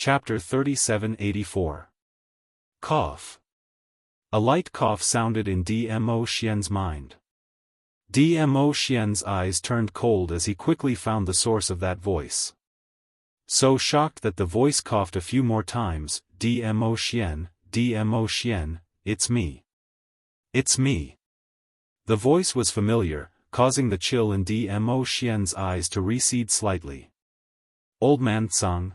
Chapter 3784. Cough. A light cough sounded in Dmo Xian's mind. Dmo Xian's eyes turned cold as he quickly found the source of that voice. So shocked that the voice coughed a few more times, Dmo Xian, it's me. It's me. The voice was familiar, causing the chill in Dmo Xian's eyes to recede slightly. Old Man Tsang.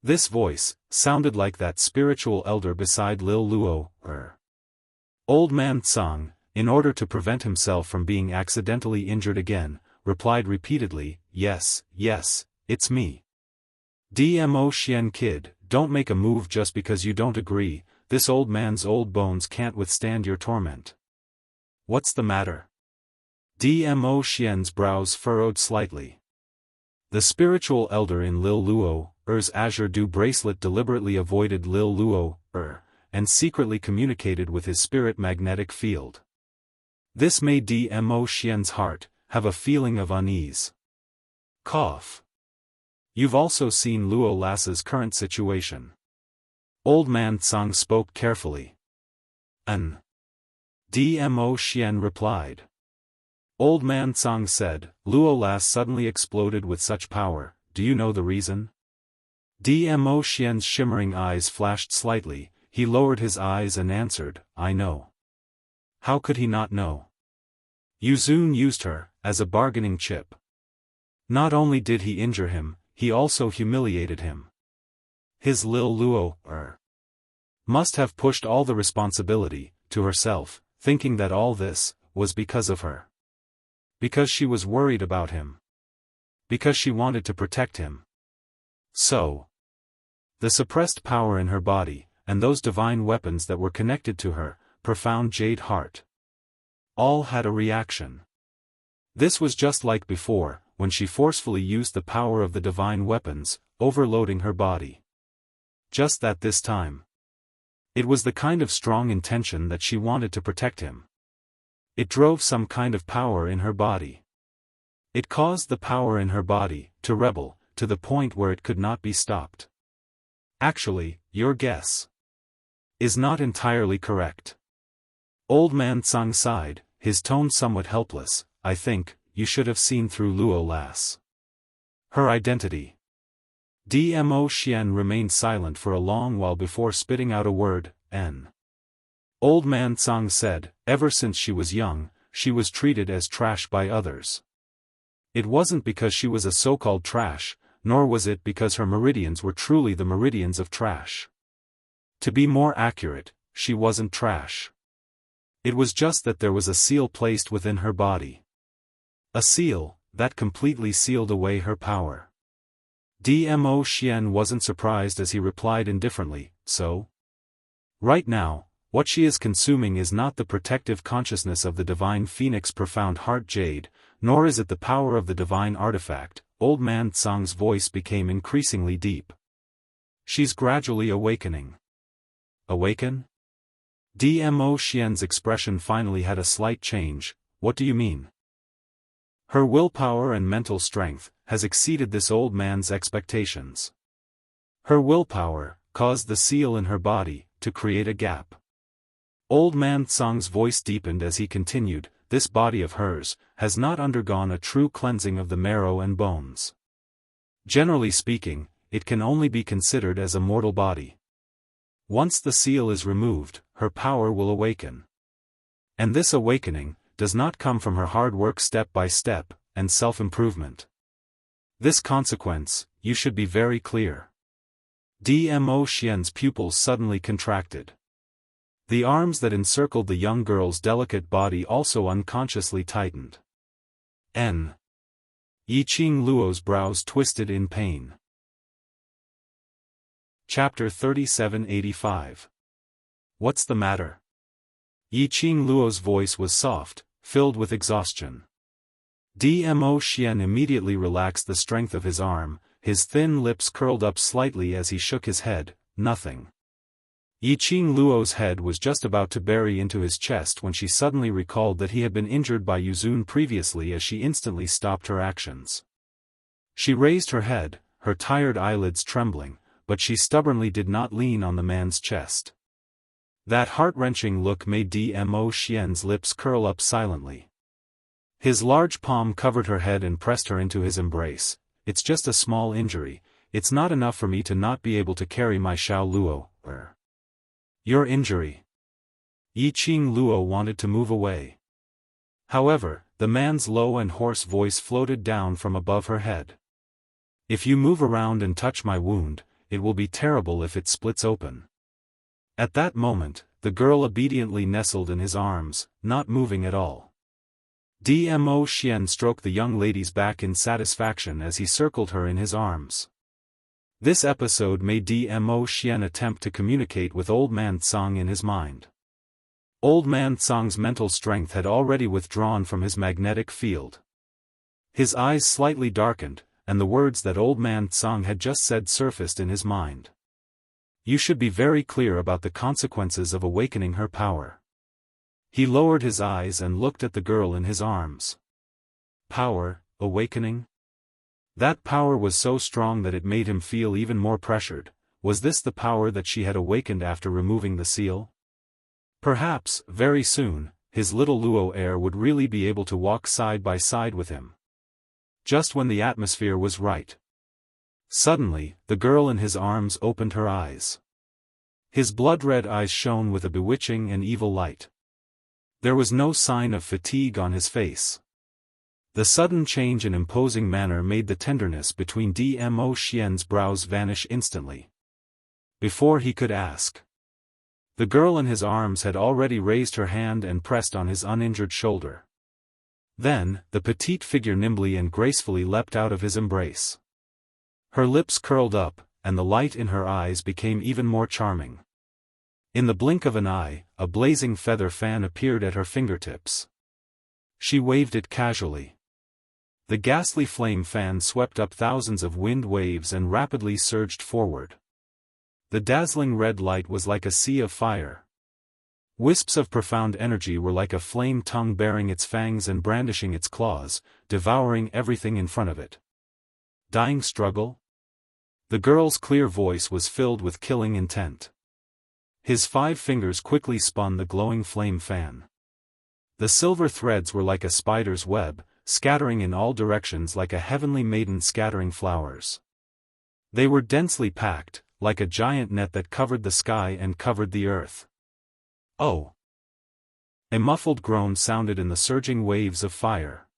This voice sounded like that spiritual elder beside Lil Luo. Old Man Tsang, in order to prevent himself from being accidentally injured again, replied repeatedly, yes, it's me. Dmo Xian kid, don't make a move just because you don't agree, this old man's old bones can't withstand your torment. What's the matter? Dmo Xian's brows furrowed slightly. The spiritual elder in Lil Luo's Azure Dew bracelet deliberately avoided Lil Luo, and secretly communicated with his spirit magnetic field. This made Dmo Xian's heart have a feeling of unease. Cough. You've also seen Luo Lass's current situation. Old Man Tsang spoke carefully. Dmo Xian replied. Old Man Tsang said, Luo Lass suddenly exploded with such power, do you know the reason? Dmo Xian's shimmering eyes flashed slightly, he lowered his eyes and answered, I know. How could he not know? Yuzun used her as a bargaining chip. Not only did he injure him, he also humiliated him. His Lil Luo must have pushed all the responsibility to herself, thinking that all this was because of her. Because she was worried about him. Because she wanted to protect him. So, the suppressed power in her body, and those divine weapons that were connected to her profound jade heart, all had a reaction. This was just like before, when she forcefully used the power of the divine weapons, overloading her body. Just that this time, it was the kind of strong intention that she wanted to protect him. It drove some kind of power in her body. It caused the power in her body to rebel, to the point where it could not be stopped. Actually, your guess is not entirely correct. Old Man Tsang sighed, his tone somewhat helpless, I think, you should have seen through Luo Lass. Her identity. Dmo Xian remained silent for a long while before spitting out a word, N. Old Man Tsang said, ever since she was young, she was treated as trash by others. It wasn't because she was a so-called trash, nor was it because her meridians were truly the meridians of trash. To be more accurate, she wasn't trash. It was just that there was a seal placed within her body. A seal that completely sealed away her power. Dmo Xian wasn't surprised as he replied indifferently, so? Right now, what she is consuming is not the protective consciousness of the divine phoenix profound heart jade, nor is it the power of the divine artifact. Old Man Tsang's voice became increasingly deep. She's gradually awakening. Awaken? Dmo Xian's expression finally had a slight change, what do you mean? Her willpower and mental strength has exceeded this old man's expectations. Her willpower caused the seal in her body to create a gap. Old Man Tsang's voice deepened as he continued, this body of hers has not undergone a true cleansing of the marrow and bones. Generally speaking, it can only be considered as a mortal body. Once the seal is removed, her power will awaken. And this awakening does not come from her hard work step by step, and self-improvement. This consequence, you should be very clear. Dmo Xian's pupils suddenly contracted. The arms that encircled the young girl's delicate body also unconsciously tightened. Yiqing Luo's brows twisted in pain. Chapter 3785. What's the matter? Yiqing Luo's voice was soft, filled with exhaustion. Dmo Xian immediately relaxed the strength of his arm, his thin lips curled up slightly as he shook his head, nothing. Yiqing Luo's head was just about to bury into his chest when she suddenly recalled that he had been injured by Yuzun previously as she instantly stopped her actions. She raised her head, her tired eyelids trembling, but she stubbornly did not lean on the man's chest. That heart-wrenching look made Dmo Xian's lips curl up silently. His large palm covered her head and pressed her into his embrace. "It's just a small injury, it's not enough for me to not be able to carry my Xiao Luo, Your injury." Yiqing Luo wanted to move away. However, the man's low and hoarse voice floated down from above her head. "If you move around and touch my wound, it will be terrible if it splits open." At that moment, the girl obediently nestled in his arms, not moving at all. Dmo Xian stroked the young lady's back in satisfaction as he circled her in his arms. This episode made Dmo Xian attempt to communicate with Old Man Tsang in his mind. Old Man Tsang's mental strength had already withdrawn from his magnetic field. His eyes slightly darkened, and the words that Old Man Tsang had just said surfaced in his mind. "You should be very clear about the consequences of awakening her power." He lowered his eyes and looked at the girl in his arms. Power, awakening? That power was so strong that it made him feel even more pressured. Was this the power that she had awakened after removing the seal? Perhaps, very soon, his little Luo heir would really be able to walk side by side with him. Just when the atmosphere was right. Suddenly, the girl in his arms opened her eyes. His blood-red eyes shone with a bewitching and evil light. There was no sign of fatigue on his face. The sudden change in imposing manner made the tenderness between Dmo Xian's brows vanish instantly. Before he could ask, the girl in his arms had already raised her hand and pressed on his uninjured shoulder. Then, the petite figure nimbly and gracefully leapt out of his embrace. Her lips curled up, and the light in her eyes became even more charming. In the blink of an eye, a blazing feather fan appeared at her fingertips. She waved it casually. The ghastly flame fan swept up thousands of wind waves and rapidly surged forward. The dazzling red light was like a sea of fire. Wisps of profound energy were like a flame tongue baring its fangs and brandishing its claws, devouring everything in front of it. Dying struggle? The girl's clear voice was filled with killing intent. His 5 fingers quickly spun the glowing flame fan. The silver threads were like a spider's web, scattering in all directions like a heavenly maiden scattering flowers. They were densely packed, like a giant net that covered the sky and covered the earth. "Oh!" A muffled groan sounded in the surging waves of fire.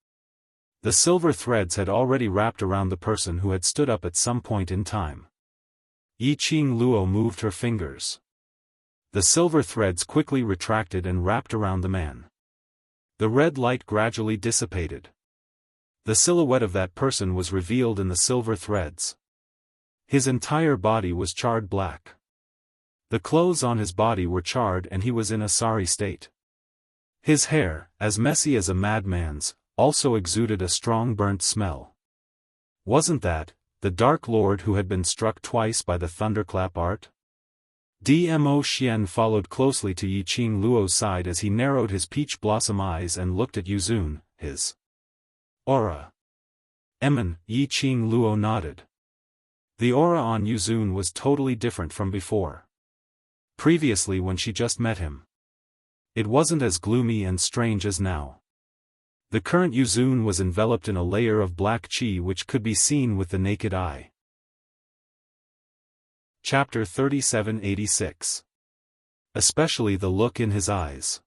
The silver threads had already wrapped around the person who had stood up at some point in time. Yiqing Luo moved her fingers. The silver threads quickly retracted and wrapped around the man. The red light gradually dissipated. The silhouette of that person was revealed in the silver threads. His entire body was charred black. The clothes on his body were charred and he was in a sorry state. His hair, as messy as a madman's, also exuded a strong burnt smell. Wasn't that the Dark Lord who had been struck twice by the thunderclap art? Dmo Xian followed closely to Yiqing Luo's side as he narrowed his peach blossom eyes and looked at Yuzun, his aura. Yiqing Luo nodded. The aura on Yuzun was totally different from before. Previously when she just met him, it wasn't as gloomy and strange as now. The current Yuzun was enveloped in a layer of black qi which could be seen with the naked eye. Chapter 3786. Especially the look in his eyes.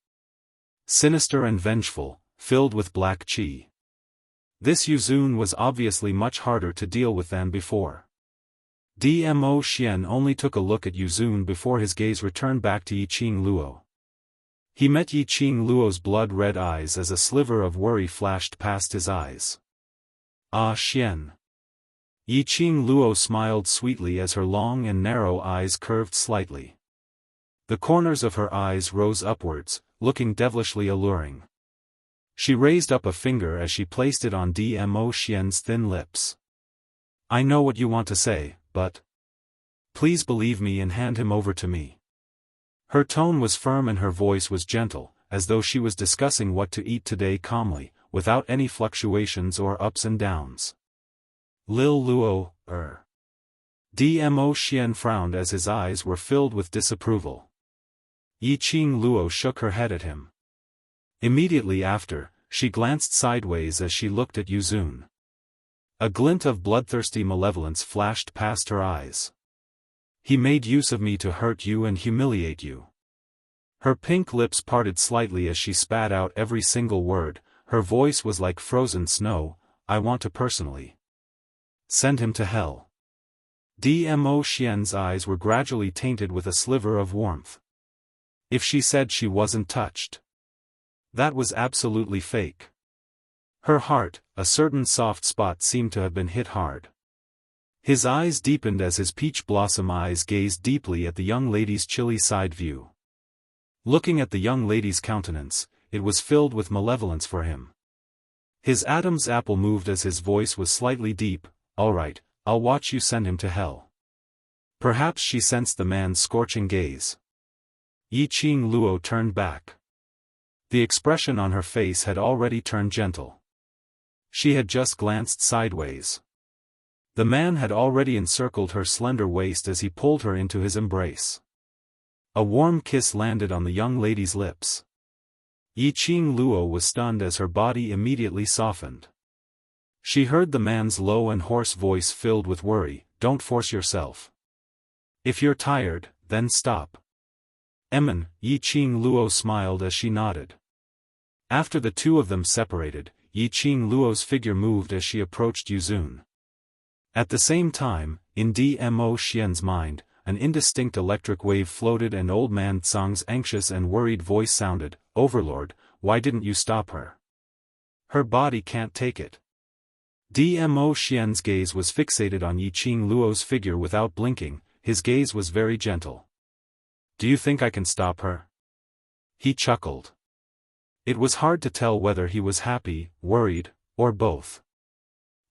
Sinister and vengeful, filled with black qi. This Yuzun was obviously much harder to deal with than before. Dmo Xian only took a look at Yuzun before his gaze returned back to Yiqing Luo. He met Yiqing Luo's blood-red eyes as a sliver of worry flashed past his eyes. "Ah Xian." Yiqing Luo smiled sweetly as her long and narrow eyes curved slightly. The corners of her eyes rose upwards, looking devilishly alluring. She raised up a finger as she placed it on Dmo Xian's thin lips. "I know what you want to say, but please believe me and hand him over to me." Her tone was firm and her voice was gentle, as though she was discussing what to eat today calmly, without any fluctuations or ups and downs. "Lil Luo, Dmo Xian frowned as his eyes were filled with disapproval. Yiqing Luo shook her head at him. Immediately after, she glanced sideways as she looked at Yuzun. A glint of bloodthirsty malevolence flashed past her eyes. He made use of me to hurt you and humiliate you. Her pink lips parted slightly as she spat out every single word. Her voice was like frozen snow. I want to personally send him to hell. Dmo Xian's eyes were gradually tainted with a sliver of warmth. If she said she wasn't touched, that was absolutely fake. Her heart, a certain soft spot seemed to have been hit hard. His eyes deepened as his peach blossom eyes gazed deeply at the young lady's chilly side view. Looking at the young lady's countenance, it was filled with malevolence for him. His Adam's apple moved as his voice was slightly deep. All right, I'll watch you send him to hell. Perhaps she sensed the man's scorching gaze. Yiqing Luo turned back. The expression on her face had already turned gentle. She had just glanced sideways. The man had already encircled her slender waist as he pulled her into his embrace. A warm kiss landed on the young lady's lips. Yiqing Luo was stunned as her body immediately softened. She heard the man's low and hoarse voice filled with worry. Don't force yourself. If you're tired, then stop. Yiqing Luo smiled as she nodded. After the two of them separated, Yiqing Luo's figure moved as she approached Yuzun. At the same time, in Dmo Xian's mind, an indistinct electric wave floated and old man Tsang's anxious and worried voice sounded, Overlord, why didn't you stop her? Her body can't take it. Dmo Xian's gaze was fixated on Yiqing Luo's figure without blinking. His gaze was very gentle. Do you think I can stop her? He chuckled. It was hard to tell whether he was happy, worried, or both.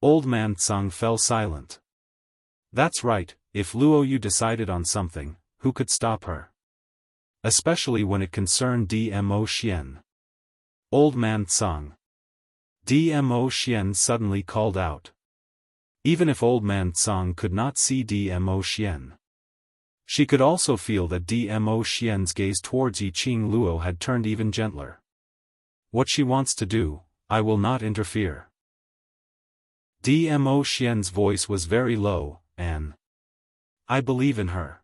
Old man Tsang fell silent. That's right, if Luo Yu decided on something, who could stop her? Especially when it concerned Dmo Xian. Old man Tsang. Dmo Xian suddenly called out. Even if old man Tsang could not see Dmo Xian, she could also feel that Dmo Xian's gaze towards Yiqing Luo had turned even gentler. What she wants to do, I will not interfere. Dmo Xian's voice was very low, and I believe in her.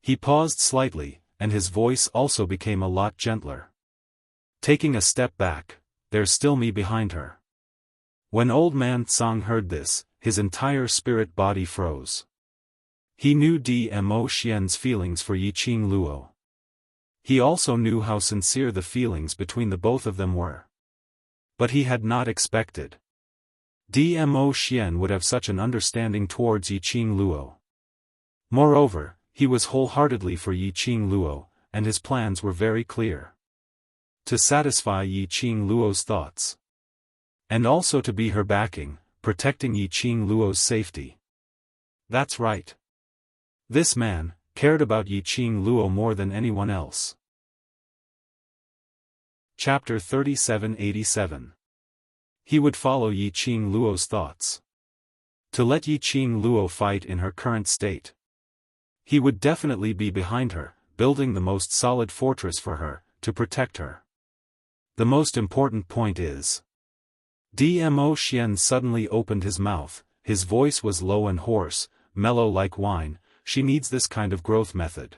He paused slightly, and his voice also became a lot gentler. Taking a step back, there's still me behind her. When old man Tsang heard this, his entire spirit body froze. He knew Dmo Xian's feelings for Yiqing Luo. He also knew how sincere the feelings between the both of them were. But he had not expected Dmo Xian would have such an understanding towards Yiqing Luo. Moreover, he was wholeheartedly for Yiqing Luo, and his plans were very clear. To satisfy Yiqing Luo's thoughts. And also to be her backing, protecting Yiqing Luo's safety. That's right. This man cared about Yiqing Luo more than anyone else. Chapter 3787. He would follow Yiqing Luo's thoughts. To let Yiqing Luo fight in her current state. He would definitely be behind her, building the most solid fortress for her, to protect her. The most important point is. Dmo Xian suddenly opened his mouth, his voice was low and hoarse, mellow like wine. She needs this kind of growth method.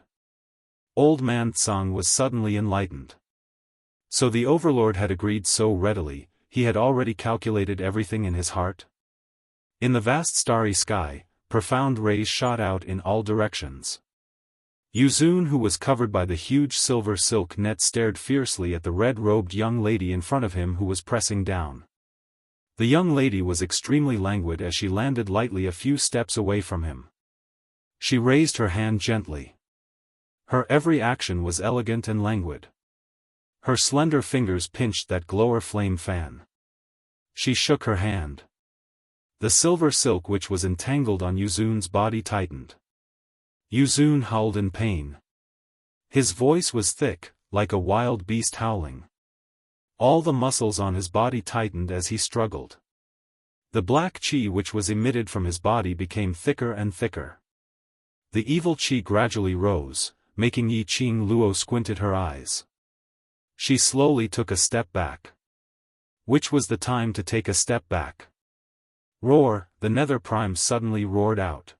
Old man Tsang was suddenly enlightened. So the overlord had agreed so readily, he had already calculated everything in his heart. In the vast starry sky, profound rays shot out in all directions. Yuzun, who was covered by the huge silver silk net, stared fiercely at the red-robed young lady in front of him who was pressing down. The young lady was extremely languid as she landed lightly a few steps away from him. She raised her hand gently. Her every action was elegant and languid. Her slender fingers pinched that glower flame fan. She shook her hand. The silver silk which was entangled on Yuzun's body tightened. Yuzun howled in pain. His voice was thick, like a wild beast howling. All the muscles on his body tightened as he struggled. The black qi which was emitted from his body became thicker and thicker. The evil chi gradually rose, making Yi Qing Luo squint at her eyes. She slowly took a step back. Which was the time to take a step back? Roar, the Nether Prime suddenly roared out.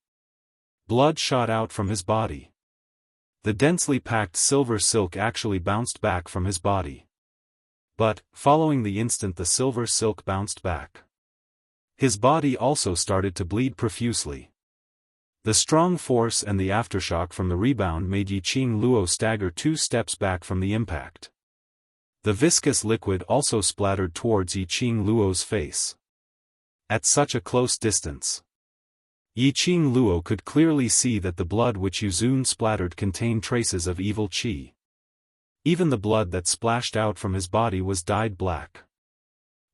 Blood shot out from his body. The densely packed silver silk actually bounced back from his body. But, following the instant the silver silk bounced back, his body also started to bleed profusely. The strong force and the aftershock from the rebound made Yi Qing Luo stagger 2 steps back from the impact. The viscous liquid also splattered towards Yi Qing Luo's face. At such a close distance, Yi Qing Luo could clearly see that the blood which Yuzun splattered contained traces of evil qi. Even the blood that splashed out from his body was dyed black.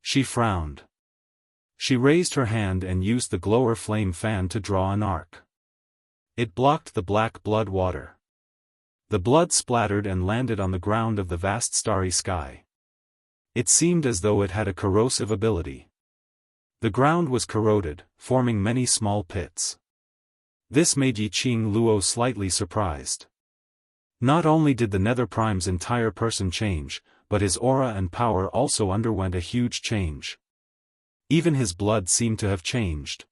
She frowned. She raised her hand and used the glower flame fan to draw an arc. It blocked the black blood water. The blood splattered and landed on the ground of the vast starry sky. It seemed as though it had a corrosive ability. The ground was corroded, forming many small pits. This made Yi Qing Luo slightly surprised. Not only did the Nether Prime's entire person change, but his aura and power also underwent a huge change. Even his blood seemed to have changed.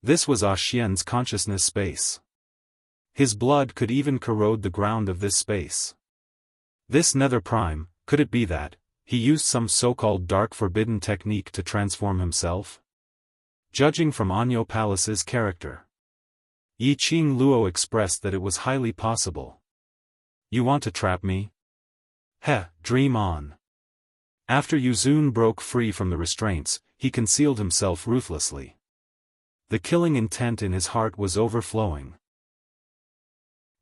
This was Xian's consciousness space. His blood could even corrode the ground of this space. This Nether Prime, could it be that he used some so-called dark forbidden technique to transform himself? Judging from Anyo Palace's character, Yi Qing Luo expressed that it was highly possible. You want to trap me? Heh, dream on. After Yuzun broke free from the restraints, he concealed himself ruthlessly. The killing intent in his heart was overflowing.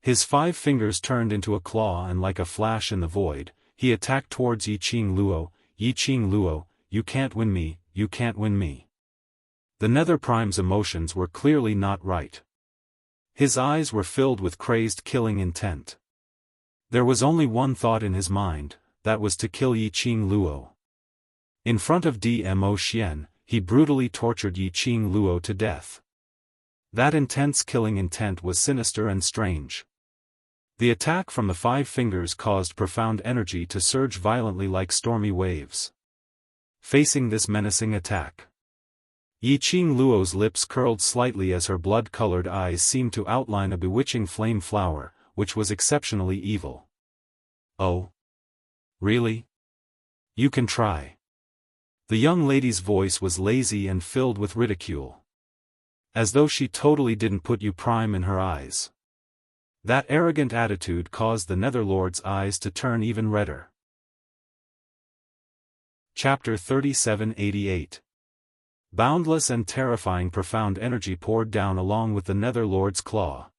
His 5 fingers turned into a claw and like a flash in the void, he attacked towards Yi Qing Luo. Yi Qing Luo, you can't win me, you can't win me. The Nether Prime's emotions were clearly not right. His eyes were filled with crazed killing intent. There was only one thought in his mind, that was to kill Yi Qing Luo. In front of Dmo Xian, he brutally tortured Yi Qing Luo to death. That intense killing intent was sinister and strange. The attack from the 5 fingers caused profound energy to surge violently like stormy waves. Facing this menacing attack, Yi Qing Luo's lips curled slightly as her blood-colored eyes seemed to outline a bewitching flame flower, which was exceptionally evil. Oh? Really? You can try. The young lady's voice was lazy and filled with ridicule. As though she totally didn't put you prime in her eyes. That arrogant attitude caused the Netherlord's eyes to turn even redder. Chapter 3788. Boundless and terrifying profound energy poured down along with the Netherlord's claw.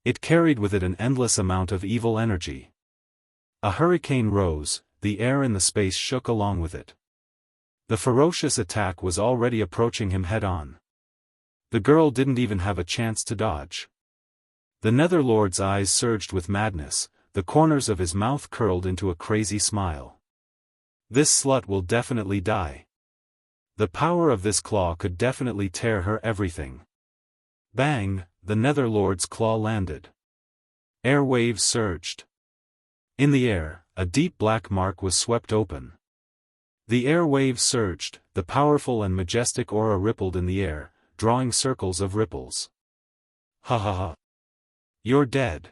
It carried with it an endless amount of evil energy. A hurricane rose, the air in the space shook along with it. The ferocious attack was already approaching him head-on. The girl didn't even have a chance to dodge. The Netherlord's eyes surged with madness, the corners of his mouth curled into a crazy smile. This slut will definitely die. The power of this claw could definitely tear her everything. Bang, the Netherlord's claw landed. Air waves surged. In the air, a deep black mark was swept open. The air waves surged, the powerful and majestic aura rippled in the air, drawing circles of ripples. Ha ha ha. You're dead.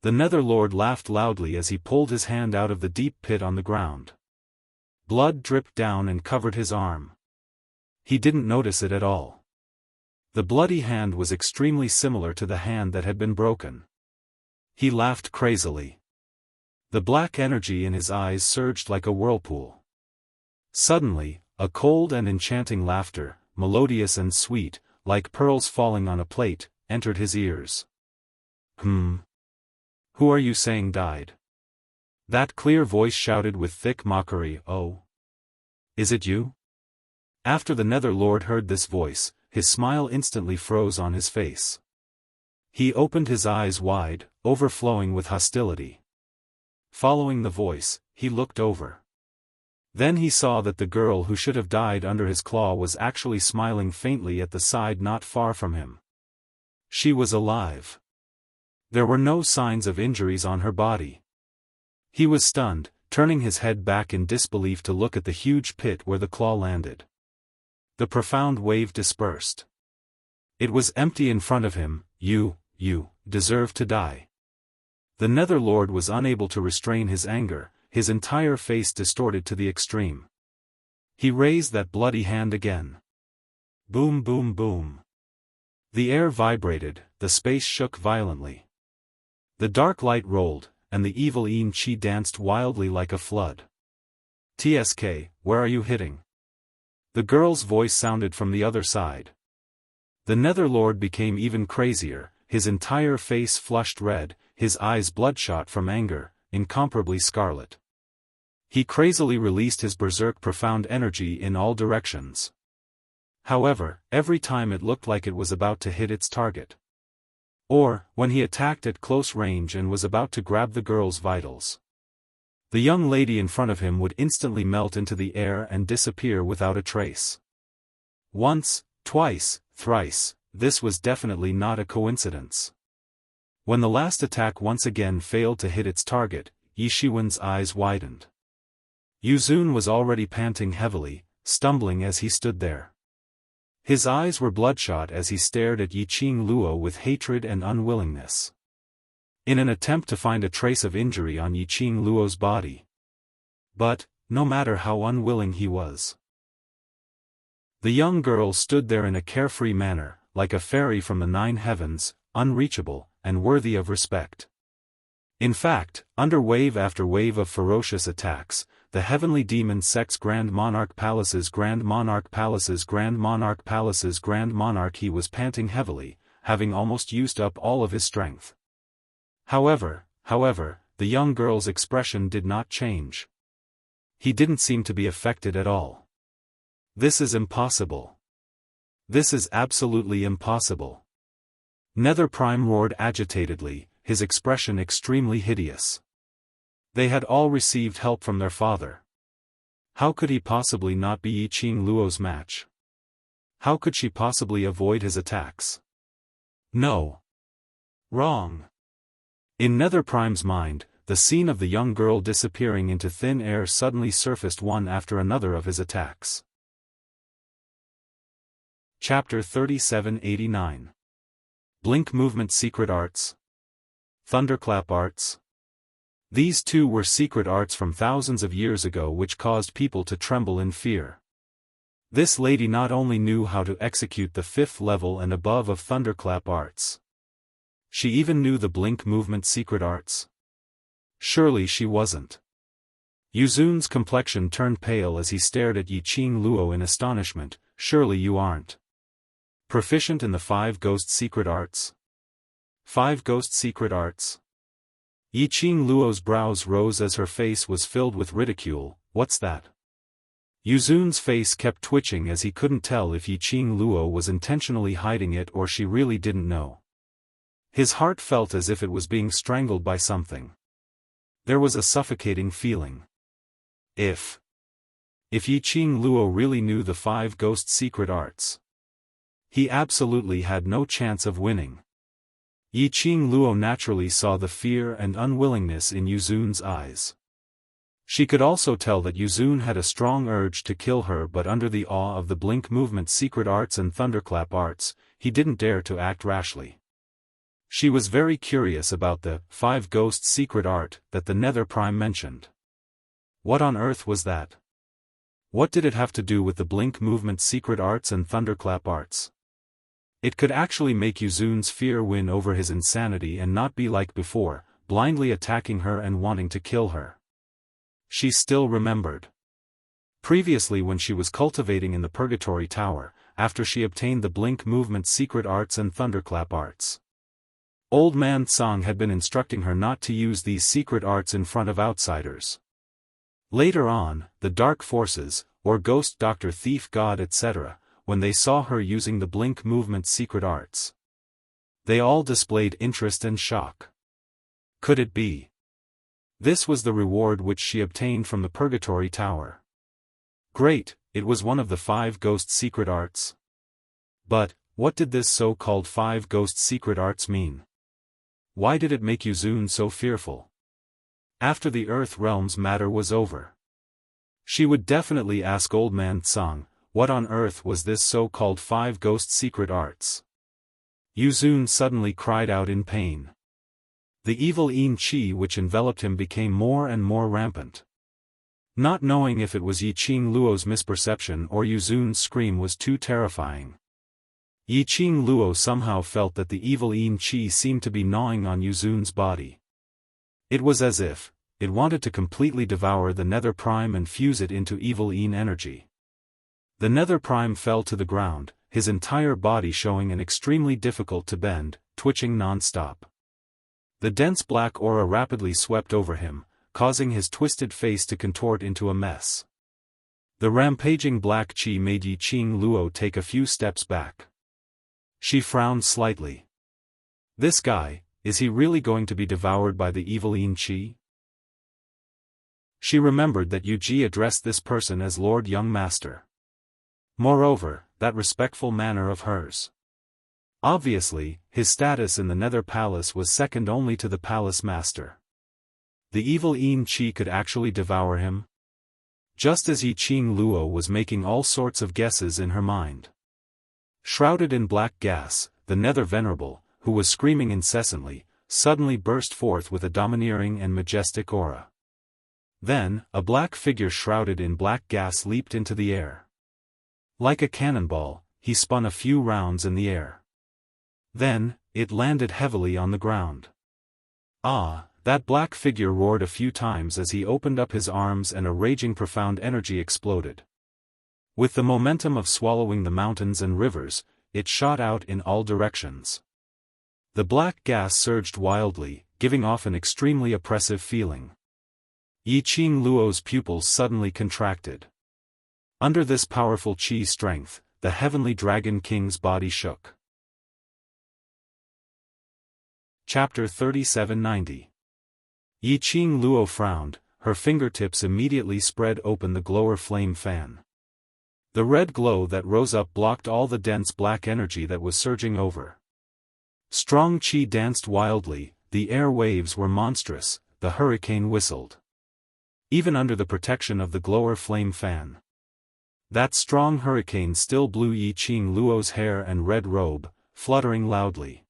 The Netherlord laughed loudly as he pulled his hand out of the deep pit on the ground. Blood dripped down and covered his arm. He didn't notice it at all. The bloody hand was extremely similar to the hand that had been broken. He laughed crazily. The black energy in his eyes surged like a whirlpool. Suddenly, a cold and enchanting laughter, melodious and sweet, like pearls falling on a plate, entered his ears. Who are you saying died? That clear voice shouted with thick mockery. Oh. Is it you? After the Netherlord heard this voice, his smile instantly froze on his face. He opened his eyes wide, overflowing with hostility. Following the voice, he looked over. Then he saw that the girl who should have died under his claw was actually smiling faintly at the side not far from him. She was alive. There were no signs of injuries on her body. He was stunned, turning his head back in disbelief to look at the huge pit where the claw landed. The profound wave dispersed. It was empty in front of him. You deserve to die. The Netherlord was unable to restrain his anger, his entire face distorted to the extreme. He raised that bloody hand again. Boom boom boom. The air vibrated, the space shook violently. The dark light rolled, and the evil Yin-Chi danced wildly like a flood. "TSK, where are you hitting?" The girl's voice sounded from the other side. The Netherlord became even crazier, his entire face flushed red, his eyes bloodshot from anger, incomparably scarlet. He crazily released his berserk profound energy in all directions. However, every time it looked like it was about to hit its target. Or, when he attacked at close range and was about to grab the girl's vitals. The young lady in front of him would instantly melt into the air and disappear without a trace. Once, twice, thrice, this was definitely not a coincidence. When the last attack once again failed to hit its target, Yi Shiwen's eyes widened. Yuzun was already panting heavily, stumbling as he stood there. His eyes were bloodshot as he stared at Yiqing Luo with hatred and unwillingness. In an attempt to find a trace of injury on Yiqing Luo's body. But, no matter how unwilling he was. The young girl stood there in a carefree manner, like a fairy from the 9 heavens, unreachable, and worthy of respect. In fact, under wave after wave of ferocious attacks, the heavenly demon sect's Grand Monarch Palace's Grand Monarch Palace's Grand Monarch Palace's Grand Monarch he was panting heavily, having almost used up all of his strength. However, the young girl's expression did not change. He didn't seem to be affected at all. This is impossible. This is absolutely impossible. Nether Prime roared agitatedly, his expression extremely hideous. They had all received help from their father. How could he possibly not be Yiqing Luo's match? How could she possibly avoid his attacks? No. Wrong. In Nether Prime's mind, the scene of the young girl disappearing into thin air suddenly surfaced one after another of his attacks. Chapter 3789. Blink Movement Secret Arts. Thunderclap Arts. These two were secret arts from thousands of years ago which caused people to tremble in fear. This lady not only knew how to execute the 5th level and above of Thunderclap Arts. She even knew the Blink Movement Secret Arts. Surely she wasn't. Yuzun's complexion turned pale as he stared at Yiqing Luo in astonishment. Surely you aren't proficient in the 5 Ghost Secret Arts? 5 Ghost Secret Arts? Yiqing Luo's brows rose as her face was filled with ridicule. What's that? Yuzun's face kept twitching as he couldn't tell if Yiqing Luo was intentionally hiding it or she really didn't know. His heart felt as if it was being strangled by something. There was a suffocating feeling. If Yiqing Luo really knew the 5 Ghost Secret Arts, he absolutely had no chance of winning. Yiqing Luo naturally saw the fear and unwillingness in Yuzun's eyes. She could also tell that Yuzun had a strong urge to kill her, but under the awe of the Blink Movement Secret Arts and Thunderclap Arts, he didn't dare to act rashly. She was very curious about the 5 Ghost Secret Art that the Nether Prime mentioned. What on earth was that? What did it have to do with the Blink Movement Secret Arts and Thunderclap Arts? It could actually make Yuzun's fear win over his insanity and not be like before, blindly attacking her and wanting to kill her. She still remembered. Previously when she was cultivating in the Purgatory Tower, after she obtained the Blink Movement Secret Arts and Thunderclap Arts. Old Man Tsang had been instructing her not to use these secret arts in front of outsiders. Later on, the Dark Forces, or Ghost Doctor Thief God etc., when they saw her using the Blink Movement Secret Arts, they all displayed interest and shock. Could it be? This was the reward which she obtained from the Purgatory Tower. Great, it was one of the 5 Ghost Secret Arts. But, What did this so-called 5 ghost secret arts mean? Why did it make Yuzun so fearful? After the Earth Realm's matter was over, she would definitely ask Old Man Tsang, what on earth was this so-called 5 ghost secret arts? Yuzun suddenly cried out in pain. The evil yin qi which enveloped him became more and more rampant. Not knowing if it was Yiqing Luo's misperception or Yuzun's scream was too terrifying. Yiqing Luo somehow felt that the evil yin qi seemed to be gnawing on Yuzun's body. It was as if it wanted to completely devour the Nether Prime and fuse it into evil yin energy. The Nether Prime fell to the ground, his entire body showing an extremely difficult to bend, twitching non-stop. The dense black aura rapidly swept over him, causing his twisted face to contort into a mess. The rampaging black qi made Yiqing Luo take a few steps back. She frowned slightly. This guy, is he really going to be devoured by the evil yin qi? She remembered that Yuji addressed this person as Lord Young Master. Moreover, that respectful manner of hers. Obviously, his status in the Nether Palace was second only to the Palace Master. The evil yin qi could actually devour him? Just as Yiqing Luo was making all sorts of guesses in her mind. Shrouded in black gas, the Nether Venerable, who was screaming incessantly, suddenly burst forth with a domineering and majestic aura. Then, a black figure shrouded in black gas leaped into the air. Like a cannonball, he spun a few rounds in the air. Then, it landed heavily on the ground. Ah, that black figure roared a few times as he opened up his arms and a raging profound energy exploded. With the momentum of swallowing the mountains and rivers, it shot out in all directions. The black gas surged wildly, giving off an extremely oppressive feeling. Yiqing Luo's pupils suddenly contracted. Under this powerful qi strength, the heavenly Dragon King's body shook. Chapter 3790. Yiqing Luo frowned, her fingertips immediately spread open the glower flame fan. The red glow that rose up blocked all the dense black energy that was surging over. Strong qi danced wildly, the air waves were monstrous, the hurricane whistled. Even under the protection of the glower flame fan. That strong hurricane still blew Yiqing Luo's hair and red robe, fluttering loudly.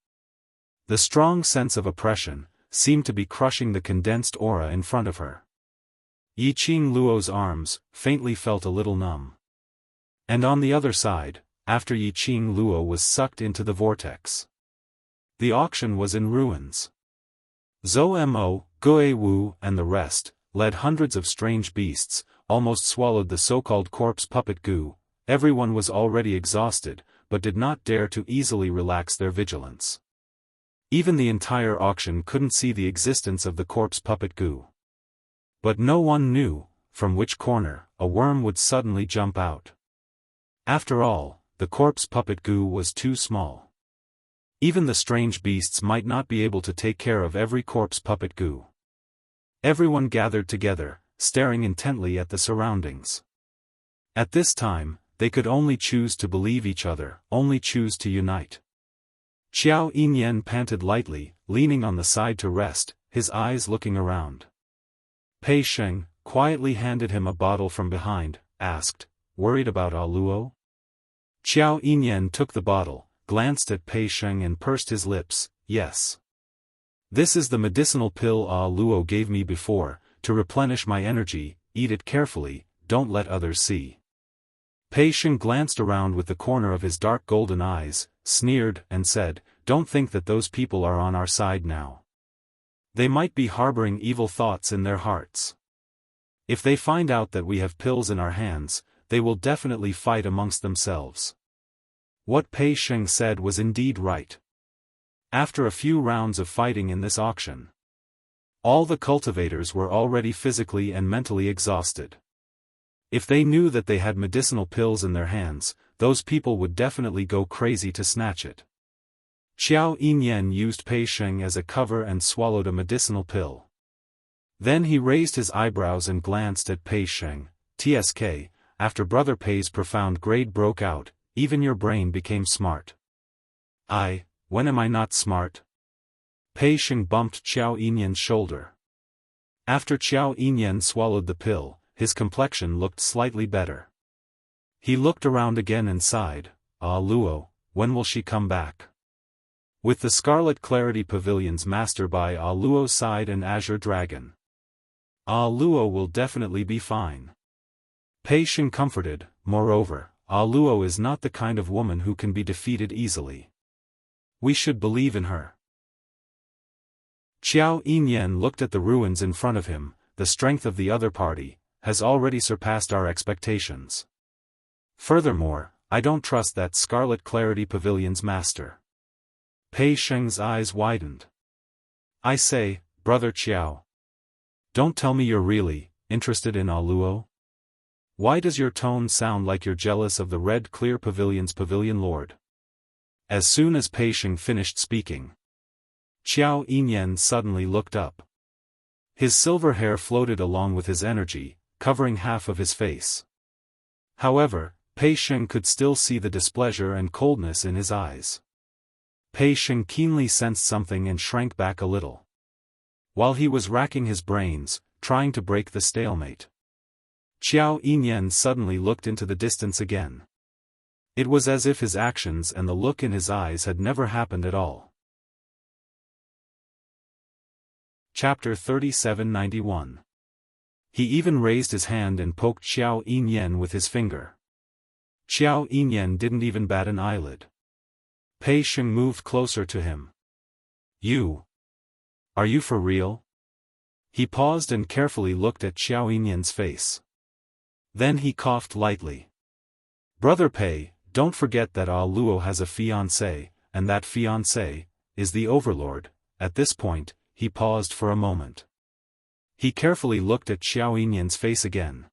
The strong sense of oppression seemed to be crushing the condensed aura in front of her. Yiqing Luo's arms faintly felt a little numb. And on the other side, after Yiqing Luo was sucked into the vortex, the auction was in ruins. Zhou Mo, Gue Wu and the rest, led hundreds of strange beasts, almost swallowed the so-called corpse puppet goo. Everyone was already exhausted, but did not dare to easily relax their vigilance. Even the entire auction couldn't see the existence of the corpse puppet goo. But no one knew from which corner a worm would suddenly jump out. After all, the corpse puppet goo was too small. Even the strange beasts might not be able to take care of every corpse puppet goo. Everyone gathered together, staring intently at the surroundings. At this time, they could only choose to believe each other, only choose to unite. Xiao Yinyan panted lightly, leaning on the side to rest, his eyes looking around. Pei Sheng quietly handed him a bottle from behind, asked, "Worried about Ah Luo?" Xiao Yinyan took the bottle, glanced at Pei Sheng and pursed his lips, "Yes. This is the medicinal pill Ah Luo gave me before, to replenish my energy. Eat it carefully, don't let others see." Pei Sheng glanced around with the corner of his dark golden eyes, sneered, and said, "Don't think that those people are on our side now. They might be harboring evil thoughts in their hearts. If they find out that we have pills in our hands, they will definitely fight amongst themselves." What Pei Sheng said was indeed right. After a few rounds of fighting in this auction, all the cultivators were already physically and mentally exhausted. If they knew that they had medicinal pills in their hands, those people would definitely go crazy to snatch it. Xiao Yinyan used Pei Sheng as a cover and swallowed a medicinal pill. Then he raised his eyebrows and glanced at Pei Sheng. "TSK, after Brother Pei's profound grade broke out, even your brain became smart. When am I not smart? Pei Sheng bumped Xiao Yinyan's shoulder. After Xiao Yinyan swallowed the pill, his complexion looked slightly better. He looked around again and sighed, Luo, when will she come back? With the Scarlet Clarity Pavilion's master by Luo's side and Azure Dragon. Luo will definitely be fine. Pei Sheng comforted. Moreover, Luo is not the kind of woman who can be defeated easily. We should believe in her. Xiao Yinyan looked at the ruins in front of him. The strength of the other party has already surpassed our expectations. Furthermore, I don't trust that Scarlet Clarity Pavilion's master. Pei Sheng's eyes widened. I say, Brother Xiao. Don't tell me you're really interested in Luo? Why does your tone sound like you're jealous of the Red Clear Pavilion's pavilion lord? As soon as Pei Sheng finished speaking, Xiao Yinyan suddenly looked up. His silver hair floated along with his energy, covering half of his face. However, Pei Sheng could still see the displeasure and coldness in his eyes. Pei Sheng keenly sensed something and shrank back a little. While he was racking his brains, trying to break the stalemate, Xiao Yinyan suddenly looked into the distance again. It was as if his actions and the look in his eyes had never happened at all. Chapter 3791. He even raised his hand and poked Xiao Yinyan with his finger. Xiao Yinyan didn't even bat an eyelid. Pei Sheng moved closer to him. Are you for real? He paused and carefully looked at Xiao Yinyan's face. Then he coughed lightly. Brother Pei, don't forget that Luo has a fiancé, and that fiancé is the Overlord. At this point, he paused for a moment. He carefully looked at Xiao Yinyan's face again.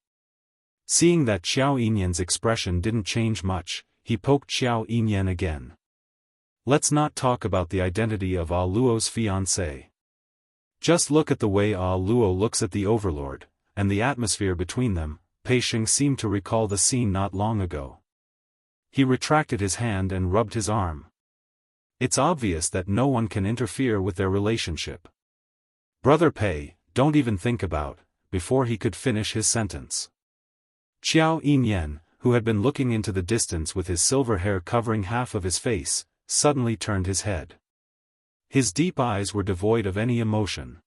Seeing that Xiao Yinyan's expression didn't change much, he poked Xiao Yinyan again. Let's not talk about the identity of Luo's fiancé. Just look at the way Luo looks at the Overlord, and the atmosphere between them. Pei Sheng seemed to recall the scene not long ago. He retracted his hand and rubbed his arm. It's obvious that no one can interfere with their relationship. Brother Pei, don't even think about, before he could finish his sentence. Xiao Yinyan, who had been looking into the distance with his silver hair covering half of his face, suddenly turned his head. His deep eyes were devoid of any emotion.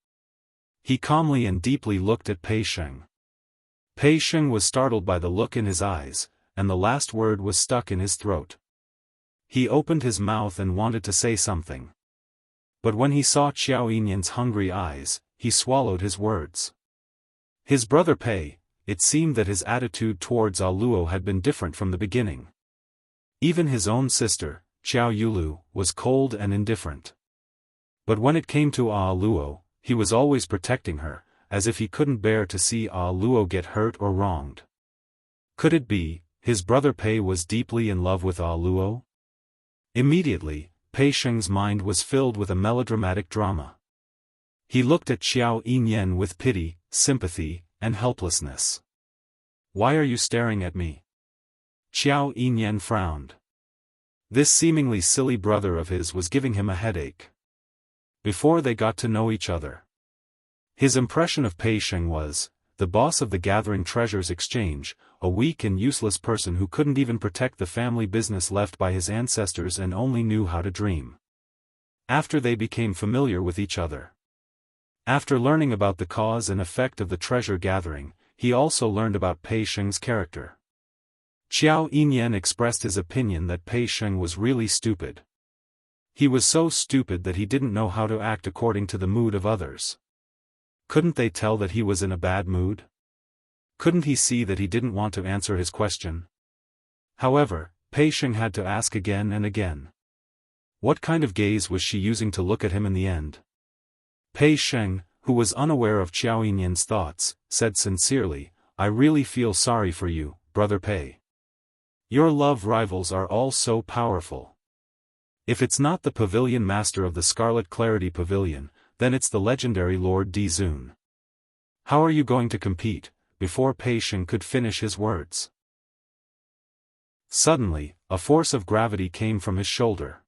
He calmly and deeply looked at Pei Sheng. Pei Sheng was startled by the look in his eyes, and the last word was stuck in his throat. He opened his mouth and wanted to say something. But when he saw Xiao Yinyan's hungry eyes, he swallowed his words. His brother Pei, it seemed that his attitude towards Luo had been different from the beginning. Even his own sister, Xiao Yulu, was cold and indifferent. But when it came to Luo, he was always protecting her, as if he couldn't bear to see Luo get hurt or wronged. Could it be, his brother Pei was deeply in love with Luo? Immediately, Pei Sheng's mind was filled with a melodramatic drama. He looked at Xiao Yinyan with pity, sympathy, and helplessness. Why are you staring at me? Xiao Yinyan frowned. This seemingly silly brother of his was giving him a headache. Before they got to know each other, his impression of Pei Sheng was, the boss of the Gathering Treasures Exchange, a weak and useless person who couldn't even protect the family business left by his ancestors and only knew how to dream. After they became familiar with each other. After learning about the cause and effect of the treasure gathering, he also learned about Pei Sheng's character. Xiao Yinyan expressed his opinion that Pei Sheng was really stupid. He was so stupid that he didn't know how to act according to the mood of others. Couldn't they tell that he was in a bad mood? Couldn't he see that he didn't want to answer his question? However, Pei Sheng had to ask again and again. What kind of gaze was she using to look at him in the end? Pei Sheng, who was unaware of Xiao Yinyan's thoughts, said sincerely, I really feel sorry for you, Brother Pei. Your love rivals are all so powerful. If it's not the pavilion master of the Scarlet Clarity Pavilion, then it's the legendary Lord Di Zun. How are you going to compete? Before Pei Sheng could finish his words, suddenly, a force of gravity came from his shoulder.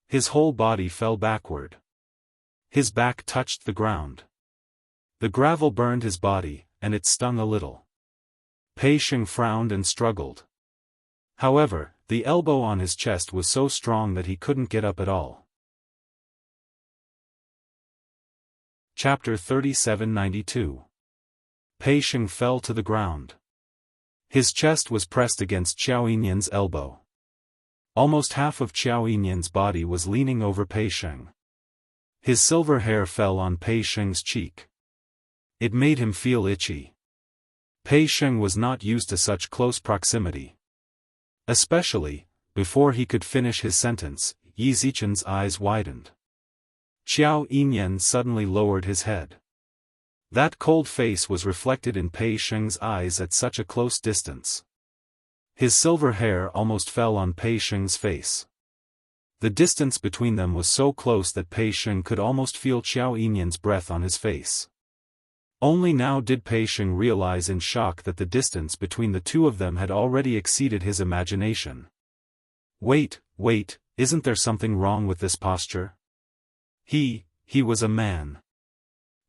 His whole body fell backward. His back touched the ground. The gravel burned his body, and it stung a little. Pei Sheng frowned and struggled. However, the elbow on his chest was so strong that he couldn't get up at all. Chapter 3792. Pei Sheng fell to the ground. His chest was pressed against Xiao Yinyan's elbow. Almost half of Xiao Yinyan's body was leaning over Pei Sheng. His silver hair fell on Pei Sheng's cheek. It made him feel itchy. Pei Sheng was not used to such close proximity. Especially, before he could finish his sentence, Yi Zichen's eyes widened. Xiao Yinyan suddenly lowered his head. That cold face was reflected in Pei Sheng's eyes at such a close distance. His silver hair almost fell on Pei Sheng's face. The distance between them was so close that Pei Sheng could almost feel Xiao Yinyan's breath on his face. Only now did Pei Sheng realize in shock that the distance between the two of them had already exceeded his imagination. Wait, isn't there something wrong with this posture? He was a man.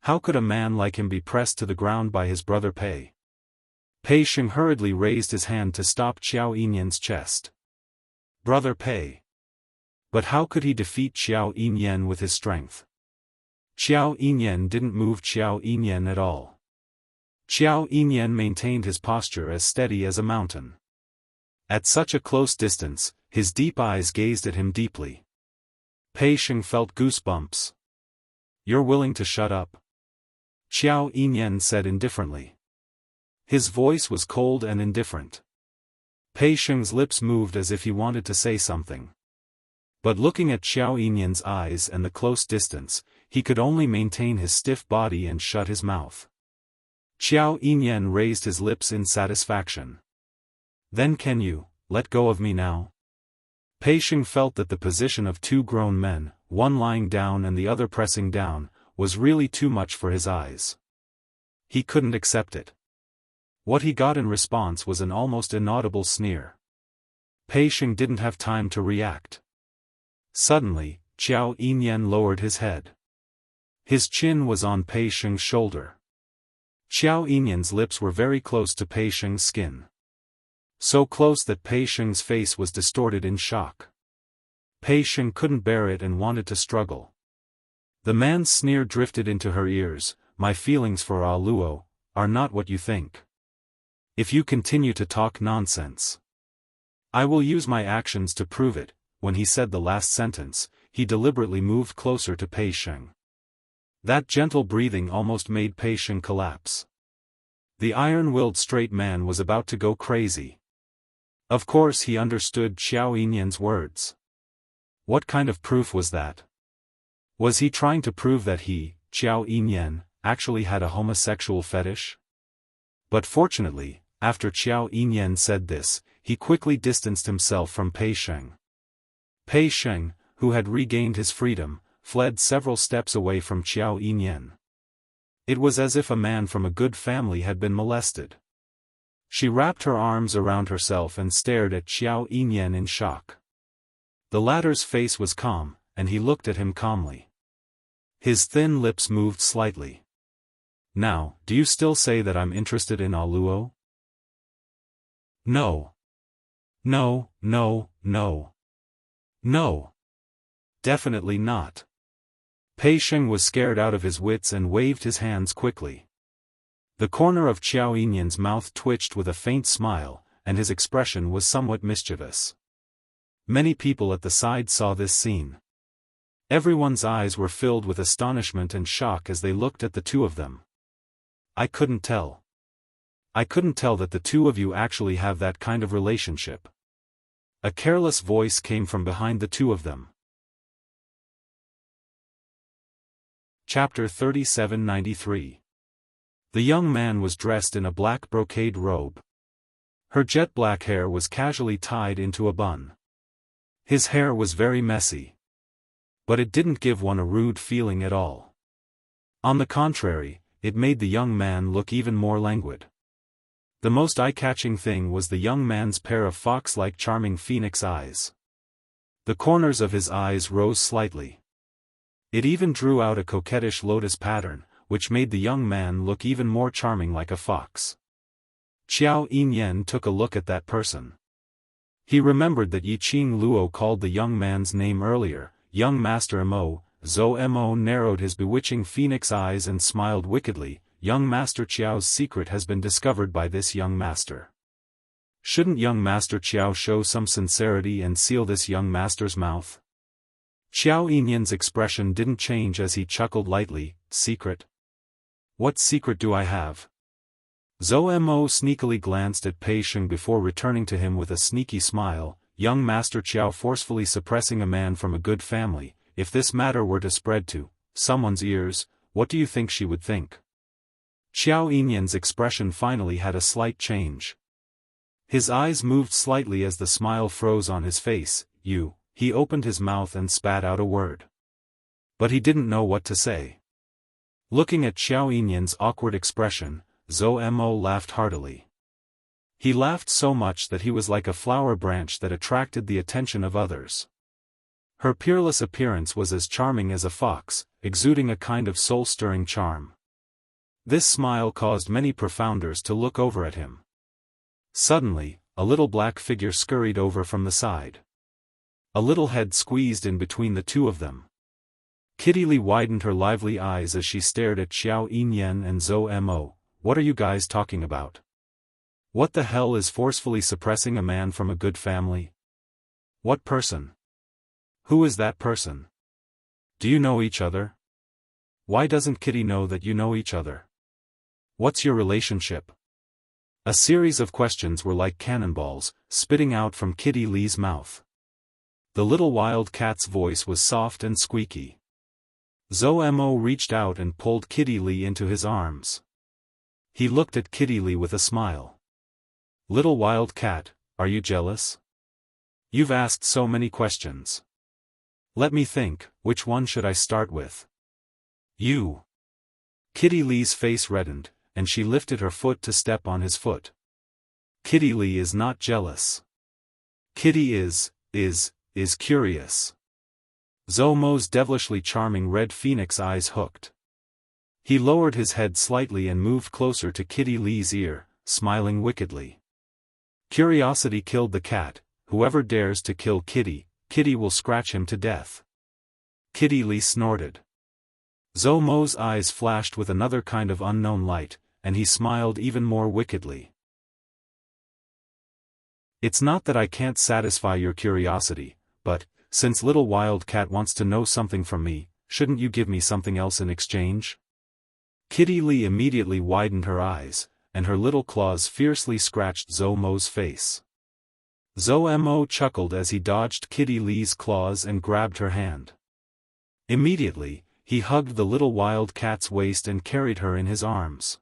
How could a man like him be pressed to the ground by his brother Pei? Pei Sheng hurriedly raised his hand to stop Xiao Yinyan's chest. Brother Pei. But how could he defeat Xiao Yinyan with his strength? Xiao Yinyan didn't move Xiao Yinyan at all. Xiao Yinyan maintained his posture as steady as a mountain. At such a close distance, his deep eyes gazed at him deeply. Pei Sheng felt goosebumps. You're willing to shut up? Xiao Yinyan said indifferently. His voice was cold and indifferent. Pei Sheng's lips moved as if he wanted to say something. But looking at Xiao Yinyan's eyes and the close distance, he could only maintain his stiff body and shut his mouth. Xiao Yinyan raised his lips in satisfaction. Then can you let go of me now? Pei Sheng felt that the position of two grown men, one lying down and the other pressing down, was really too much for his eyes. He couldn't accept it. What he got in response was an almost inaudible sneer. Pei Sheng didn't have time to react. Suddenly, Xiao Yinyan lowered his head. His chin was on Pei Sheng's shoulder. Xiao Yinyan's lips were very close to Pei Sheng's skin. So close that Pei Sheng's face was distorted in shock. Pei Sheng couldn't bear it and wanted to struggle. The man's sneer drifted into her ears. My feelings for Luo are not what you think. If you continue to talk nonsense, I will use my actions to prove it. When he said the last sentence, he deliberately moved closer to Pei Sheng. That gentle breathing almost made Pei Sheng collapse. The iron-willed straight man was about to go crazy. Of course he understood Xiao Yinyan's words. What kind of proof was that? Was he trying to prove that he, Xiao Yinyan, actually had a homosexual fetish? But fortunately, after Xiao Yinyan said this, he quickly distanced himself from Pei Sheng. Pei Sheng, who had regained his freedom, fled several steps away from Xiao Yinyan. It was as if a man from a good family had been molested. She wrapped her arms around herself and stared at Xiao Yinyan in shock. The latter's face was calm, and he looked at him calmly. His thin lips moved slightly. Now, do you still say that I'm interested in Luo? No. No. Definitely not. Pei Sheng was scared out of his wits and waved his hands quickly. The corner of Xiao Yinyan's mouth twitched with a faint smile, and his expression was somewhat mischievous. Many people at the side saw this scene. Everyone's eyes were filled with astonishment and shock as they looked at the two of them. I couldn't tell that the two of you actually have that kind of relationship. A careless voice came from behind the two of them. Chapter 3793. The young man was dressed in a black brocade robe. Her jet black hair was casually tied into a bun. His hair was very messy. But it didn't give one a rude feeling at all. On the contrary, it made the young man look even more languid. The most eye-catching thing was the young man's pair of fox-like charming phoenix eyes. The corners of his eyes rose slightly. It even drew out a coquettish lotus pattern, which made the young man look even more charming like a fox. Xiao Yinyan took a look at that person. He remembered that Yiqing Luo called the young man's name earlier, young Master Mo. Zhou Mo narrowed his bewitching phoenix eyes and smiled wickedly. Young Master Qiao's secret has been discovered by this young master. Shouldn't young Master Qiao show some sincerity and seal this young master's mouth? Xiao Yinyan's expression didn't change as he chuckled lightly. Secret? What secret do I have? Zhou Mo sneakily glanced at Pei Sheng before returning to him with a sneaky smile. Young Master Qiao forcefully suppressing a man from a good family. If this matter were to spread to someone's ears, what do you think she would think? Xiao Yinyan's expression finally had a slight change. His eyes moved slightly as the smile froze on his face. He opened his mouth and spat out a word. But he didn't know what to say. Looking at Xiao Yinyan's awkward expression, Zhou Mo laughed heartily. He laughed so much that he was like a flower branch that attracted the attention of others. Her peerless appearance was as charming as a fox, exuding a kind of soul-stirring charm. This smile caused many profounders to look over at him. Suddenly, a little black figure scurried over from the side. A little head squeezed in between the two of them. Kitty Li widened her lively eyes as she stared at Xiao Yinyan and Zhou Mo. What are you guys talking about? What the hell is forcefully suppressing a man from a good family? What person? Who is that person? Do you know each other? Why doesn't Kitty know that you know each other? What's your relationship? A series of questions were like cannonballs, spitting out from Kitty Li's mouth. The little wild cat's voice was soft and squeaky. Zhou Mo reached out and pulled Kitty Li into his arms. He looked at Kitty Li with a smile. Little wild cat, are you jealous? You've asked so many questions. Let me think, which one should I start with? You. Kitty Li's face reddened, and she lifted her foot to step on his foot. Kitty Li is not jealous. Kitty is curious. Zhou Mo's devilishly charming red phoenix eyes hooked. He lowered his head slightly and moved closer to Kitty Li's ear, smiling wickedly. Curiosity killed the cat. Whoever dares to kill Kitty, Kitty will scratch him to death. Kitty Li snorted. Zhou Mo's eyes flashed with another kind of unknown light, and he smiled even more wickedly. It's not that I can't satisfy your curiosity, but, since little wild cat wants to know something from me, shouldn't you give me something else in exchange? Kitty Li immediately widened her eyes, and her little claws fiercely scratched Zhou Mo's face. Zhou Mo chuckled as he dodged Kitty Li's claws and grabbed her hand. Immediately, he hugged the little wild cat's waist and carried her in his arms.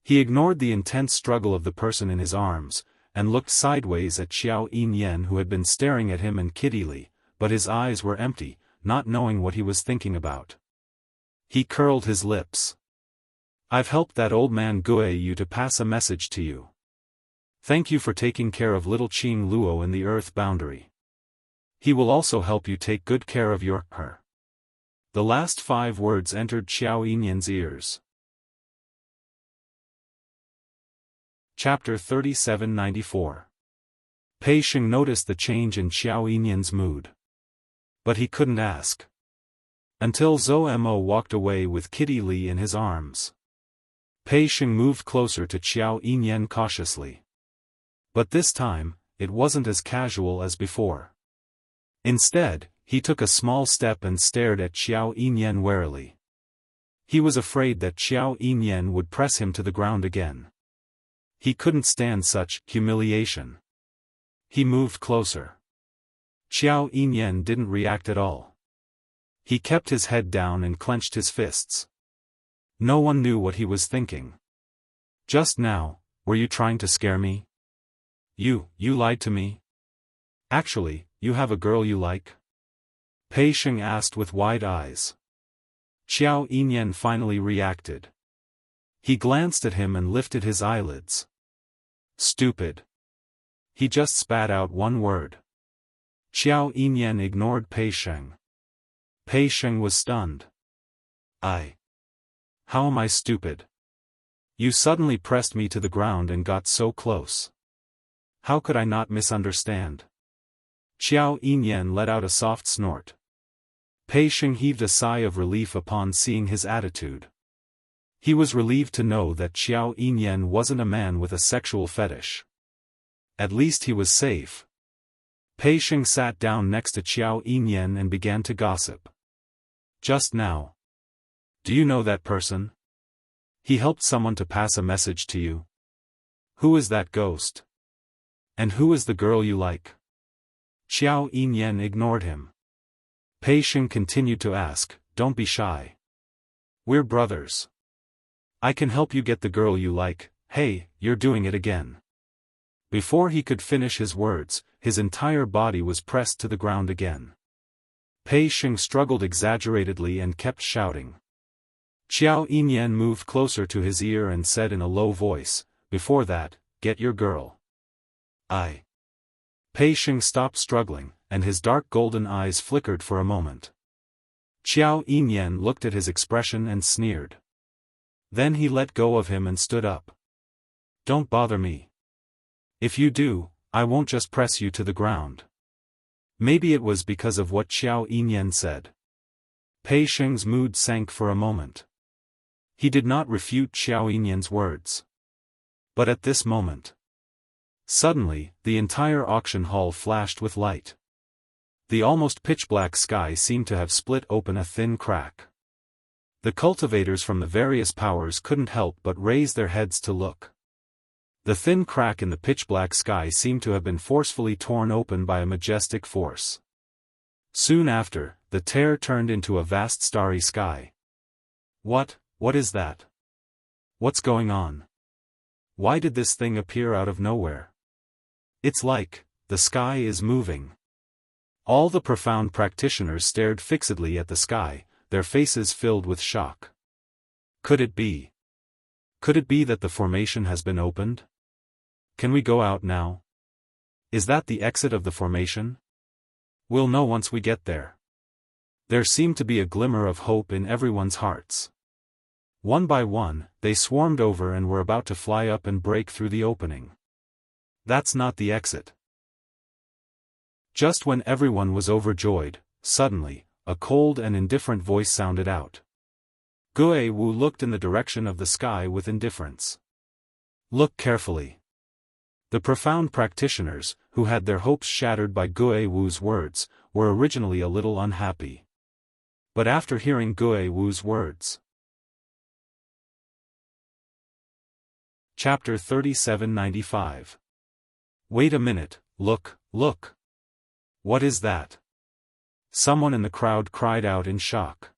He ignored the intense struggle of the person in his arms, and looked sideways at Xiao Yinyan who had been staring at him and Kitty Li, but his eyes were empty, not knowing what he was thinking about. He curled his lips. I've helped that old man Gue Yu to pass a message to you. Thank you for taking care of little Qing Luo in the earth boundary. He will also help you take good care of her. The last 5 words entered Xiao Yinyan's ears. Chapter 3794. Pei Sheng noticed the change in Xiao Yinyan's mood. But he couldn't ask. Until Zhou Mo walked away with Kitty Li in his arms. Pei Sheng moved closer to Xiao Yinyan cautiously. But this time, it wasn't as casual as before. Instead, he took a small step and stared at Xiao Yinyan warily. He was afraid that Xiao Yinyan would press him to the ground again. He couldn't stand such humiliation. He moved closer. Xiao Yinyan didn't react at all. He kept his head down and clenched his fists. No one knew what he was thinking. Just now, were you trying to scare me? You lied to me? Actually, you have a girl you like? Pei Sheng asked with wide eyes. Xiao Yinyan finally reacted. He glanced at him and lifted his eyelids. Stupid. He just spat out one word. Xiao Yinyan ignored Pei Sheng. Pei Sheng was stunned. How am I stupid? You suddenly pressed me to the ground and got so close. How could I not misunderstand? Xiao Yinyan let out a soft snort. Pei Sheng heaved a sigh of relief upon seeing his attitude. He was relieved to know that Xiao Yinyan wasn't a man with a sexual fetish. At least he was safe. Pei Sheng sat down next to Xiao Yinyan and began to gossip. Just now. Do you know that person? He helped someone to pass a message to you. Who is that ghost? And who is the girl you like? Xiao Yinyan ignored him. Pei Sheng continued to ask, don't be shy. We're brothers. I can help you get the girl you like. Hey, you're doing it again. Before he could finish his words, his entire body was pressed to the ground again. Pei Sheng struggled exaggeratedly and kept shouting. Xiao Yinyan moved closer to his ear and said in a low voice, before that, get your girl. Pei Sheng stopped struggling, and his dark golden eyes flickered for a moment. Xiao Yinyan looked at his expression and sneered. Then he let go of him and stood up. Don't bother me. If you do, I won't just press you to the ground. Maybe it was because of what Xiao Yinyan said. Pei Sheng's mood sank for a moment. He did not refute Xiao Yinyan's words. But at this moment, suddenly, the entire auction hall flashed with light. The almost pitch-black sky seemed to have split open a thin crack. The cultivators from the various powers couldn't help but raise their heads to look. The thin crack in the pitch-black sky seemed to have been forcefully torn open by a majestic force. Soon after, the tear turned into a vast starry sky. What is that? What's going on? Why did this thing appear out of nowhere? It's like, the sky is moving. All the profound practitioners stared fixedly at the sky, their faces filled with shock. Could it be? Could it be that the formation has been opened? Can we go out now? Is that the exit of the formation? We'll know once we get there. There seemed to be a glimmer of hope in everyone's hearts. One by one, they swarmed over and were about to fly up and break through the opening. That's not the exit. Just when everyone was overjoyed, suddenly, a cold and indifferent voice sounded out. Gue Wu looked in the direction of the sky with indifference. Look carefully. The profound practitioners, who had their hopes shattered by Gue Wu's words, were originally a little unhappy. But after hearing Gue Wu's words, Chapter 3795. Wait a minute, look. What is that? Someone in the crowd cried out in shock.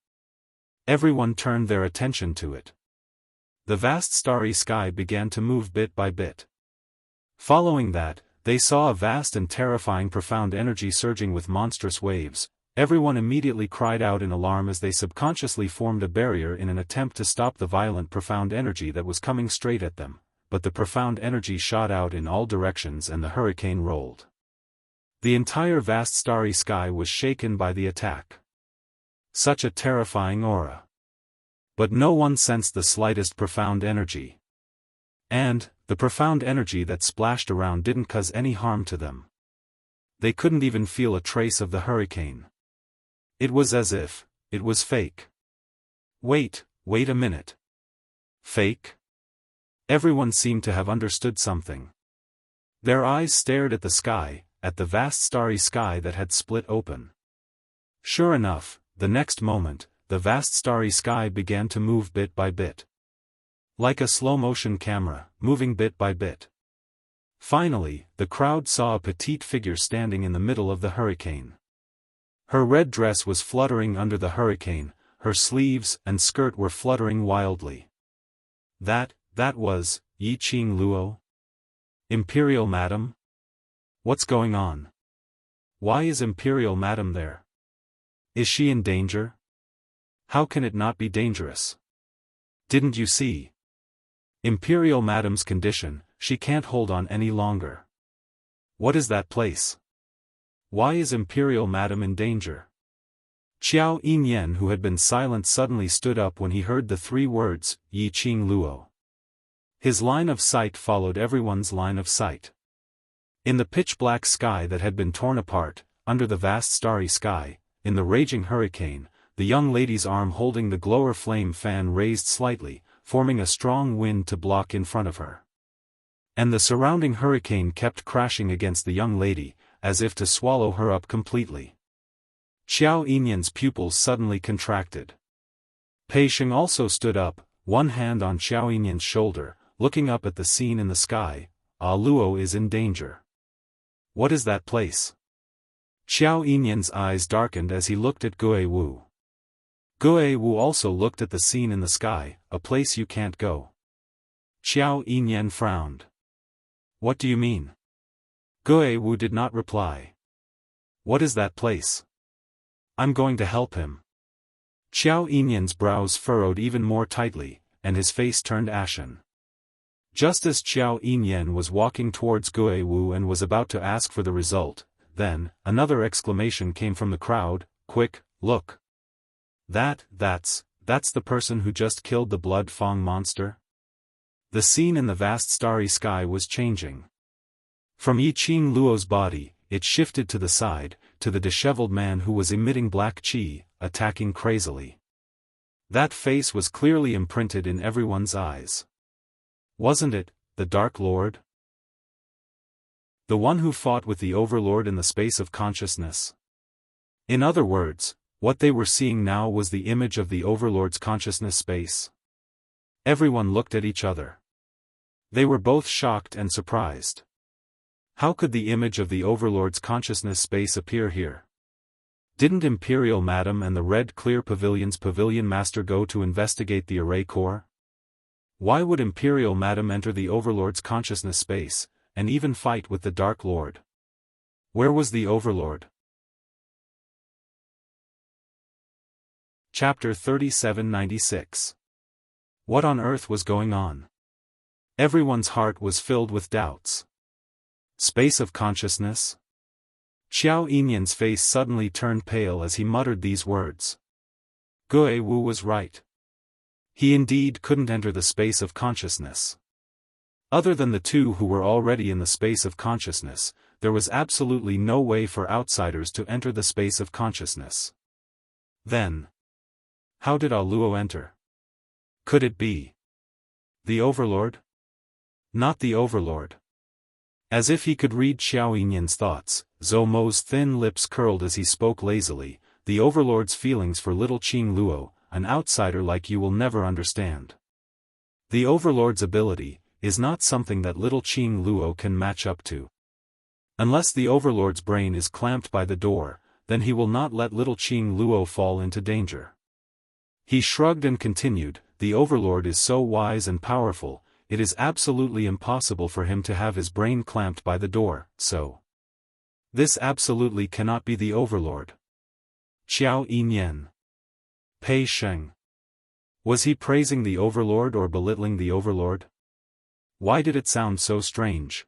Everyone turned their attention to it. The vast starry sky began to move bit by bit. Following that, they saw a vast and terrifying profound energy surging with monstrous waves. Everyone immediately cried out in alarm as they subconsciously formed a barrier in an attempt to stop the violent profound energy that was coming straight at them. But the profound energy shot out in all directions and the hurricane rolled. The entire vast starry sky was shaken by the attack. Such a terrifying aura. But no one sensed the slightest profound energy. And, the profound energy that splashed around didn't cause any harm to them. They couldn't even feel a trace of the hurricane. It was as if, it was fake. Wait a minute. Fake? Everyone seemed to have understood something. Their eyes stared at the sky, at the vast starry sky that had split open. Sure enough, the next moment, the vast starry sky began to move bit by bit. Like a slow-motion camera, moving bit by bit. Finally, the crowd saw a petite figure standing in the middle of the hurricane. Her red dress was fluttering under the hurricane, her sleeves and skirt were fluttering wildly. That was, Yi Qing Luo? Imperial Madam? What's going on? Why is Imperial Madam there? Is she in danger? How can it not be dangerous? Didn't you see? Imperial Madam's condition, she can't hold on any longer. What is that place? Why is Imperial Madam in danger? Xiao Yinyan, who had been silent, suddenly stood up when he heard the 3 words, Yi Qing Luo. His line of sight followed everyone's line of sight. In the pitch-black sky that had been torn apart, under the vast starry sky, in the raging hurricane, the young lady's arm holding the glower flame fan raised slightly, forming a strong wind to block in front of her. And the surrounding hurricane kept crashing against the young lady, as if to swallow her up completely. Xiao Yinyan's pupils suddenly contracted. Pei Sheng also stood up, one hand on Xiao Yinyan's shoulder, looking up at the scene in the sky. Luo is in danger. What is that place? Xiao Yinyan's eyes darkened as he looked at Gui Wu. Gui Wu also looked at the scene in the sky, a place you can't go. Xiao Yinyan frowned. What do you mean? Gui Wu did not reply. What is that place? I'm going to help him. Xiao Yinyan's brows furrowed even more tightly, and his face turned ashen. Just as Xiao Yinyan was walking towards Gui Wu and was about to ask for the result, then, another exclamation came from the crowd, quick, look. That's the person who just killed the Blood Fang monster? The scene in the vast starry sky was changing. From Yi Qing Luo's body, it shifted to the side, to the disheveled man who was emitting black qi, attacking crazily. That face was clearly imprinted in everyone's eyes. Wasn't it, the Dark Lord? The one who fought with the Overlord in the space of consciousness? In other words, what they were seeing now was the image of the Overlord's consciousness space. Everyone looked at each other. They were both shocked and surprised. How could the image of the Overlord's consciousness space appear here? Didn't Imperial Madam and the Red Clear Pavilion's Pavilion Master go to investigate the array core? Why would Imperial Madam enter the Overlord's consciousness space, and even fight with the Dark Lord? Where was the Overlord? Chapter 3796. What on earth was going on? Everyone's heart was filled with doubts. Space of consciousness? Xiao Yinyan's face suddenly turned pale as he muttered these words. Gui Wu was right. He indeed couldn't enter the space of consciousness. Other than the 2 who were already in the space of consciousness, there was absolutely no way for outsiders to enter the space of consciousness. Then, how did Luo enter? Could it be the Overlord? Not the Overlord. As if he could read Xiao Yinyan's thoughts, Zhou Mo's thin lips curled as he spoke lazily. The Overlord's feelings for little Qing Luo, an outsider like you, will never understand. The Overlord's ability is not something that little Qing Luo can match up to. Unless the Overlord's brain is clamped by the door, then he will not let little Qing Luo fall into danger. He shrugged and continued, the Overlord is so wise and powerful, it is absolutely impossible for him to have his brain clamped by the door, so this absolutely cannot be the Overlord. Xiao Yinyan. Pei Sheng. Was he praising the Overlord or belittling the Overlord? Why did it sound so strange?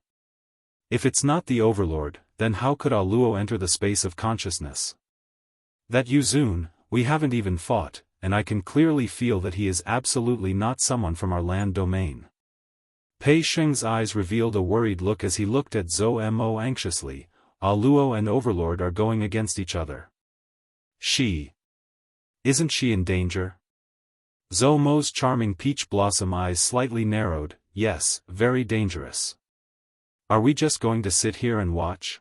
If it's not the Overlord, then how could Luo enter the space of consciousness? That Yuzun, we haven't even fought, and I can clearly feel that he is absolutely not someone from our land domain. Pei Sheng's eyes revealed a worried look as he looked at Zhou Mo anxiously. Luo and Overlord are going against each other. Isn't she in danger? Zhou Mo's charming peach blossom eyes slightly narrowed. Yes, very dangerous. Are we just going to sit here and watch?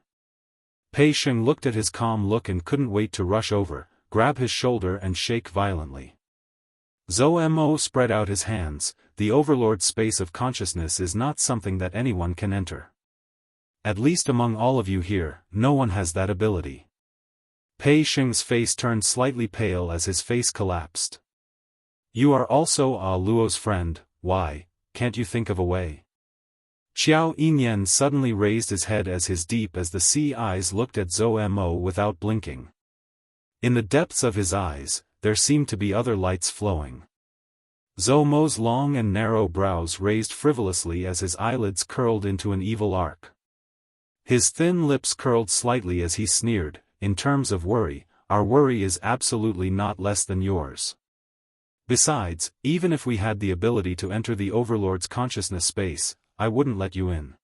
Pei Sheng looked at his calm look and couldn't wait to rush over, grab his shoulder and shake violently. Zhou Mo spread out his hands. The Overlord's space of consciousness is not something that anyone can enter. At least among all of you here, no one has that ability. Pei Sheng's face turned slightly pale as his face collapsed. You are also Luo's friend, why, can't you think of a way? Xiao Yinyan suddenly raised his head as his deep as the sea eyes looked at Zhou Mo without blinking. In the depths of his eyes, there seemed to be other lights flowing. Zhou Mo's long and narrow brows raised frivolously as his eyelids curled into an evil arc. His thin lips curled slightly as he sneered, in terms of worry, our worry is absolutely not less than yours. Besides, even if we had the ability to enter the Overlord's consciousness space, I wouldn't let you in.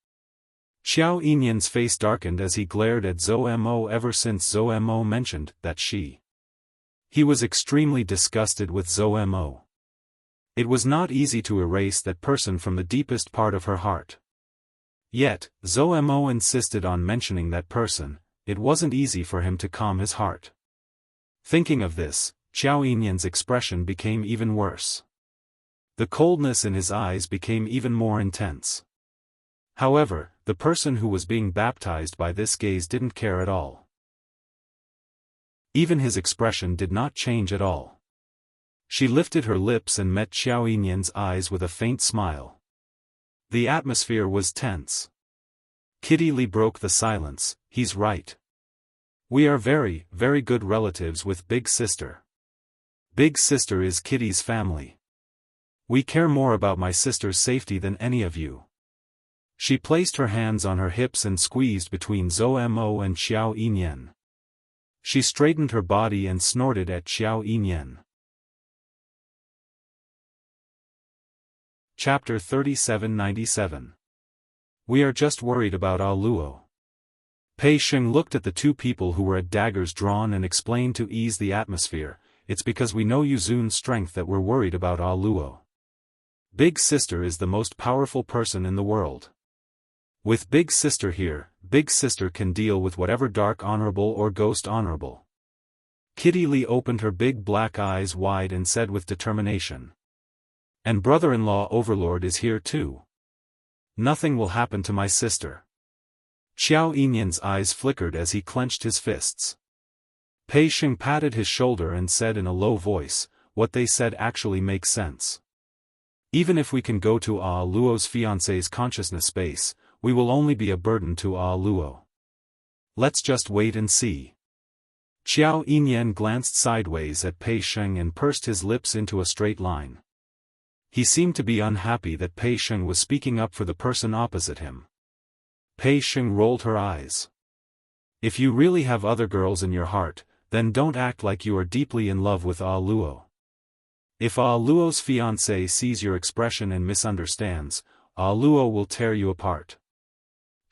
Xiao Yinyan's face darkened as he glared at Zhou Mo. Ever since Zhou Mo mentioned that he was extremely disgusted with Zhou Mo. It was not easy to erase that person from the deepest part of her heart. Yet, Zhou Mo insisted on mentioning that person. It wasn't easy for him to calm his heart. Thinking of this, Xiao Yinyan's expression became even worse. The coldness in his eyes became even more intense. However, the person who was being baptized by this gaze didn't care at all. Even his expression did not change at all. She lifted her lips and met Xiao Yinyan's eyes with a faint smile. The atmosphere was tense. Kitty Lee broke the silence. He's right. We are very, very good relatives with Big Sister. Big Sister is Kitty's family. We care more about my sister's safety than any of you. She placed her hands on her hips and squeezed between Zhou Mo and Xiao Yinyan. She straightened her body and snorted at Xiao Yinyan. Chapter 3797. We are just worried about Ah Luo. Pei Sheng looked at the two people who were at daggers drawn and explained to ease the atmosphere, it's because we know Yuzune's strength that we're worried about Ah Luo. Big Sister is the most powerful person in the world. With Big Sister here, Big Sister can deal with whatever dark honorable or ghost honorable. Kitty Lee opened her big black eyes wide and said with determination. And brother-in-law Overlord is here too. Nothing will happen to my sister. Xiao Yinyan's eyes flickered as he clenched his fists. Pei Sheng patted his shoulder and said in a low voice, what they said actually makes sense. Even if we can go to Ah Luo's fiancé's consciousness space, we will only be a burden to Ah Luo. Let's just wait and see. Xiao Yinyan glanced sideways at Pei Sheng and pursed his lips into a straight line. He seemed to be unhappy that Pei Sheng was speaking up for the person opposite him. Pei Sheng rolled her eyes. If you really have other girls in your heart, then don't act like you are deeply in love with Ah Luo. If Ah Luo's fiancé sees your expression and misunderstands, Ah Luo will tear you apart.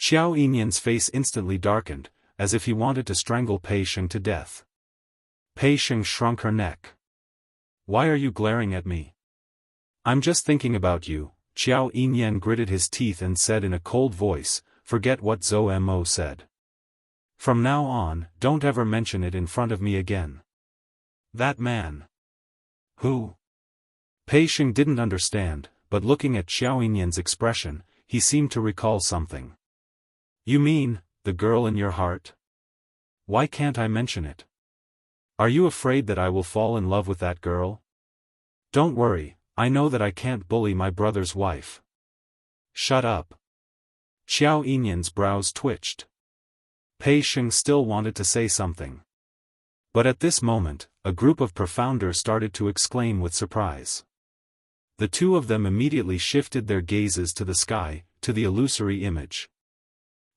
Xiao Yinyan's face instantly darkened, as if he wanted to strangle Pei Sheng to death. Pei Sheng shrunk her neck. Why are you glaring at me? I'm just thinking about you. Xiao Yinyan gritted his teeth and said in a cold voice, forget what Zhou Mo said. From now on, don't ever mention it in front of me again. That man. Who? Pei Sheng didn't understand, but looking at Xiao Yinyan's expression, he seemed to recall something. You mean, the girl in your heart? Why can't I mention it? Are you afraid that I will fall in love with that girl? Don't worry, I know that I can't bully my brother's wife. Shut up. Xiao Yinyan's brows twitched. Pei Sheng still wanted to say something. But at this moment, a group of profounders started to exclaim with surprise. The two of them immediately shifted their gazes to the sky, to the illusory image.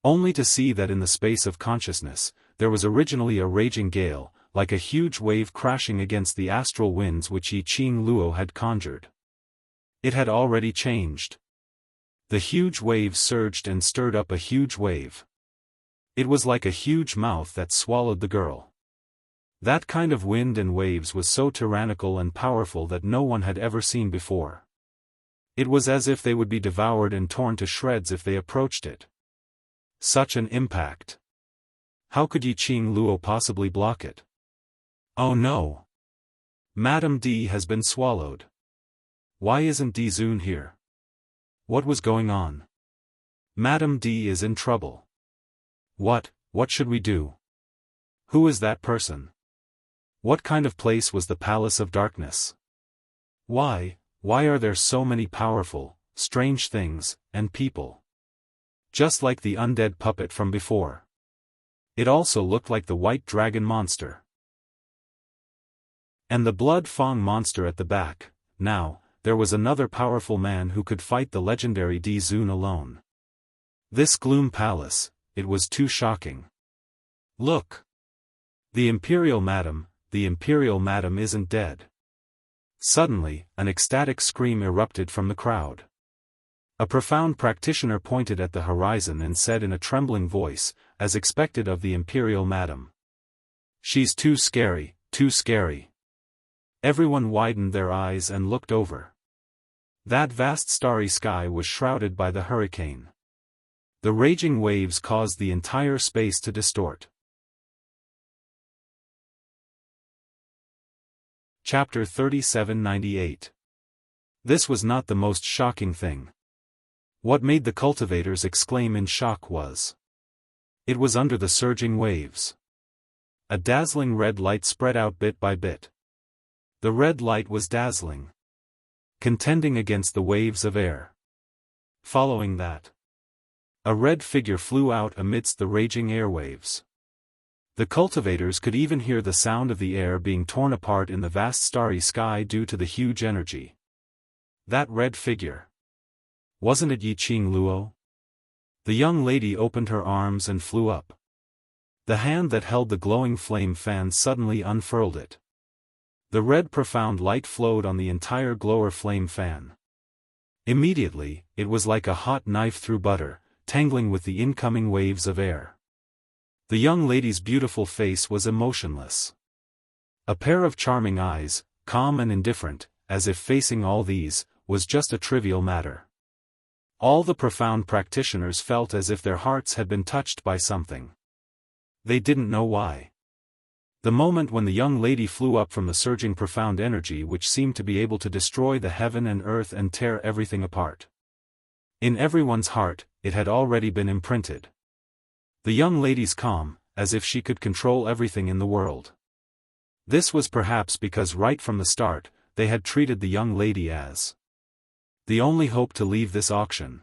Only to see that in the space of consciousness, there was originally a raging gale, like a huge wave crashing against the astral winds which Yi Qing Luo had conjured. It had already changed. The huge wave surged and stirred up a huge wave. It was like a huge mouth that swallowed the girl. That kind of wind and waves was so tyrannical and powerful that no one had ever seen before. It was as if they would be devoured and torn to shreds if they approached it. Such an impact. How could Yi Qing Luo possibly block it? Oh no! Madame D has been swallowed. Why isn't Di Zun here? What was going on? Madame D is in trouble. What should we do? Who is that person? What kind of place was the Palace of Darkness? Why are there so many powerful, strange things, and people? Just like the undead puppet from before. It also looked like the white dragon monster. And the blood fang monster at the back. Now, there was another powerful man who could fight the legendary Di Zun alone. This Gloom Palace, it was too shocking. Look! The Imperial Madam isn't dead. Suddenly, an ecstatic scream erupted from the crowd. A profound practitioner pointed at the horizon and said in a trembling voice, as expected of the Imperial Madam. "She's too scary, too scary." Everyone widened their eyes and looked over. That vast starry sky was shrouded by the hurricane. The raging waves caused the entire space to distort. Chapter 3798. This was not the most shocking thing. What made the cultivators exclaim in shock was. It was under the surging waves. A dazzling red light spread out bit by bit. The red light was dazzling, contending against the waves of air. Following that, a red figure flew out amidst the raging airwaves. The cultivators could even hear the sound of the air being torn apart in the vast starry sky due to the huge energy. That red figure. Wasn't it Yiqing Luo? The young lady opened her arms and flew up. The hand that held the glowing flame fan suddenly unfurled it. The red profound light flowed on the entire glower flame fan. Immediately, it was like a hot knife through butter, tangling with the incoming waves of air. The young lady's beautiful face was emotionless. A pair of charming eyes, calm and indifferent, as if facing all these, was just a trivial matter. All the profound practitioners felt as if their hearts had been touched by something. They didn't know why. The moment when the young lady flew up from the surging profound energy which seemed to be able to destroy the heaven and earth and tear everything apart. In everyone's heart, it had already been imprinted. The young lady's calm, as if she could control everything in the world. This was perhaps because right from the start, they had treated the young lady as the only hope to leave this auction.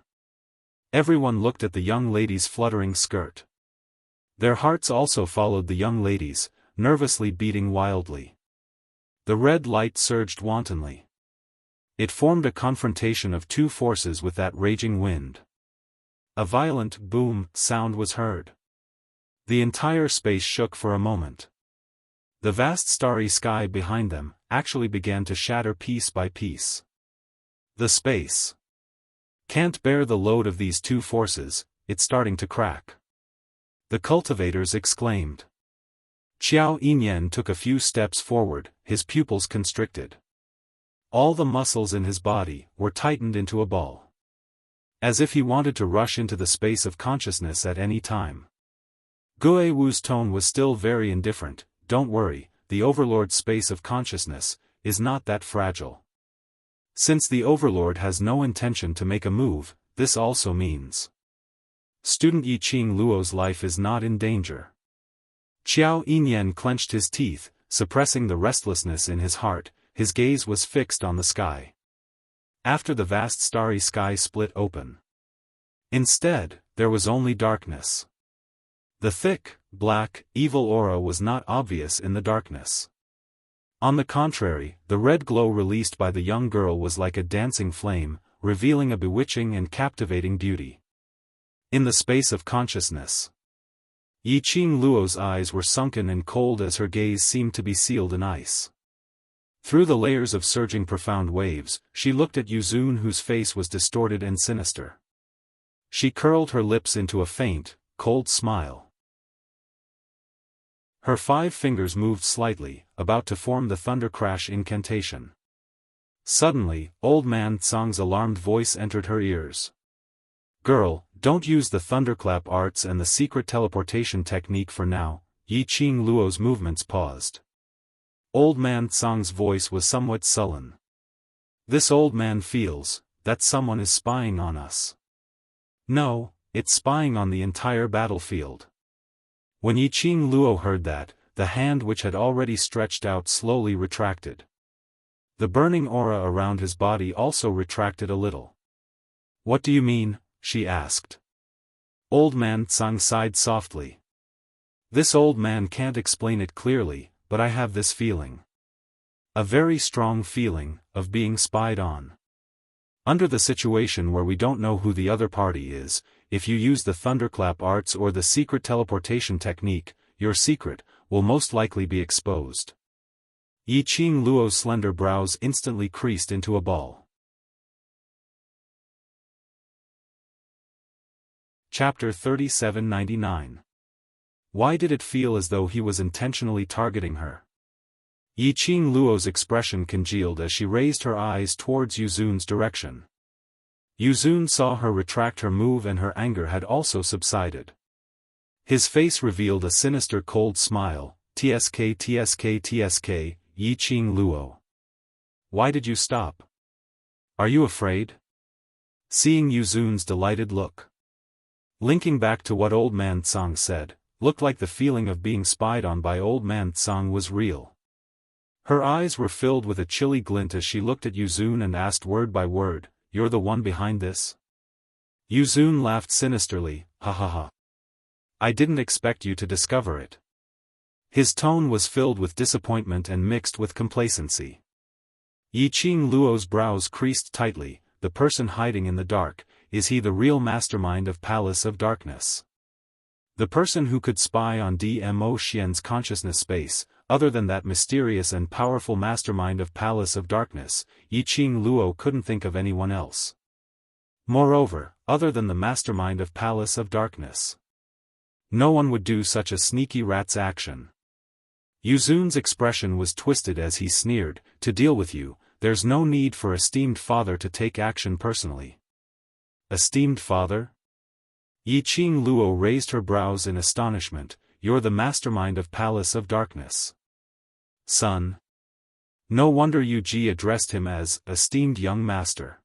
Everyone looked at the young lady's fluttering skirt. Their hearts also followed the young lady's, nervously beating wildly. The red light surged wantonly. It formed a confrontation of two forces with that raging wind. A violent boom sound was heard. The entire space shook for a moment. The vast starry sky behind them actually began to shatter piece by piece. The space can't bear the load of these two forces, it's starting to crack. The cultivators exclaimed. Xiao Yinyan took a few steps forward, his pupils constricted. All the muscles in his body were tightened into a ball. As if he wanted to rush into the space of consciousness at any time. Gue Wu's tone was still very indifferent. Don't worry, the Overlord's space of consciousness is not that fragile. Since the Overlord has no intention to make a move, this also means student Yiqing Luo's life is not in danger. Xiao Yinyan clenched his teeth, suppressing the restlessness in his heart, his gaze was fixed on the sky. After the vast starry sky split open. Instead, there was only darkness. The thick, black, evil aura was not obvious in the darkness. On the contrary, the red glow released by the young girl was like a dancing flame, revealing a bewitching and captivating beauty. In the space of consciousness, Yiqing Luo's eyes were sunken and cold as her gaze seemed to be sealed in ice. Through the layers of surging profound waves, she looked at Yuzun whose face was distorted and sinister. She curled her lips into a faint, cold smile. Her 5 fingers moved slightly, about to form the thunder crash incantation. Suddenly, old man Tsang's alarmed voice entered her ears. Girl, don't use the thunderclap arts and the secret teleportation technique for now. Yiqing Luo's movements paused. Old man Tsang's voice was somewhat sullen. This old man feels that someone is spying on us. No, it's spying on the entire battlefield. When Yiqing Luo heard that, the hand which had already stretched out slowly retracted. The burning aura around his body also retracted a little. What do you mean? She asked. Old man Tsang sighed softly. This old man can't explain it clearly, but I have this feeling. A very strong feeling of being spied on. Under the situation where we don't know who the other party is, if you use the thunderclap arts or the secret teleportation technique, your secret will most likely be exposed. Yiqing Luo's slender brows instantly creased into a ball. Chapter 3799. Why did it feel as though he was intentionally targeting her? Yiqing Luo's expression congealed as she raised her eyes towards Yuzun's direction. Yuzun saw her retract her move and her anger had also subsided. His face revealed a sinister cold smile. "Tsk tsk tsk, Yiqing Luo. Why did you stop? Are you afraid?" Seeing Yuzun's delighted look, linking back to what Old Man Tsang said, looked like the feeling of being spied on by Old Man Tsang was real. Her eyes were filled with a chilly glint as she looked at Yuzun and asked word by word, "You're the one behind this?" Yuzun laughed sinisterly, "Ha ha ha. I didn't expect you to discover it." His tone was filled with disappointment and mixed with complacency. Yiqing Luo's brows creased tightly. The person hiding in the dark, is he the real mastermind of Palace of Darkness? The person who could spy on Dmo Xian's consciousness space, other than that mysterious and powerful mastermind of Palace of Darkness, Yiqing Luo couldn't think of anyone else. Moreover, other than the mastermind of Palace of Darkness, no one would do such a sneaky rat's action. Yuzun's expression was twisted as he sneered, "To deal with you, there's no need for esteemed father to take action personally." Esteemed father? Yiqing Luo raised her brows in astonishment. "You're the mastermind of Palace of Darkness. Son." No wonder Yu Ji addressed him as, "esteemed young master."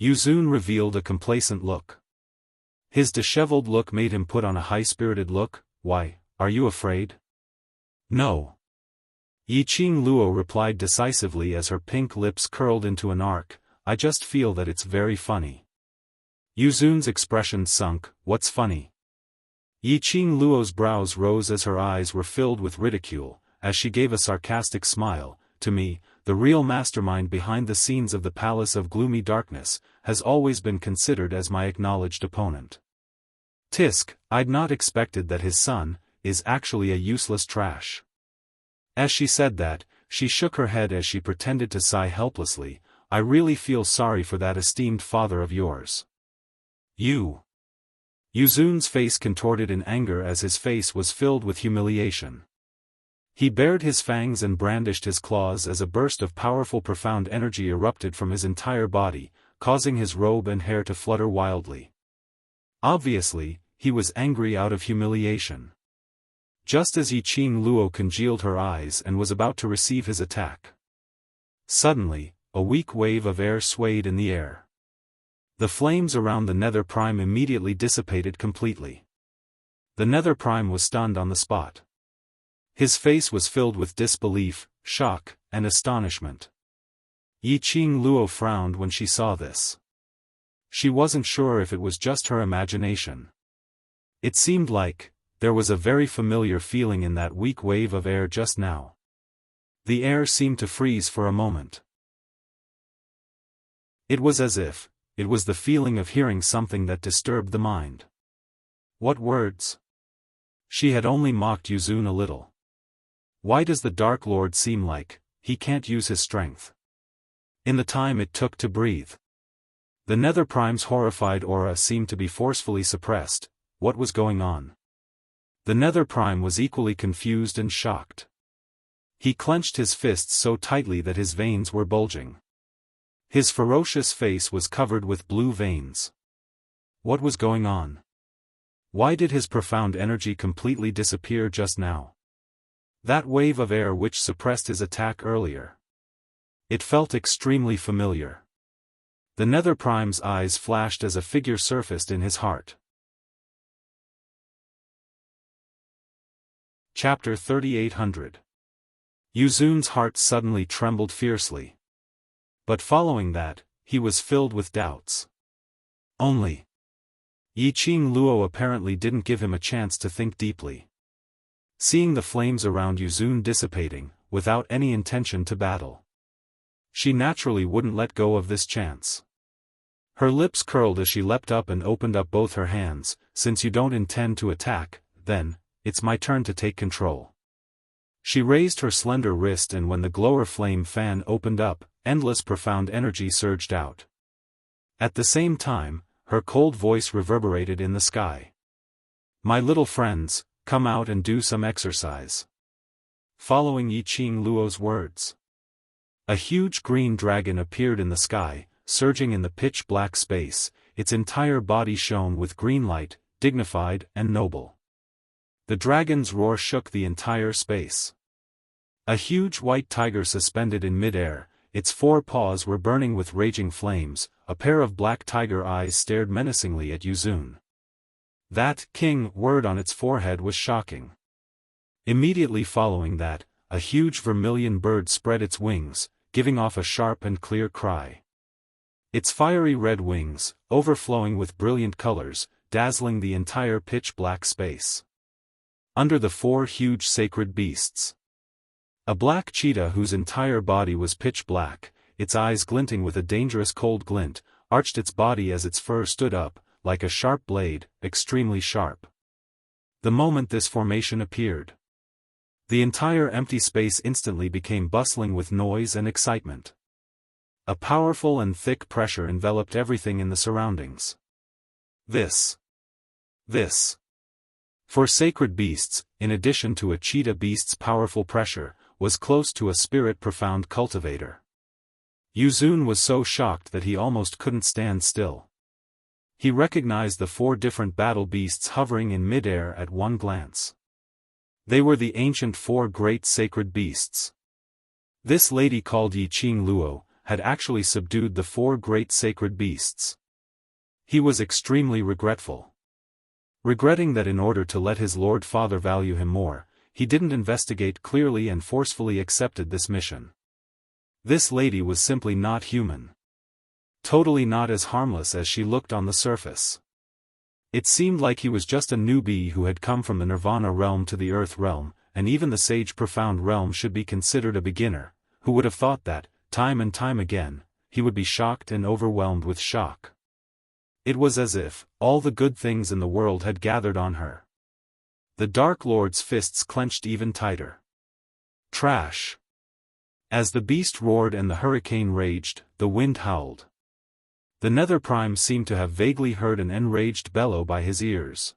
Yuzun revealed a complacent look. His disheveled look made him put on a high-spirited look. "Why, are you afraid?" "No." Yiqing Luo replied decisively as her pink lips curled into an arc, "I just feel that it's very funny." Yuzun's expression sunk. "What's funny?" Yiqing Luo's brows rose as her eyes were filled with ridicule, as she gave a sarcastic smile. "To me, the real mastermind behind the scenes of the Palace of Gloomy Darkness, has always been considered as my acknowledged opponent. Tisk, I'd not expected that his son, is actually a useless trash." As she said that, she shook her head as she pretended to sigh helplessly. "I really feel sorry for that esteemed father of yours." "You." Yuzun's face contorted in anger as his face was filled with humiliation. He bared his fangs and brandished his claws as a burst of powerful profound energy erupted from his entire body, causing his robe and hair to flutter wildly. Obviously, he was angry out of humiliation. Just as Yiqing Luo congealed her eyes and was about to receive his attack, suddenly, a weak wave of air swayed in the air. The flames around the Nether Prime immediately dissipated completely. The Nether Prime was stunned on the spot. His face was filled with disbelief, shock, and astonishment. Yiqing Luo frowned when she saw this. She wasn't sure if it was just her imagination. It seemed like, there was a very familiar feeling in that weak wave of air just now. The air seemed to freeze for a moment. It was as if, it was the feeling of hearing something that disturbed the mind. What words? She had only mocked Yuzun a little. Why does the Dark Lord seem like, he can't use his strength? In the time it took to breathe. The Nether Prime's horrified aura seemed to be forcefully suppressed. What was going on? The Nether Prime was equally confused and shocked. He clenched his fists so tightly that his veins were bulging. His ferocious face was covered with blue veins. What was going on? Why did his profound energy completely disappear just now? That wave of air which suppressed his attack earlier. It felt extremely familiar. The Nether Prime's eyes flashed as a figure surfaced in his heart. Chapter 3800. Yuzun's heart suddenly trembled fiercely. But following that, he was filled with doubts. Only. Yiqing Luo apparently didn't give him a chance to think deeply. Seeing the flames around Yuzun dissipating, without any intention to battle, she naturally wouldn't let go of this chance. Her lips curled as she leapt up and opened up both her hands. Since you don't intend to attack, then, it's my turn to take control. She raised her slender wrist, and when the glower flame fan opened up, endless profound energy surged out. At the same time, her cold voice reverberated in the sky. My little friends, come out and do some exercise. Following Yiqing Luo's words, a huge green dragon appeared in the sky, surging in the pitch-black space. Its entire body shone with green light, dignified and noble. The dragon's roar shook the entire space. A huge white tiger suspended in mid-air, its 4 paws were burning with raging flames. A pair of black tiger eyes stared menacingly at Yuzun. That king word on its forehead was shocking. Immediately following that, a huge vermilion bird spread its wings, giving off a sharp and clear cry. Its fiery red wings, overflowing with brilliant colors, dazzling the entire pitch-black space. Under the 4 huge sacred beasts. A black cheetah whose entire body was pitch-black, its eyes glinting with a dangerous cold glint, arched its body as its fur stood up, like a sharp blade, extremely sharp. The moment this formation appeared, the entire empty space instantly became bustling with noise and excitement. A powerful and thick pressure enveloped everything in the surroundings. This. For sacred beasts, in addition to a cheetah beast's powerful pressure, was close to a spirit profound cultivator. Yuzun was so shocked that he almost couldn't stand still. He recognized the 4 different battle beasts hovering in mid-air at one glance. They were the ancient 4 great sacred beasts. This lady called Yiqing Luo had actually subdued the 4 great sacred beasts. He was extremely regretful. Regretting that in order to let his Lord Father value him more, he didn't investigate clearly and forcefully accepted this mission. This lady was simply not human. Totally not as harmless as she looked on the surface. It seemed like he was just a newbie who had come from the Nirvana realm to the Earth realm, and even the Sage Profound realm should be considered a beginner. Who would have thought that, time and time again, he would be shocked and overwhelmed with shock. It was as if all the good things in the world had gathered on her. The Dark Lord's fists clenched even tighter. Trash! As the beast roared and the hurricane raged, the wind howled. The Nether Prime seemed to have vaguely heard an enraged bellow by his ears.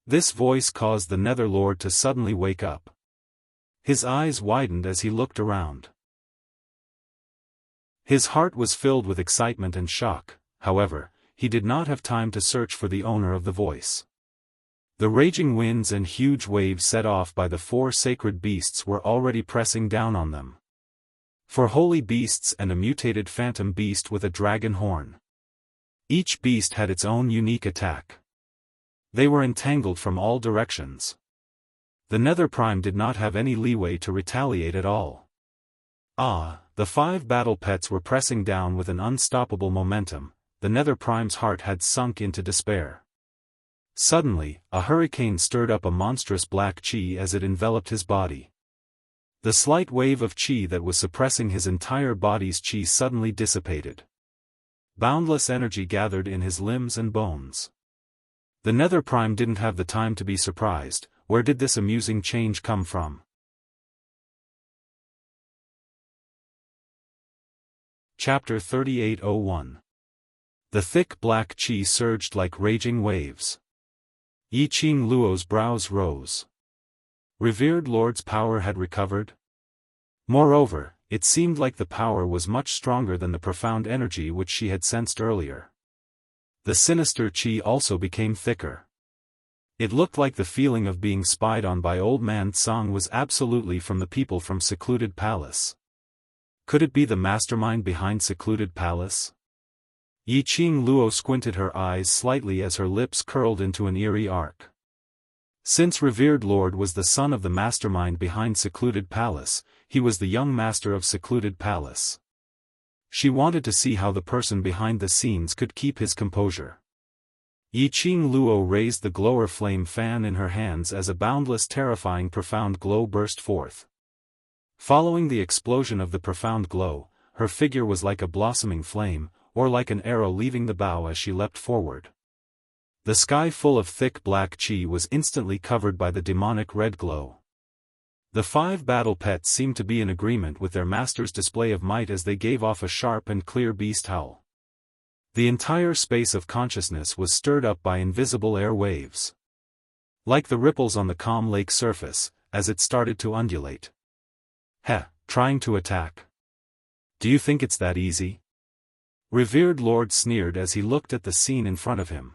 This voice caused the Nether Lord to suddenly wake up. His eyes widened as he looked around. His heart was filled with excitement and shock. However, he did not have time to search for the owner of the voice. The raging winds and huge waves set off by the 4 sacred beasts were already pressing down on them. 4 holy beasts and a mutated phantom beast with a dragon horn. Each beast had its own unique attack. They were entangled from all directions. The Nether Prime did not have any leeway to retaliate at all. The 5 battle pets were pressing down with an unstoppable momentum. The Nether Prime's heart had sunk into despair. Suddenly, a hurricane stirred up a monstrous black chi as it enveloped his body. The slight wave of chi that was suppressing his entire body's chi suddenly dissipated. Boundless energy gathered in his limbs and bones. The Nether Prime didn't have the time to be surprised. Where did this amusing change come from? Chapter 3801. The thick black chi surged like raging waves. Yiqing Luo's brows rose. Revered Lord's power had recovered? Moreover, it seemed like the power was much stronger than the profound energy which she had sensed earlier. The sinister chi also became thicker. It looked like the feeling of being spied on by Old Man Tsang was absolutely from the people from Secluded Palace. Could it be the mastermind behind Secluded Palace? Yiqing Luo squinted her eyes slightly as her lips curled into an eerie arc. Since Revered Lord was the son of the mastermind behind Secluded Palace, he was the young master of Secluded Palace. She wanted to see how the person behind the scenes could keep his composure. Yiqing Luo raised the glower flame fan in her hands as a boundless terrifying profound glow burst forth. Following the explosion of the profound glow, her figure was like a blossoming flame, or like an arrow leaving the bow as she leapt forward. The sky full of thick black chi was instantly covered by the demonic red glow. The 5 battle pets seemed to be in agreement with their master's display of might as they gave off a sharp and clear beast howl. The entire space of consciousness was stirred up by invisible air waves. Like the ripples on the calm lake surface, as it started to undulate. Heh, trying to attack. Do you think it's that easy? Revered Lord sneered as he looked at the scene in front of him.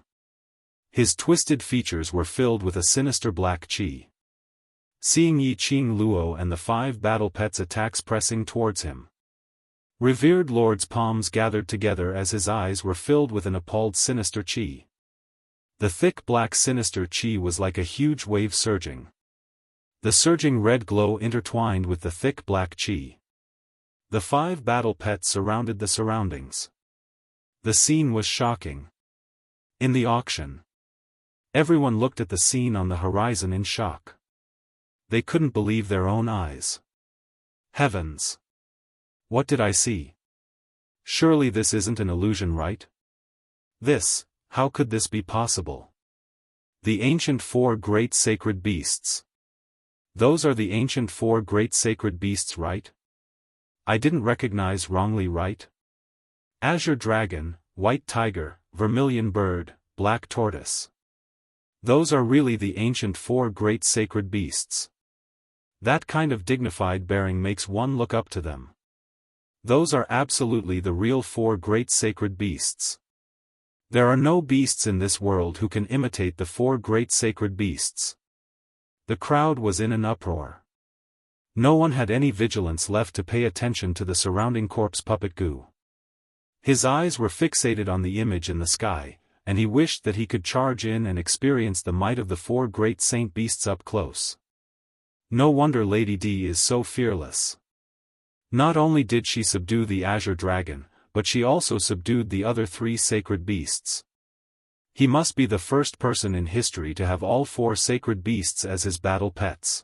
His twisted features were filled with a sinister black chi. Seeing Yi Qing Luo and the 5 battle pets' attacks pressing towards him. Revered Lord's palms gathered together as his eyes were filled with an appalled sinister chi. The thick black sinister chi was like a huge wave surging. The surging red glow intertwined with the thick black chi. The 5 battle pets surrounded the surroundings. The scene was shocking. In the auction. Everyone looked at the scene on the horizon in shock. They couldn't believe their own eyes. Heavens! What did I see? Surely this isn't an illusion, right? How could this be possible? The ancient 4 great sacred beasts. Those are the ancient 4 great sacred beasts, right? I didn't recognize wrongly, right? Azure dragon, white tiger, vermilion bird, black tortoise. Those are really the ancient 4 great sacred beasts. That kind of dignified bearing makes one look up to them. Those are absolutely the real 4 great sacred beasts. There are no beasts in this world who can imitate the 4 great sacred beasts. The crowd was in an uproar. No one had any vigilance left to pay attention to the surrounding corpse puppet goo. His eyes were fixated on the image in the sky, and he wished that he could charge in and experience the might of the 4 great saint beasts up close. No wonder Lady D is so fearless. Not only did she subdue the azure dragon, but she also subdued the other 3 sacred beasts. He must be the first person in history to have all 4 sacred beasts as his battle pets.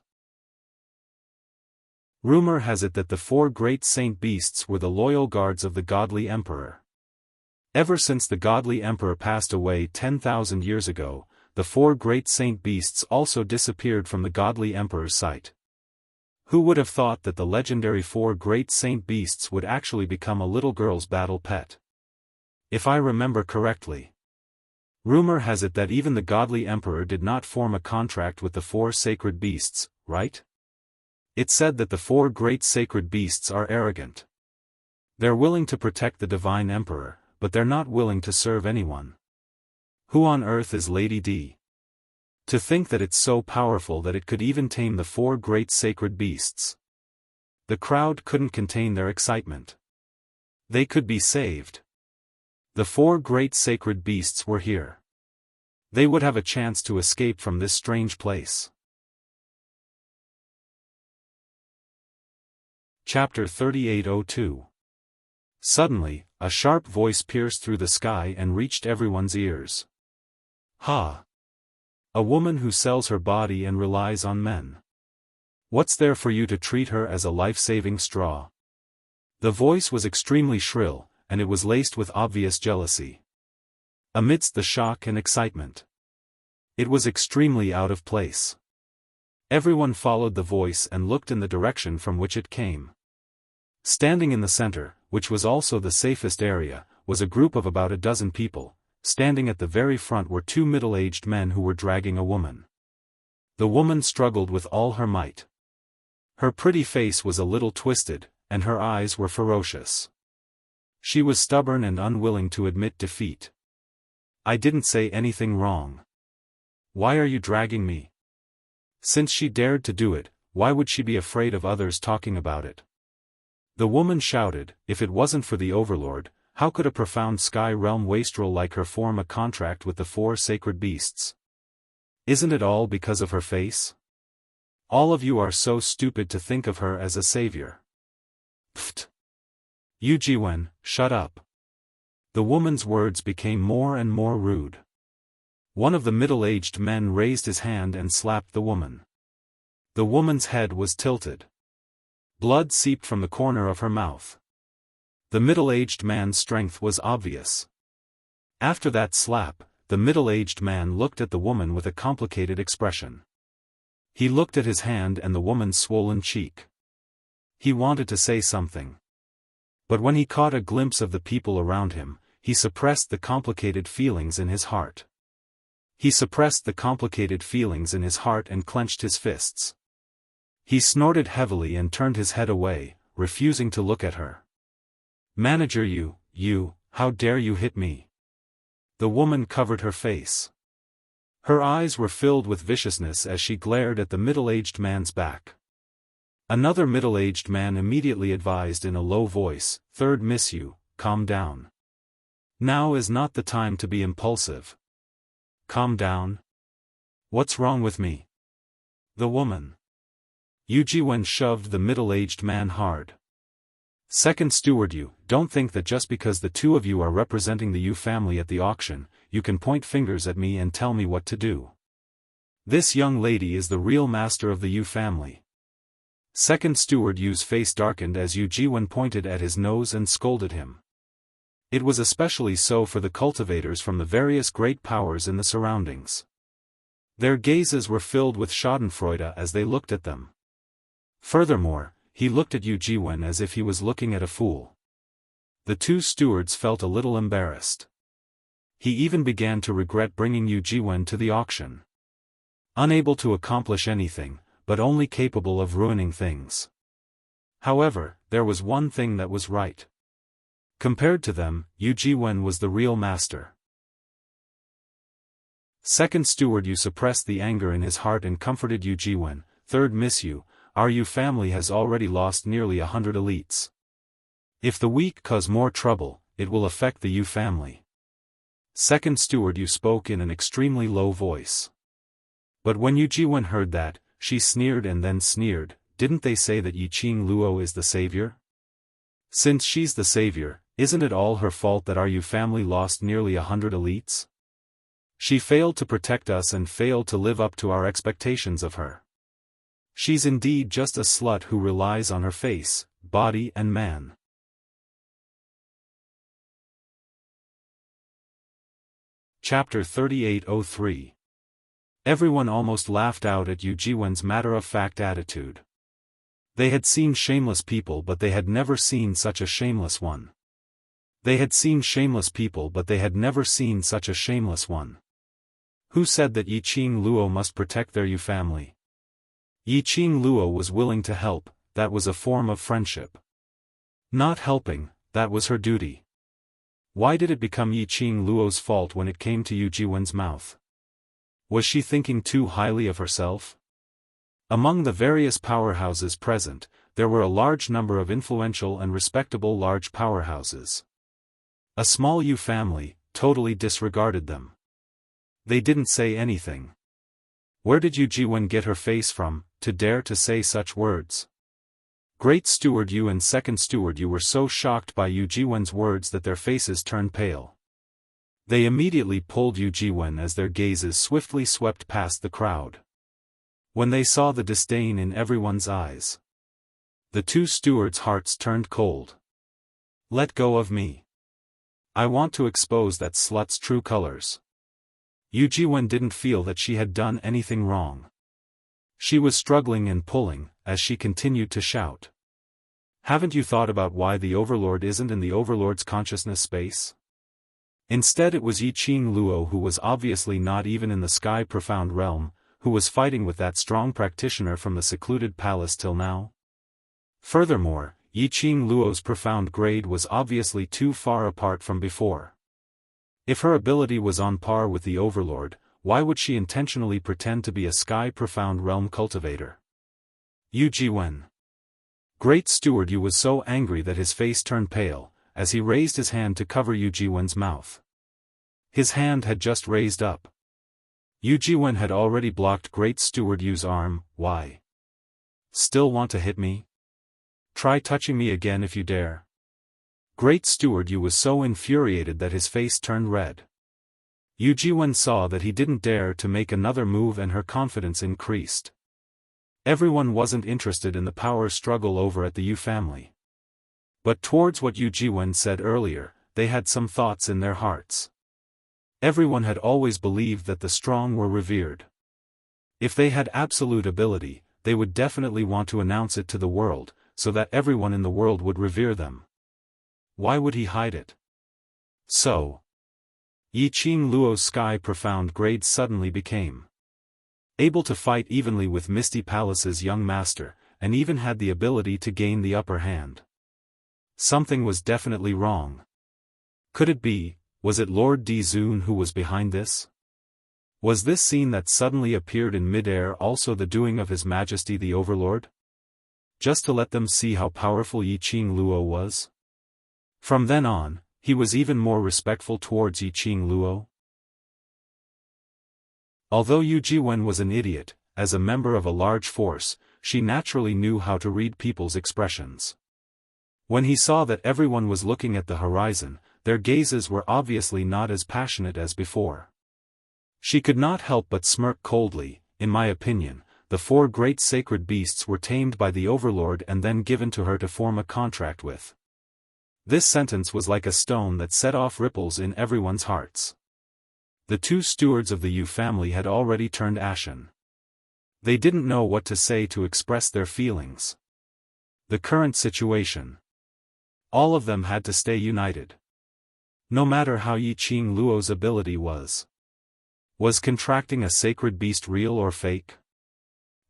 Rumor has it that the 4 great saint beasts were the loyal guards of the godly emperor. Ever since the godly emperor passed away 10,000 years ago, the 4 great saint beasts also disappeared from the godly emperor's sight. Who would have thought that the legendary 4 great saint beasts would actually become a little girl's battle pet? If I remember correctly. Rumor has it that even the godly emperor did not form a contract with the 4 sacred beasts, right? It said that the 4 great sacred beasts are arrogant. They're willing to protect the divine emperor, but they're not willing to serve anyone. Who on earth is Lady D? To think that it's so powerful that it could even tame the 4 great sacred beasts. The crowd couldn't contain their excitement. They could be saved. The 4 great sacred beasts were here. They would have a chance to escape from this strange place. Chapter 3802. Suddenly, a sharp voice pierced through the sky and reached everyone's ears. Ha! A woman who sells her body and relies on men. What's there for you to treat her as a life-saving straw? The voice was extremely shrill, and it was laced with obvious jealousy. Amidst the shock and excitement, it was extremely out of place. Everyone followed the voice and looked in the direction from which it came. Standing in the center, which was also the safest area, was a group of about a dozen people. Standing at the very front were 2 middle-aged men who were dragging a woman. The woman struggled with all her might. Her pretty face was a little twisted, and her eyes were ferocious. She was stubborn and unwilling to admit defeat. I didn't say anything wrong. Why are you dragging me? Since she dared to do it, why would she be afraid of others talking about it? The woman shouted, if it wasn't for the Overlord, how could a profound sky realm wastrel like her form a contract with the 4 sacred beasts? Isn't it all because of her face? All of you are so stupid to think of her as a savior. Pfft! Yu Jiwen, shut up. The woman's words became more and more rude. One of the middle-aged men raised his hand and slapped the woman. The woman's head was tilted. Blood seeped from the corner of her mouth. The middle-aged man's strength was obvious. After that slap, the middle-aged man looked at the woman with a complicated expression. He looked at his hand and the woman's swollen cheek. He wanted to say something. But when he caught a glimpse of the people around him, he suppressed the complicated feelings in his heart. He suppressed the complicated feelings in his heart and clenched his fists. He snorted heavily and turned his head away, refusing to look at her. "Manager, you, how dare you hit me?" The woman covered her face. Her eyes were filled with viciousness as she glared at the middle-aged man's back. Another middle-aged man immediately advised in a low voice, "Third miss you, calm down. Now is not the time to be impulsive." "Calm down? What's wrong with me?" The woman. Yu Jiwen shoved the middle-aged man hard. "Second steward, you don't think that just because the two of you are representing the Yu family at the auction, you can point fingers at me and tell me what to do. This young lady is the real master of the Yu family." Second steward Yu's face darkened as Yu Jiwen pointed at his nose and scolded him. It was especially so for the cultivators from the various great powers in the surroundings. Their gazes were filled with schadenfreude as they looked at them. Furthermore, he looked at Yu Jiwen as if he was looking at a fool. The two stewards felt a little embarrassed. He even began to regret bringing Yu Jiwen to the auction. Unable to accomplish anything, but only capable of ruining things. However, there was one thing that was right. Compared to them, Yu Jiwen was the real master. Second steward Yu suppressed the anger in his heart and comforted Yu Jiwen. "Third miss you, our Yu family has already lost nearly 100 elites. If the weak cause more trouble, it will affect the Yu family." Second steward Yu spoke in an extremely low voice. But when Yu Jiwen heard that, she sneered and then sneered. "Didn't they say that Yiqing Luo is the savior? Since she's the savior, isn't it all her fault that our Yu family lost nearly 100 elites? She failed to protect us and failed to live up to our expectations of her. She's indeed just a slut who relies on her face, body and man." Chapter 3803. Everyone almost laughed out at Yu Jiwen's matter-of-fact attitude. They had seen shameless people but they had never seen such a shameless one. They had seen shameless people but they had never seen such a shameless one. Who said that Yiqing Luo must protect their Yu family? Yiqing Luo was willing to help, that was a form of friendship. Not helping, that was her duty. Why did it become Yiqing Luo's fault when it came to Yu Jiwen's mouth? Was she thinking too highly of herself? Among the various powerhouses present, there were a large number of influential and respectable large powerhouses. A small Yu family totally disregarded them. They didn't say anything. Where did Yu Jiwen get her face from, to dare to say such words? Great Steward Yu and Second Steward Yu were so shocked by Yu Jiwen's words that their faces turned pale. They immediately pulled Yu Jiwen as their gazes swiftly swept past the crowd. When they saw the disdain in everyone's eyes, the two stewards' hearts turned cold. "Let go of me. I want to expose that slut's true colors." Yu Jiwen didn't feel that she had done anything wrong. She was struggling and pulling, as she continued to shout. "Haven't you thought about why the Overlord isn't in the Overlord's consciousness space? Instead it was Yiqing Luo who was obviously not even in the Sky Profound Realm, who was fighting with that strong practitioner from the secluded palace till now. Furthermore, Yiqing Luo's profound grade was obviously too far apart from before. If her ability was on par with the Overlord, why would she intentionally pretend to be a Sky Profound Realm cultivator? Yu Jiwen. Great Steward Yu was so angry that his face turned pale, as he raised his hand to cover Yu Jiwen's mouth. His hand had just raised up. Yu Jiwen had already blocked Great Steward Yu's arm. "Why? Still want to hit me? Try touching me again if you dare." Great Steward Yu was so infuriated that his face turned red. Yu Jiwen saw that he didn't dare to make another move and her confidence increased. Everyone wasn't interested in the power struggle over at the Yu family. But towards what Yu Jiwen said earlier, they had some thoughts in their hearts. Everyone had always believed that the strong were revered. If they had absolute ability, they would definitely want to announce it to the world, so that everyone in the world would revere them. Why would he hide it? So, Yi Qing Luo's sky profound grade suddenly became able to fight evenly with Misty Palace's young master, and even had the ability to gain the upper hand. Something was definitely wrong. Could it be, was it Lord Di Zun who was behind this? Was this scene that suddenly appeared in mid-air also the doing of His Majesty the Overlord? Just to let them see how powerful Yi Qing Luo was? From then on, he was even more respectful towards Yi Qing Luo. Although Yu Jiwen was an idiot, as a member of a large force, she naturally knew how to read people's expressions. When he saw that everyone was looking at the horizon, their gazes were obviously not as passionate as before. She could not help but smirk coldly. In my opinion, the 4 great sacred beasts were tamed by the Overlord and then given to her to form a contract with. This sentence was like a stone that set off ripples in everyone's hearts. The 2 stewards of the Yu family had already turned ashen. They didn't know what to say to express their feelings. The current situation. All of them had to stay united. No matter how Yi Qing Luo's ability was. Was contracting a sacred beast real or fake?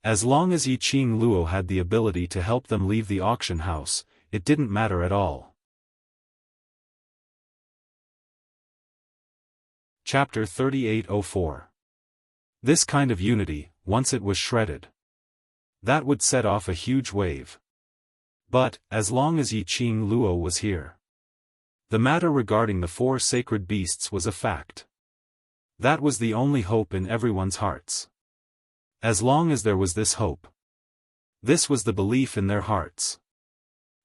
As long as Yi Qing Luo had the ability to help them leave the auction house, it didn't matter at all. Chapter 3804. This kind of unity, once it was shredded, that would set off a huge wave. But, as long as Yi Qing Luo was here, the matter regarding the 4 sacred beasts was a fact. That was the only hope in everyone's hearts. As long as there was this hope. This was the belief in their hearts.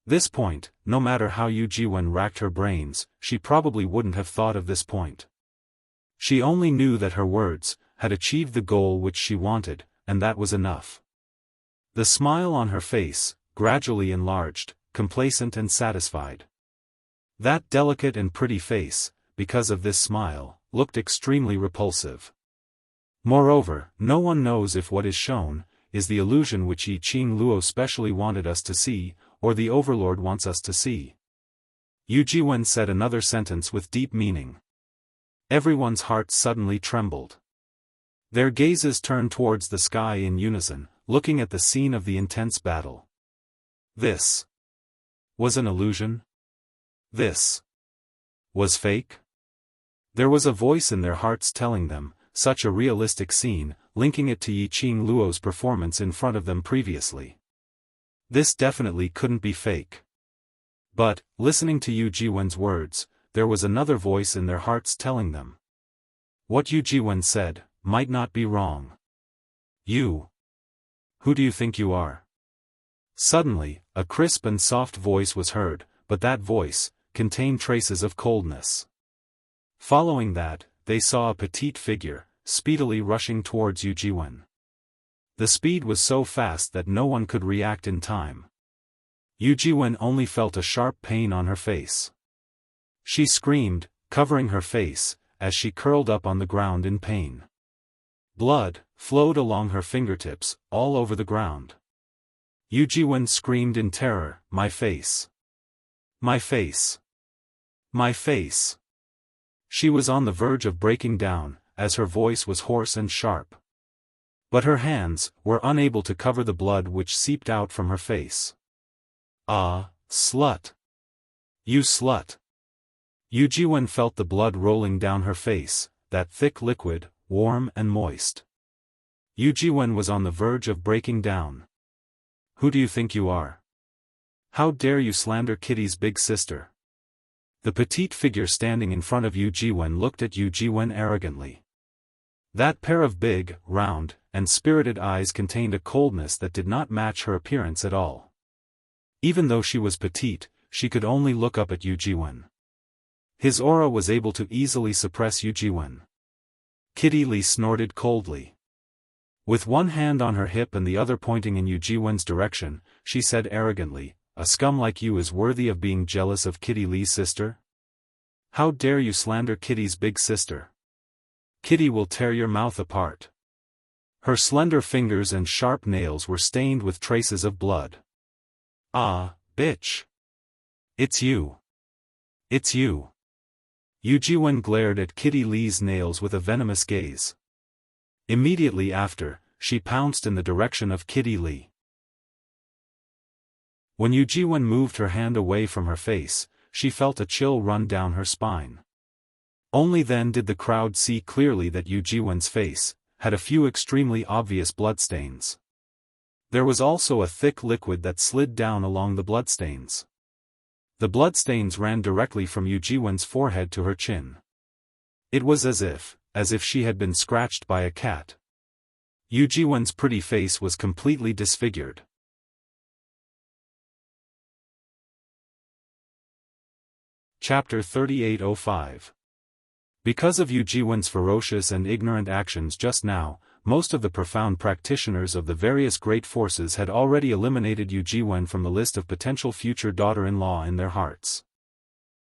This point, no matter how Yu Jiwen racked her brains, she probably wouldn't have thought of this point. She only knew that her words had achieved the goal which she wanted, and that was enough. The smile on her face gradually enlarged, complacent and satisfied. That delicate and pretty face, because of this smile, looked extremely repulsive. Moreover, no one knows if what is shown is the illusion which Yi Qing Luo specially wanted us to see, or the Overlord wants us to see. Yu Jiwen said another sentence with deep meaning. Everyone's heart suddenly trembled. Their gazes turned towards the sky in unison, looking at the scene of the intense battle. This was an illusion? This was fake? There was a voice in their hearts telling them, such a realistic scene, linking it to Yi Qing Luo's performance in front of them previously. This definitely couldn't be fake. But, listening to Yu Jiwen's words, there was another voice in their hearts telling them. What Yu Jiwen said might not be wrong. You. Who do you think you are? Suddenly, a crisp and soft voice was heard, but that voice contained traces of coldness. Following that, they saw a petite figure, speedily rushing towards Yu Jiwen. The speed was so fast that no one could react in time. Yu Jiwen only felt a sharp pain on her face. She screamed, covering her face, as she curled up on the ground in pain. Blood flowed along her fingertips, all over the ground. Yu Jiwen screamed in terror, "My face! My face! My face!" She was on the verge of breaking down, as her voice was hoarse and sharp. But her hands were unable to cover the blood which seeped out from her face. "Ah, slut! You slut!" Yu Jiwen felt the blood rolling down her face, that thick liquid, warm and moist. Yu Jiwen was on the verge of breaking down. Who do you think you are? How dare you slander Kitty's big sister? The petite figure standing in front of Yu Jiwen looked at Yu Jiwen arrogantly. That pair of big, round, and spirited eyes contained a coldness that did not match her appearance at all. Even though she was petite, she could only look up at Yu Jiwen. His aura was able to easily suppress Yu Jiwen. Kitty Lee snorted coldly. With one hand on her hip and the other pointing in Yu Jiwen's direction, she said arrogantly, a scum like you is worthy of being jealous of Kitty Lee's sister? How dare you slander Kitty's big sister? Kitty will tear your mouth apart. Her slender fingers and sharp nails were stained with traces of blood. Ah, bitch. It's you. It's you. Yu Jiwen glared at Kitty Lee's nails with a venomous gaze. Immediately after, she pounced in the direction of Kitty Lee. When Yu Jiwen moved her hand away from her face, she felt a chill run down her spine. Only then did the crowd see clearly that Yu Jiwen's face had a few extremely obvious bloodstains. There was also a thick liquid that slid down along the bloodstains. The bloodstains ran directly from Yu Jiwen's forehead to her chin. It was as if she had been scratched by a cat. Yu Jiwen's pretty face was completely disfigured. Chapter 3805. Because of Yu Jiwen's ferocious and ignorant actions just now, most of the profound practitioners of the various great forces had already eliminated Yu Jiwen from the list of potential future daughter-in-law in their hearts.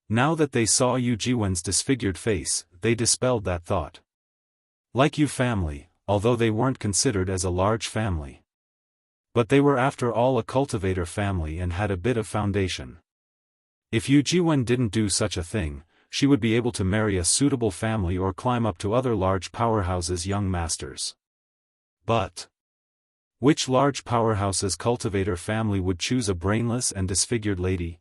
Now that they saw Yu Jiwen's disfigured face, they dispelled that thought. Like Yu family, although they weren't considered as a large family. But they were after all a cultivator family and had a bit of foundation. If Yu Jiwen didn't do such a thing, she would be able to marry a suitable family or climb up to other large powerhouses' young masters. But which large powerhouse's cultivator family would choose a brainless and disfigured lady?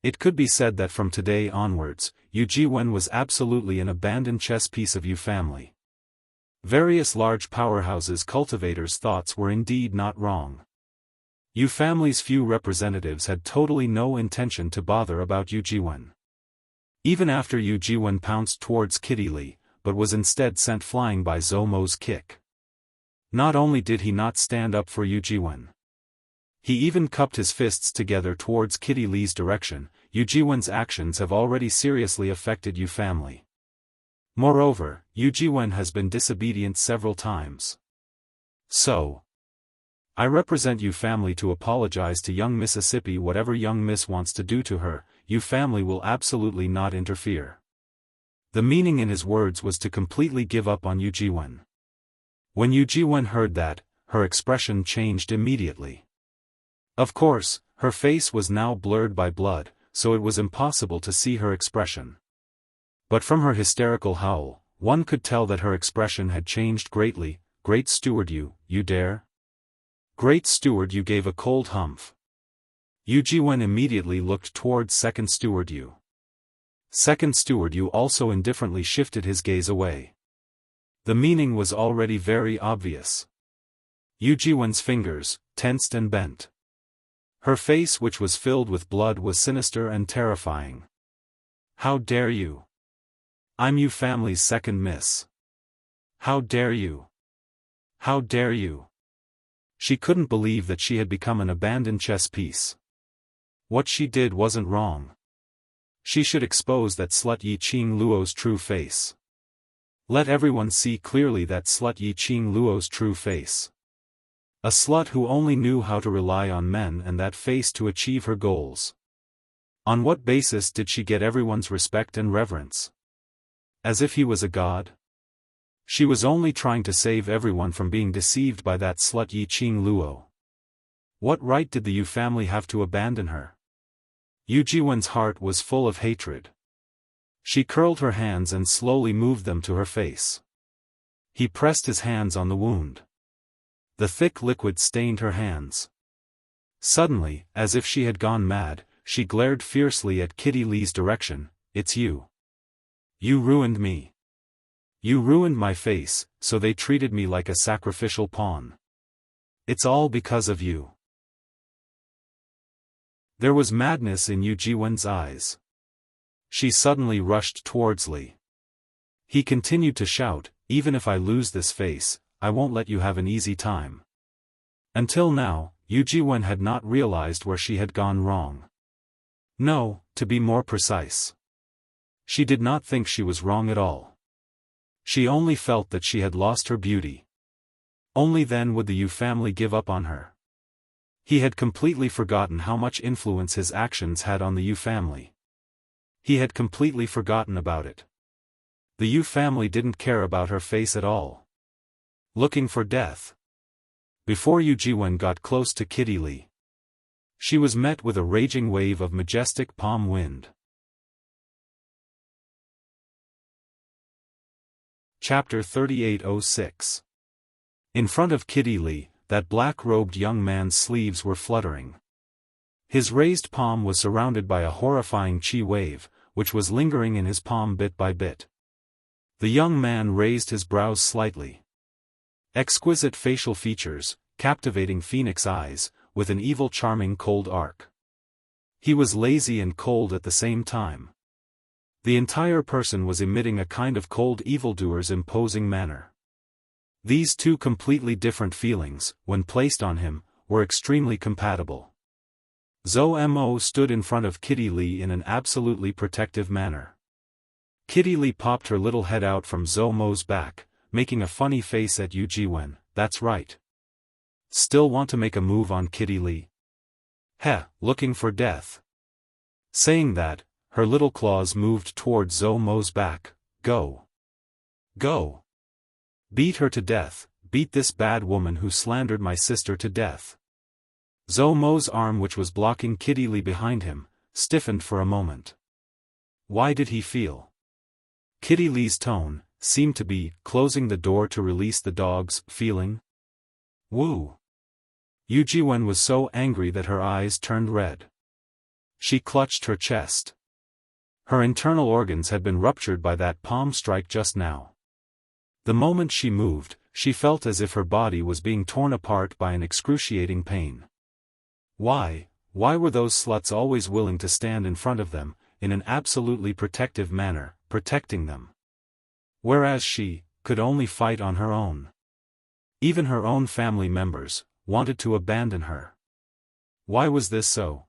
It could be said that from today onwards, Yu Jiwen was absolutely an abandoned chess piece of Yu family. Various large powerhouses' cultivators' thoughts were indeed not wrong. Yu family's few representatives had totally no intention to bother about Yu Jiwen. Even after Yu Jiwen pounced towards Kitty Lee, but was instead sent flying by Zomo's kick. Not only did he not stand up for Yu Jiwen, he even cupped his fists together towards Kitty Lee's direction. Yu Jiwen's actions have already seriously affected Yu family. Moreover, Yu Jiwen has been disobedient several times. So, I represent Yu family to apologize to young Mississippi. Whatever young Miss wants to do to her, Yu family will absolutely not interfere. The meaning in his words was to completely give up on Yu Jiwen. When Yu Jiwen heard that, her expression changed immediately. Of course, her face was now blurred by blood, so it was impossible to see her expression. But from her hysterical howl, one could tell that her expression had changed greatly. Great Steward you dare? Great Steward Yu gave a cold humph. Yu Jiwen immediately looked towards Second Steward Yu. Second Steward Yu also indifferently shifted his gaze away. The meaning was already very obvious. Yu Jiwen's fingers tensed and bent. Her face, which was filled with blood, was sinister and terrifying. How dare you? I'm Yu family's second miss. How dare you? How dare you? She couldn't believe that she had become an abandoned chess piece. What she did wasn't wrong. She should expose that slut Yi Qing Luo's true face. Let everyone see clearly that slut Yi Qing Luo's true face. A slut who only knew how to rely on men and that face to achieve her goals. On what basis did she get everyone's respect and reverence? As if he was a god? She was only trying to save everyone from being deceived by that slut Yi Qing Luo. What right did the Yu family have to abandon her? Yu Jiwen's heart was full of hatred. She curled her hands and slowly moved them to her face. He pressed his hands on the wound. The thick liquid stained her hands. Suddenly, as if she had gone mad, she glared fiercely at Kitty Lee's direction. It's you. You ruined me. You ruined my face, so they treated me like a sacrificial pawn. It's all because of you. There was madness in Yu Jiwen's eyes. She suddenly rushed towards Li. He continued to shout, even if I lose this face, I won't let you have an easy time. Until now, Yu Jiwen had not realized where she had gone wrong. No, to be more precise. She did not think she was wrong at all. She only felt that she had lost her beauty. Only then would the Yu family give up on her. He had completely forgotten how much influence his actions had on the Yu family. He had completely forgotten about it. The Yu family didn't care about her face at all. Looking for death. Before Yu Jiwen got close to Kitty Li, she was met with a raging wave of majestic palm wind. Chapter 3806. In front of Kitty Li, that black-robed young man's sleeves were fluttering. His raised palm was surrounded by a horrifying qi wave, which was lingering in his palm bit by bit. The young man raised his brows slightly. Exquisite facial features, captivating phoenix eyes, with an evil charming cold arc. He was lazy and cold at the same time. The entire person was emitting a kind of cold evildoer's imposing manner. These two completely different feelings, when placed on him, were extremely compatible. Zhou Mo stood in front of Kitty Li in an absolutely protective manner. Kitty Li popped her little head out from Zhou Mo's back, making a funny face at Yu Jiwen. That's right. Still want to make a move on Kitty Li? Heh, looking for death. Saying that, her little claws moved towards Zhou Mo's back. Go. Go. Beat her to death, beat this bad woman who slandered my sister to death. Zhou Mo's arm, which was blocking Kitty Li behind him, stiffened for a moment. Why did he feel? Kitty Li's tone seemed to be closing the door to release the dog's feeling. Woo! Yu Jiwen was so angry that her eyes turned red. She clutched her chest. Her internal organs had been ruptured by that palm strike just now. The moment she moved, she felt as if her body was being torn apart by an excruciating pain. Why were those sluts always willing to stand in front of them, in an absolutely protective manner, protecting them? Whereas she could only fight on her own. Even her own family members wanted to abandon her. Why was this so?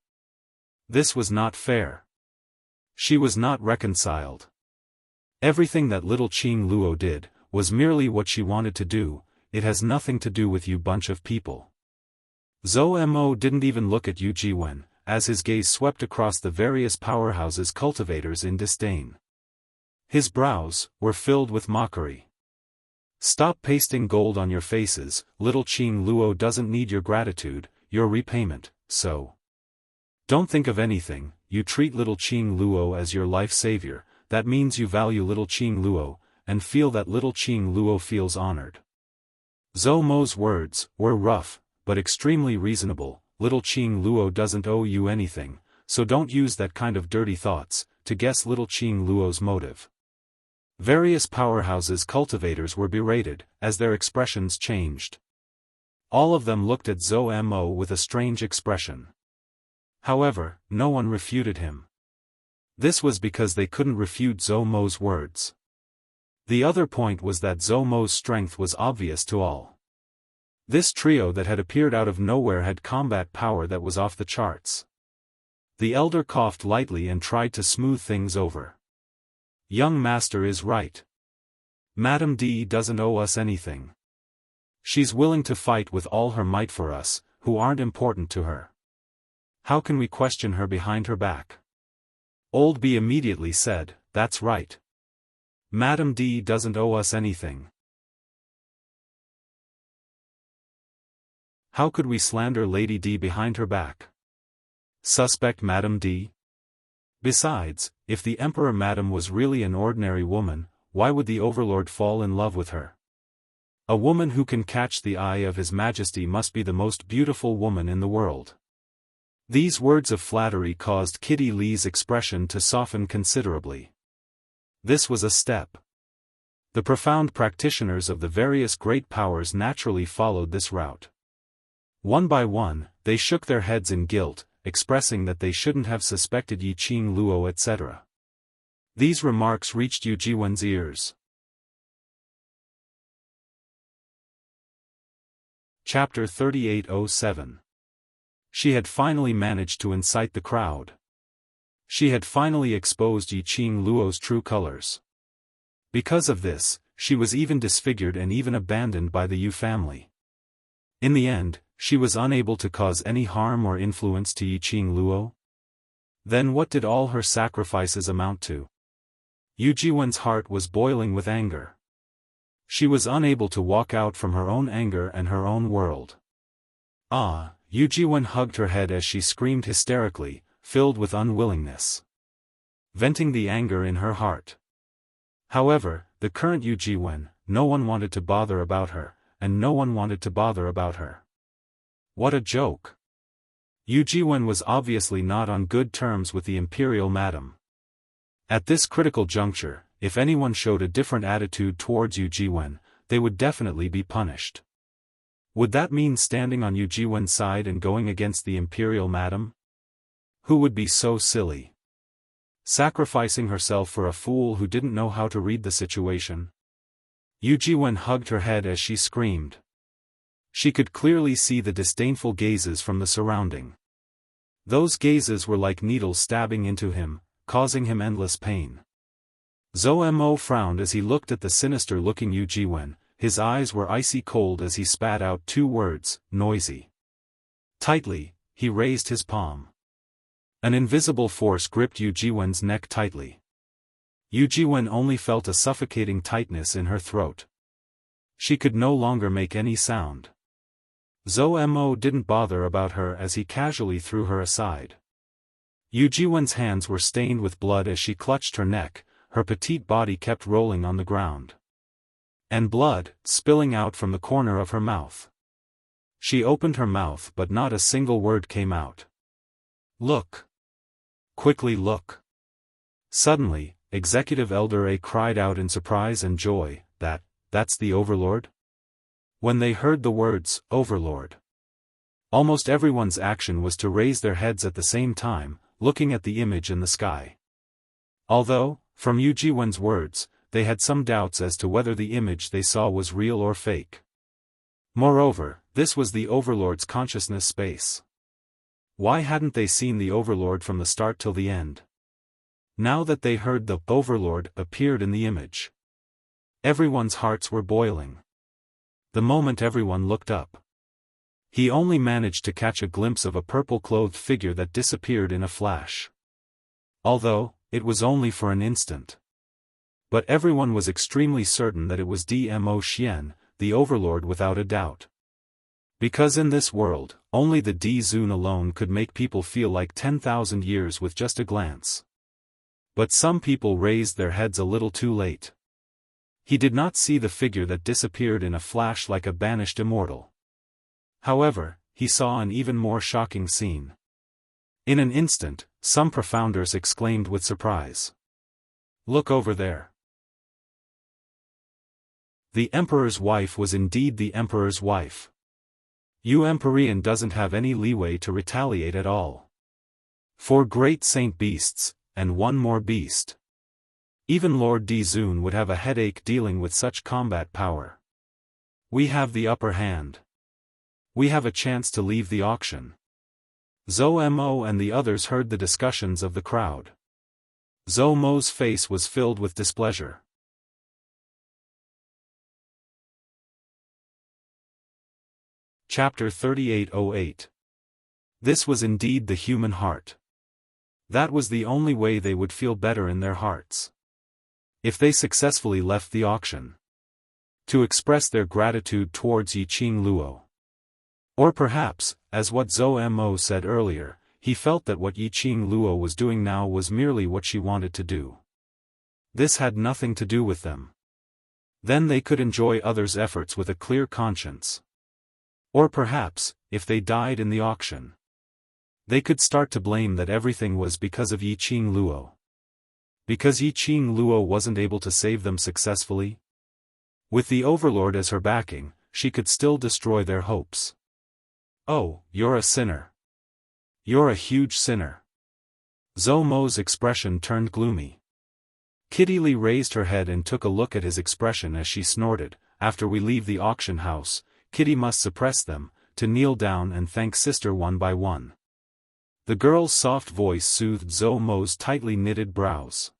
This was not fair. She was not reconciled. Everything that little Qing Luo did was merely what she wanted to do. It has nothing to do with you bunch of people. Zhou Mo didn't even look at Yu Jiwen, as his gaze swept across the various powerhouses' cultivators in disdain. His brows were filled with mockery. Stop pasting gold on your faces. Little Qing Luo doesn't need your gratitude, your repayment, so don't think of anything. You treat little Qing Luo as your life savior. That means you value little Qing Luo, and feel that little Qing Luo feels honored. Zhou Mo's words were rough, but extremely reasonable. Little Qing Luo doesn't owe you anything, so don't use that kind of dirty thoughts to guess little Qing Luo's motive. Various powerhouses' cultivators were berated, as their expressions changed. All of them looked at Zhou Mo with a strange expression. However, no one refuted him. This was because they couldn't refute Zhou Mo's words. The other point was that Zhou Mo's strength was obvious to all. This trio that had appeared out of nowhere had combat power that was off the charts. The elder coughed lightly and tried to smooth things over. Young master is right. Madame D doesn't owe us anything. She's willing to fight with all her might for us, who aren't important to her. How can we question her behind her back? Old B immediately said, that's right. Madame D doesn't owe us anything. How could we slander Lady D behind her back? Suspect Madame D? Besides, if the Emperor Madame was really an ordinary woman, why would the Overlord fall in love with her? A woman who can catch the eye of His Majesty must be the most beautiful woman in the world. These words of flattery caused Kitty Li's expression to soften considerably. This was a step. The profound practitioners of the various great powers naturally followed this route. One by one, they shook their heads in guilt, expressing that they shouldn't have suspected Yi Qing Luo etc. These remarks reached Yu Jiwen's ears. Chapter 3807. She had finally managed to incite the crowd. She had finally exposed Yi Qing Luo's true colors. Because of this, she was even disfigured and even abandoned by the Yu family. In the end, She was unable to cause any harm or influence to Yiqing Luo? Then what did all her sacrifices amount to? Yu Jiwen's heart was boiling with anger. She was unable to walk out from her own anger and her own world. Ah! Yu Jiwen hugged her head as she screamed hysterically, filled with unwillingness, venting the anger in her heart. However, the current Yu Jiwen, no one wanted to bother about her, and no one wanted to bother about her. What a joke! Yu Jiwen was obviously not on good terms with the imperial madam. At this critical juncture, if anyone showed a different attitude towards Yu Jiwen, they would definitely be punished. Would that mean standing on Yu Jiwen's side and going against the imperial madam? Who would be so silly? Sacrificing herself for a fool who didn't know how to read the situation? Yu Jiwen hugged her head as she screamed. She could clearly see the disdainful gazes from the surrounding. Those gazes were like needles stabbing into him, causing him endless pain. Zhou Mo frowned as he looked at the sinister-looking Yu Jiwen. His eyes were icy cold as he spat out two words, noisy. Tightly, he raised his palm. An invisible force gripped Yu Jiwen's neck tightly. Yu Jiwen only felt a suffocating tightness in her throat. She could no longer make any sound. Zhou Mo didn't bother about her as he casually threw her aside. Yu Jiwen's hands were stained with blood as she clutched her neck, her petite body kept rolling on the ground. And blood, spilling out from the corner of her mouth. She opened her mouth but not a single word came out. Look! Quickly look! Suddenly, Executive Elder A cried out in surprise and joy, that's the Overlord? When they heard the words, Overlord, almost everyone's action was to raise their heads at the same time, looking at the image in the sky. Although, from Yu Jiwen's words, they had some doubts as to whether the image they saw was real or fake. Moreover, this was the Overlord's consciousness space. Why hadn't they seen the Overlord from the start till the end? Now that they heard the Overlord appeared in the image, everyone's hearts were boiling. The moment everyone looked up, he only managed to catch a glimpse of a purple-clothed figure that disappeared in a flash. Although, it was only for an instant. But everyone was extremely certain that it was Dmo Xian, the Overlord without a doubt. Because in this world, only the D-Zun alone could make people feel like 10,000 years with just a glance. But some people raised their heads a little too late. He did not see the figure that disappeared in a flash like a banished immortal. However, he saw an even more shocking scene. In an instant, some profounders exclaimed with surprise. Look over there. The Emperor's wife was indeed the Emperor's wife. Yu Empyrean doesn't have any leeway to retaliate at all. 4 great saint beasts, and 1 more beast. Even Lord D-Zun would have a headache dealing with such combat power. We have the upper hand. We have a chance to leave the auction. Zhou Mo and the others heard the discussions of the crowd. Zhou Mo's face was filled with displeasure. Chapter 3808. This was indeed the human heart. That was the only way they would feel better in their hearts. If they successfully left the auction. To express their gratitude towards Yiqing Luo. Or perhaps, as what Zhou Mo said earlier, he felt that what Yiqing Luo was doing now was merely what she wanted to do. This had nothing to do with them. Then they could enjoy others' efforts with a clear conscience. Or perhaps, if they died in the auction, they could start to blame that everything was because of Yiqing Luo. Because Yiqing Luo wasn't able to save them successfully? With the Overlord as her backing, she could still destroy their hopes. Oh, you're a sinner. You're a huge sinner. Zhou Mo's expression turned gloomy. Kitty Lee raised her head and took a look at his expression as she snorted, after we leave the auction house, Kitty must suppress them, to kneel down and thank sister one by one. The girl's soft voice soothed Zhou Mo's tightly knitted brows.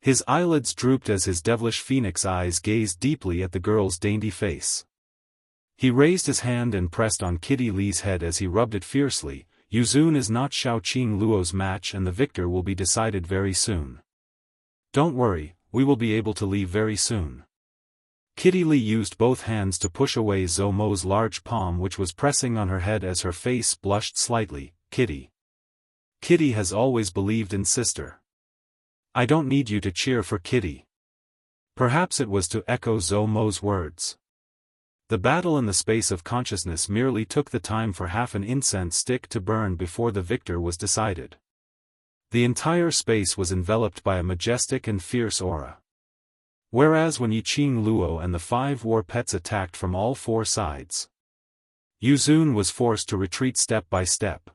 His eyelids drooped as his devilish phoenix eyes gazed deeply at the girl's dainty face. He raised his hand and pressed on Kitty Li's head as he rubbed it fiercely. Yuzun is not Xiaoqing Luo's match and the victor will be decided very soon. Don't worry, we will be able to leave very soon. Kitty Li used both hands to push away Zhou Mo's large palm which was pressing on her head as her face blushed slightly. Kitty has always believed in sister. I don't need you to cheer for Kitty. Perhaps it was to echo Zhou Mo's words. The battle in the space of consciousness merely took the time for half an incense stick to burn before the victor was decided. The entire space was enveloped by a majestic and fierce aura. Whereas when Yiqing Luo and the 5 war pets attacked from all 4 sides, Yuzun was forced to retreat step by step.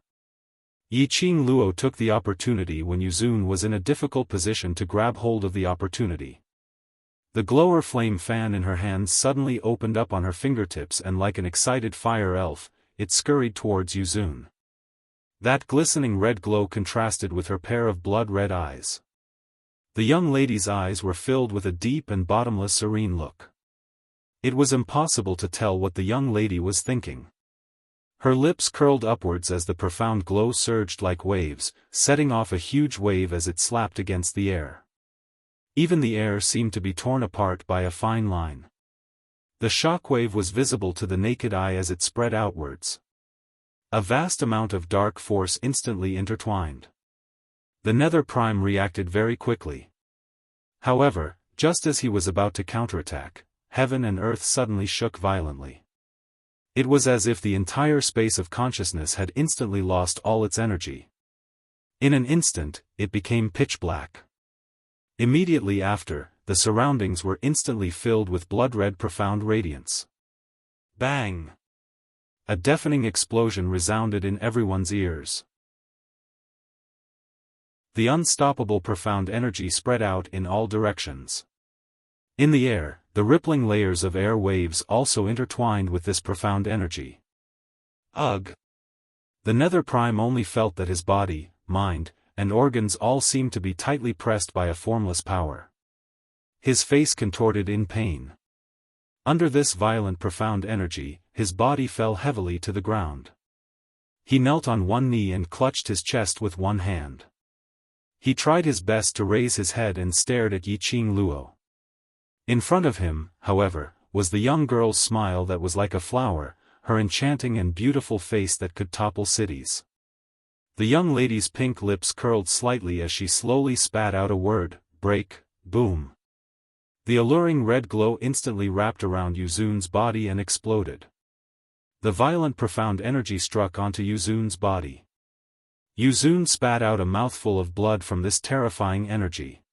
Yiqing Luo took the opportunity when Yuzun was in a difficult position to grab hold of the opportunity. The glower flame fan in her hands suddenly opened up on her fingertips and like an excited fire elf, it scurried towards Yuzun. That glistening red glow contrasted with her pair of blood-red eyes. The young lady's eyes were filled with a deep and bottomless serene look. It was impossible to tell what the young lady was thinking. Her lips curled upwards as the profound glow surged like waves, setting off a huge wave as it slapped against the air. Even the air seemed to be torn apart by a fine line. The shockwave was visible to the naked eye as it spread outwards. A vast amount of dark force instantly intertwined. The Nether Prime reacted very quickly. However, just as he was about to counterattack, heaven and earth suddenly shook violently. It was as if the entire space of consciousness had instantly lost all its energy. In an instant, it became pitch black. Immediately after, the surroundings were instantly filled with blood-red profound radiance. Bang! A deafening explosion resounded in everyone's ears. The unstoppable profound energy spread out in all directions. In the air, the rippling layers of air waves also intertwined with this profound energy. Ugh! The Nether Prime only felt that his body, mind, and organs all seemed to be tightly pressed by a formless power. His face contorted in pain. Under this violent profound energy, his body fell heavily to the ground. He knelt on one knee and clutched his chest with one hand. He tried his best to raise his head and stared at Yiqing Luo. In front of him, however, was the young girl's smile that was like a flower, her enchanting and beautiful face that could topple cities. The young lady's pink lips curled slightly as she slowly spat out a word, break, boom. The alluring red glow instantly wrapped around Yuzun's body and exploded. The violent profound energy struck onto Yuzun's body. Yuzun spat out a mouthful of blood from this terrifying energy.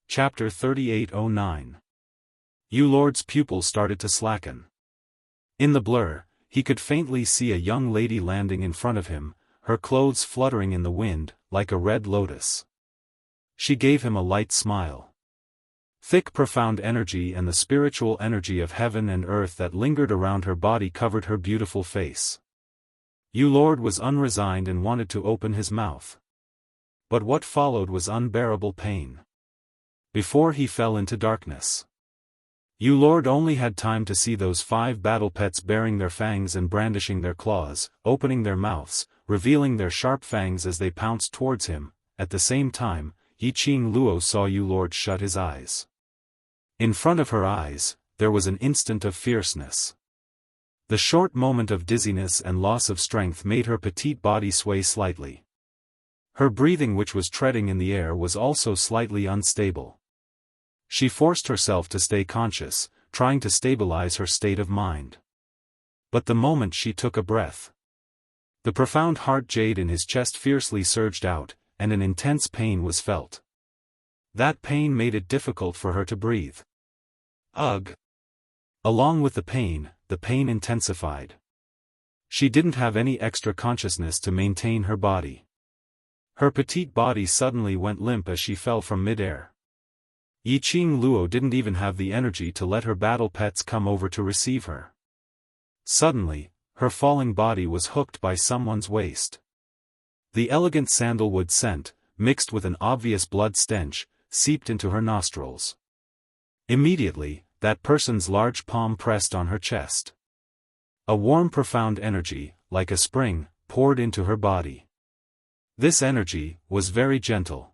Chapter 3809. Yu Lord's pupil started to slacken. In the blur, he could faintly see a young lady landing in front of him, her clothes fluttering in the wind, like a red lotus. She gave him a light smile. Thick profound energy and the spiritual energy of heaven and earth that lingered around her body covered her beautiful face. Yu Lord was unresigned and wanted to open his mouth. But what followed was unbearable pain. Before he fell into darkness, Yu Lord only had time to see those 5 battle pets baring their fangs and brandishing their claws, opening their mouths, revealing their sharp fangs as they pounced towards him. At the same time, Yiqing Luo saw Yu Lord shut his eyes. In front of her eyes, there was an instant of fierceness. The short moment of dizziness and loss of strength made her petite body sway slightly. Her breathing, which was treading in the air, was also slightly unstable. She forced herself to stay conscious, trying to stabilize her state of mind. But the moment she took a breath, the profound heart jade in his chest fiercely surged out, and an intense pain was felt. That pain made it difficult for her to breathe. Ugh! Along with the pain intensified. She didn't have any extra consciousness to maintain her body. Her petite body suddenly went limp as she fell from mid-air. Yiqing Luo didn't even have the energy to let her battle pets come over to receive her. Suddenly, her falling body was hooked by someone's waist. The elegant sandalwood scent, mixed with an obvious blood stench, seeped into her nostrils. Immediately, that person's large palm pressed on her chest. A warm profound energy, like a spring, poured into her body. This energy was very gentle.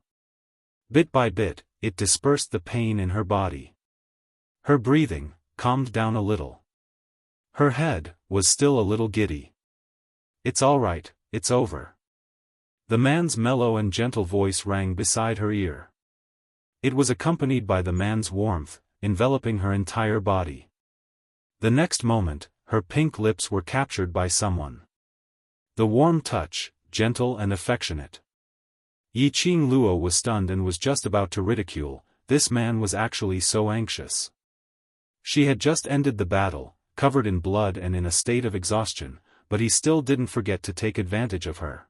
Bit by bit, it dispersed the pain in her body. Her breathing calmed down a little. Her head was still a little giddy. "It's all right, it's over." The man's mellow and gentle voice rang beside her ear. It was accompanied by the man's warmth, enveloping her entire body. The next moment, her pink lips were captured by someone. The warm touch, gentle and affectionate. Yiqing Luo was stunned and was just about to ridicule, this man was actually so anxious. She had just ended the battle, covered in blood and in a state of exhaustion, but he still didn't forget to take advantage of her.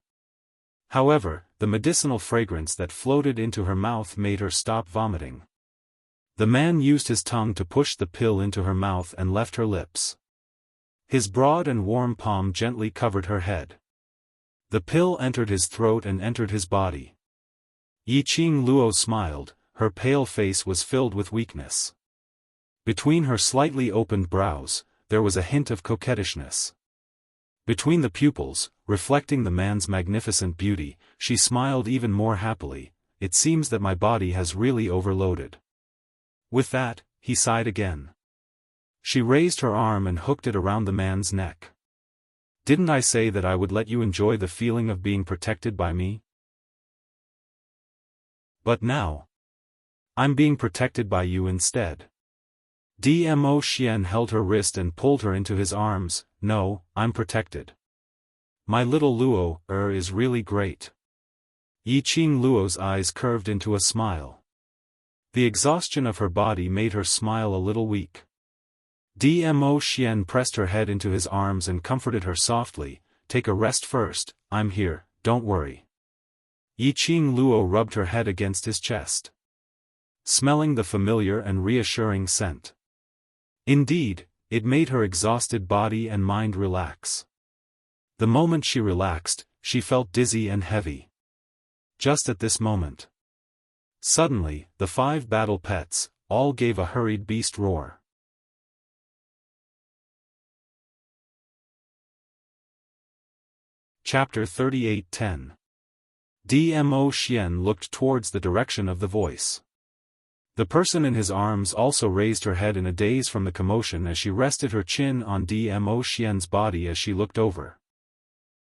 However, the medicinal fragrance that floated into her mouth made her stop vomiting. The man used his tongue to push the pill into her mouth and left her lips. His broad and warm palm gently covered her head. The pill entered his throat and entered his body. Yiqing Luo smiled, her pale face was filled with weakness. Between her slightly opened brows, there was a hint of coquettishness. Between the pupils, reflecting the man's magnificent beauty, she smiled even more happily. "It seems that my body has really overloaded." With that, he sighed again. She raised her arm and hooked it around the man's neck. "Didn't I say that I would let you enjoy the feeling of being protected by me? But now, I'm being protected by you instead." Dmo Xian held her wrist and pulled her into his arms. "No, I'm protected. My little Luo, is really great." Yiqing Luo's eyes curved into a smile. The exhaustion of her body made her smile a little weak. Dmo Xian pressed her head into his arms and comforted her softly. "Take a rest first, I'm here, don't worry." Yiqing Luo rubbed her head against his chest, smelling the familiar and reassuring scent. Indeed, it made her exhausted body and mind relax. The moment she relaxed, she felt dizzy and heavy. Just at this moment, suddenly, the 5 battle pets all gave a hurried beast roar. Chapter 38:10. Dmo Xian looked towards the direction of the voice. The person in his arms also raised her head in a daze from the commotion as she rested her chin on Dmo Xian's body as she looked over.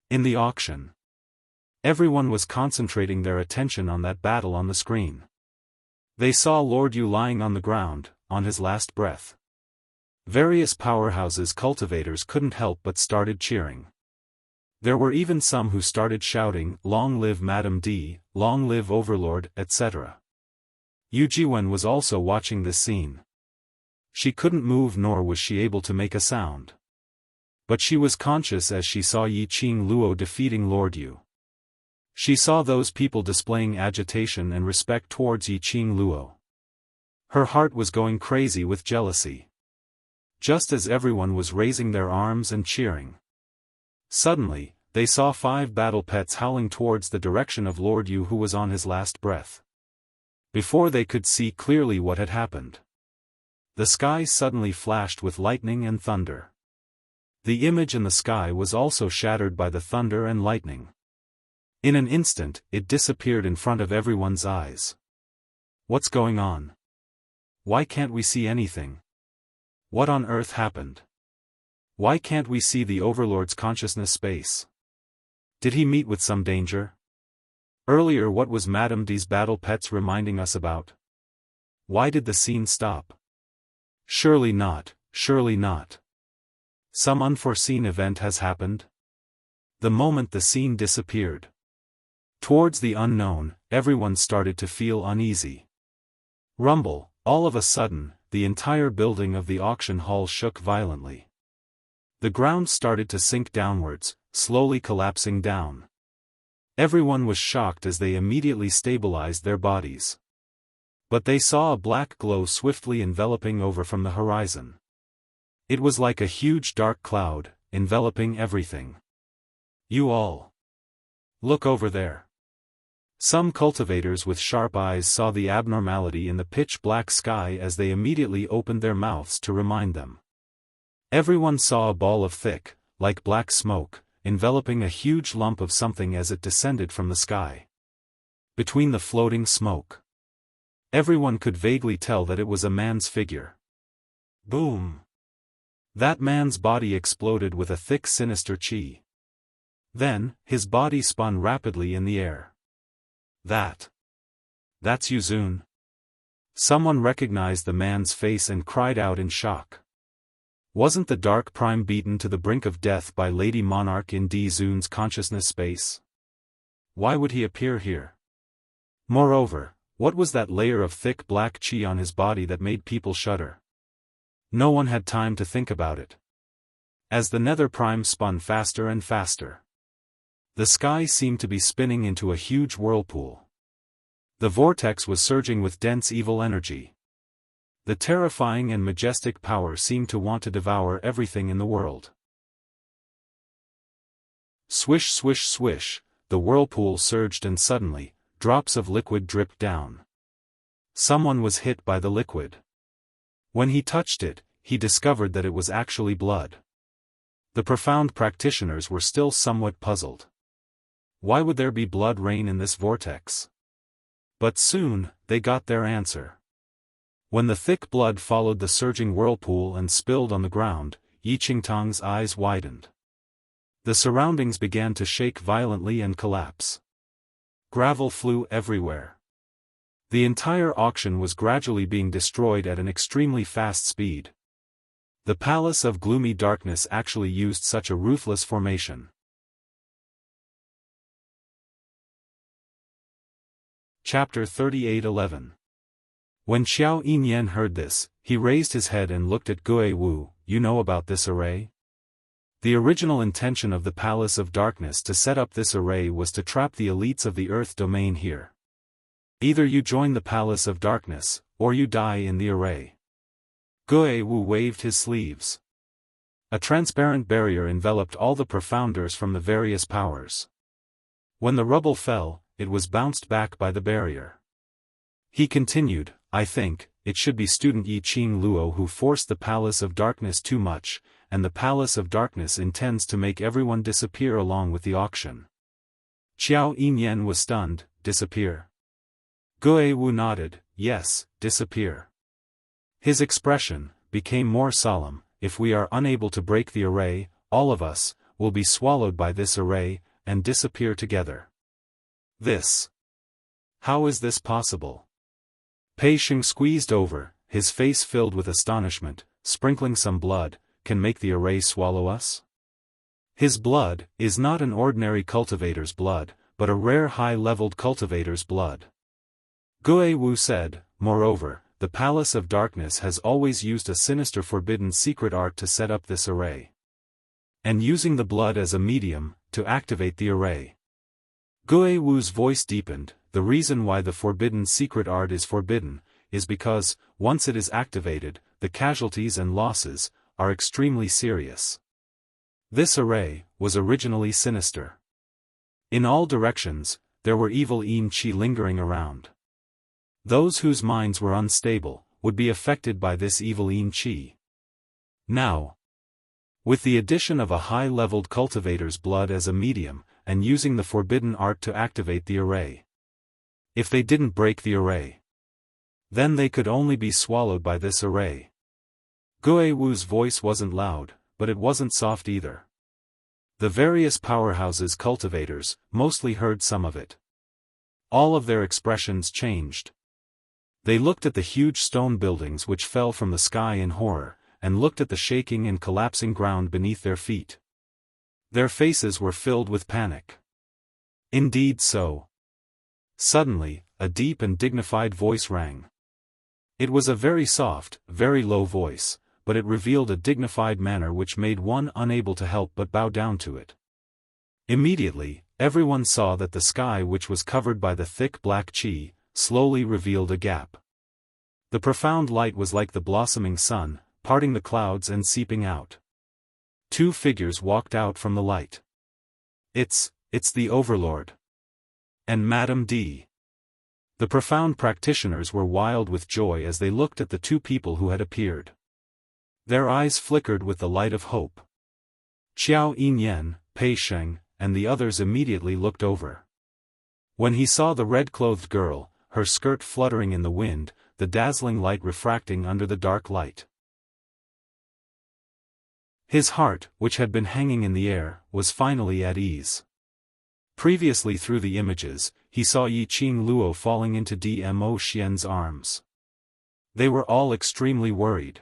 In the auction, everyone was concentrating their attention on that battle on the screen. They saw Lord Yu lying on the ground, on his last breath. Various powerhouses cultivators couldn't help but started cheering. There were even some who started shouting, "Long live Madame D, long live Overlord," etc. Yu Jiwen was also watching this scene. She couldn't move nor was she able to make a sound. But she was conscious as she saw Yiqing Luo defeating Lord Yu. She saw those people displaying agitation and respect towards Yiqing Luo. Her heart was going crazy with jealousy. Just as everyone was raising their arms and cheering, suddenly, they saw 5 battle pets howling towards the direction of Lord Yu, who was on his last breath. Before they could see clearly what had happened, the sky suddenly flashed with lightning and thunder. The image in the sky was also shattered by the thunder and lightning. In an instant, it disappeared in front of everyone's eyes. What's going on? Why can't we see anything? What on earth happened? Why can't we see the Overlord's consciousness space? Did he meet with some danger? Earlier, what was Madame D's battle pets reminding us about? Why did the scene stop? Surely not, surely not. Some unforeseen event has happened? The moment the scene disappeared towards the unknown, everyone started to feel uneasy. Rumble, all of a sudden, the entire building of the auction hall shook violently. The ground started to sink downwards, slowly collapsing down. Everyone was shocked as they immediately stabilized their bodies. But they saw a black glow swiftly enveloping over from the horizon. It was like a huge dark cloud, enveloping everything. "You all. Look over there." Some cultivators with sharp eyes saw the abnormality in the pitch-black sky as they immediately opened their mouths to remind them. Everyone saw a ball of thick, like black smoke, enveloping a huge lump of something as it descended from the sky. Between the floating smoke, everyone could vaguely tell that it was a man's figure. Boom! That man's body exploded with a thick sinister chi. Then, his body spun rapidly in the air. That's Yuzun. Someone recognized the man's face and cried out in shock. Wasn't the Dark Prime beaten to the brink of death by Lady Monarch in D. Zun's consciousness space? Why would he appear here? Moreover, what was that layer of thick black chi on his body that made people shudder? No one had time to think about it. As the Nether Prime spun faster and faster, the sky seemed to be spinning into a huge whirlpool. The vortex was surging with dense evil energy. The terrifying and majestic power seemed to want to devour everything in the world. Swish swish swish, the whirlpool surged and suddenly, drops of liquid dripped down. Someone was hit by the liquid. When he touched it, he discovered that it was actually blood. The profound practitioners were still somewhat puzzled. Why would there be blood rain in this vortex? But soon, they got their answer. When the thick blood followed the surging whirlpool and spilled on the ground, Yi Qingtang's eyes widened. The surroundings began to shake violently and collapse. Gravel flew everywhere. The entire auction was gradually being destroyed at an extremely fast speed. The Palace of Gloomy Darkness actually used such a ruthless formation. Chapter 38:11. When Xiao Yinyan heard this, he raised his head and looked at Gui Wu. You know about this array? The original intention of the Palace of Darkness to set up this array was to trap the elites of the Earth domain here. Either you join the Palace of Darkness, or you die in the array. Gui Wu waved his sleeves. A transparent barrier enveloped all the profounders from the various powers. When the rubble fell, it was bounced back by the barrier. He continued, I think, it should be student Yi Qing Luo who forced the Palace of Darkness too much, and the Palace of Darkness intends to make everyone disappear along with the auction. Xiao Yinyan was stunned. Disappear? Gui Wu nodded, yes, disappear. His expression became more solemn. If we are unable to break the array, all of us will be swallowed by this array, and disappear together. How is this possible? Pei Sheng squeezed over, his face filled with astonishment. Sprinkling some blood can make the array swallow us? His blood is not an ordinary cultivator's blood, but a rare high-leveled cultivator's blood. Gui Wu said, moreover, the Palace of Darkness has always used a sinister forbidden secret art to set up this array. And using the blood as a medium, to activate the array. Gui Wu's voice deepened. The reason why the forbidden secret art is forbidden, is because, once it is activated, the casualties and losses are extremely serious. This array was originally sinister. In all directions, there were evil yin qi lingering around. Those whose minds were unstable would be affected by this evil yin qi. Now, with the addition of a high-leveled cultivator's blood as a medium, and using the forbidden art to activate the array. If they didn't break the array, then they could only be swallowed by this array. Gui Wu's voice wasn't loud, but it wasn't soft either. The various powerhouses' cultivators mostly heard some of it. All of their expressions changed. They looked at the huge stone buildings which fell from the sky in horror, and looked at the shaking and collapsing ground beneath their feet. Their faces were filled with panic. Indeed so. Suddenly, a deep and dignified voice rang. It was a very soft, very low voice, but it revealed a dignified manner which made one unable to help but bow down to it. Immediately, everyone saw that the sky which was covered by the thick black chi, slowly revealed a gap. The profound light was like the blossoming sun, parting the clouds and seeping out. Two figures walked out from the light. It's the Overlord. And Madame D. The profound practitioners were wild with joy as they looked at the two people who had appeared. Their eyes flickered with the light of hope. Xiao Yinyan, Pei Sheng, and the others immediately looked over. When he saw the red-clothed girl, her skirt fluttering in the wind, the dazzling light refracting under the dark light. His heart, which had been hanging in the air, was finally at ease. Previously through the images, he saw Yi Qing Luo falling into Dmo Xian's arms. They were all extremely worried.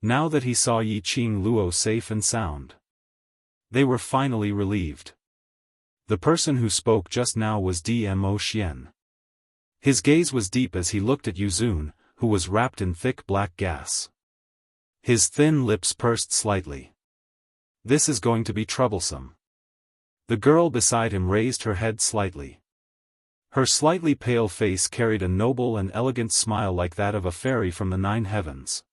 Now that he saw Yi Qing Luo safe and sound, they were finally relieved. The person who spoke just now was Dmo Xian. His gaze was deep as he looked at Yuzun, who was wrapped in thick black gas. His thin lips pursed slightly. This is going to be troublesome. The girl beside him raised her head slightly. Her slightly pale face carried a noble and elegant smile like that of a fairy from the 9 heavens.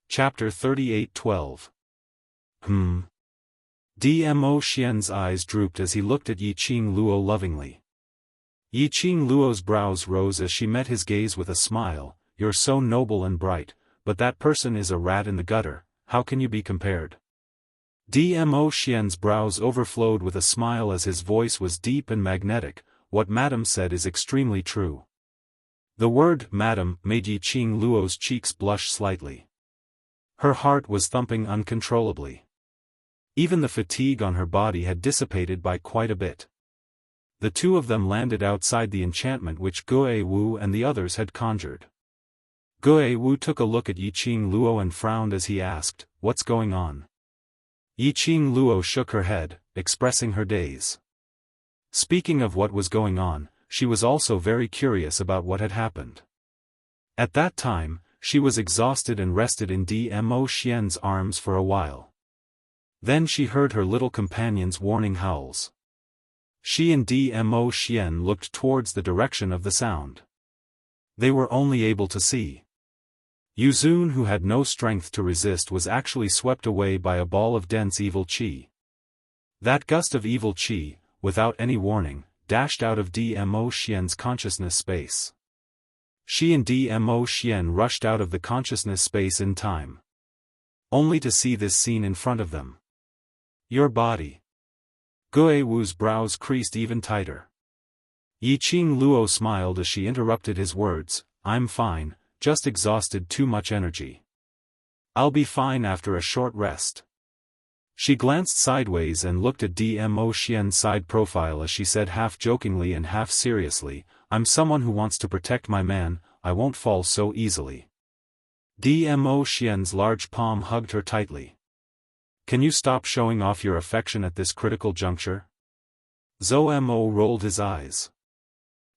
Chapter 38:12. Dmo Xian's eyes drooped as he looked at Yi Qing Luo lovingly. Yi Qing Luo's brows rose as she met his gaze with a smile. You're so noble and bright, but that person is a rat in the gutter, how can you be compared? Dmo Xian's brows overflowed with a smile as his voice was deep and magnetic. What Madame said is extremely true. The word Madame made Yi Qing Luo's cheeks blush slightly. Her heart was thumping uncontrollably. Even the fatigue on her body had dissipated by quite a bit. The two of them landed outside the enchantment which Guo Wu and the others had conjured. Guo Wu took a look at Yi Qing Luo and frowned as he asked, "What's going on?" Yi Qing Luo shook her head, expressing her daze. Speaking of what was going on, she was also very curious about what had happened. At that time, she was exhausted and rested in Dmo Xian's arms for a while. Then she heard her little companion's warning howls. She and Dmo Xian looked towards the direction of the sound. They were only able to see. Yuzun, who had no strength to resist, was actually swept away by a ball of dense evil qi. That gust of evil qi, without any warning, dashed out of Dmo Xian's consciousness space. She and Dmo Xian rushed out of the consciousness space in time, only to see this scene in front of them. Your body. Guo Wu's brows creased even tighter. Yi Qing Luo smiled as she interrupted his words, I'm fine, just exhausted, too much energy. I'll be fine after a short rest. She glanced sideways and looked at Dmo Xian's side profile as she said half jokingly and half seriously, I'm someone who wants to protect my man, I won't fall so easily. Dmo Xian's large palm hugged her tightly. Can you stop showing off your affection at this critical juncture? Zhou Mo rolled his eyes.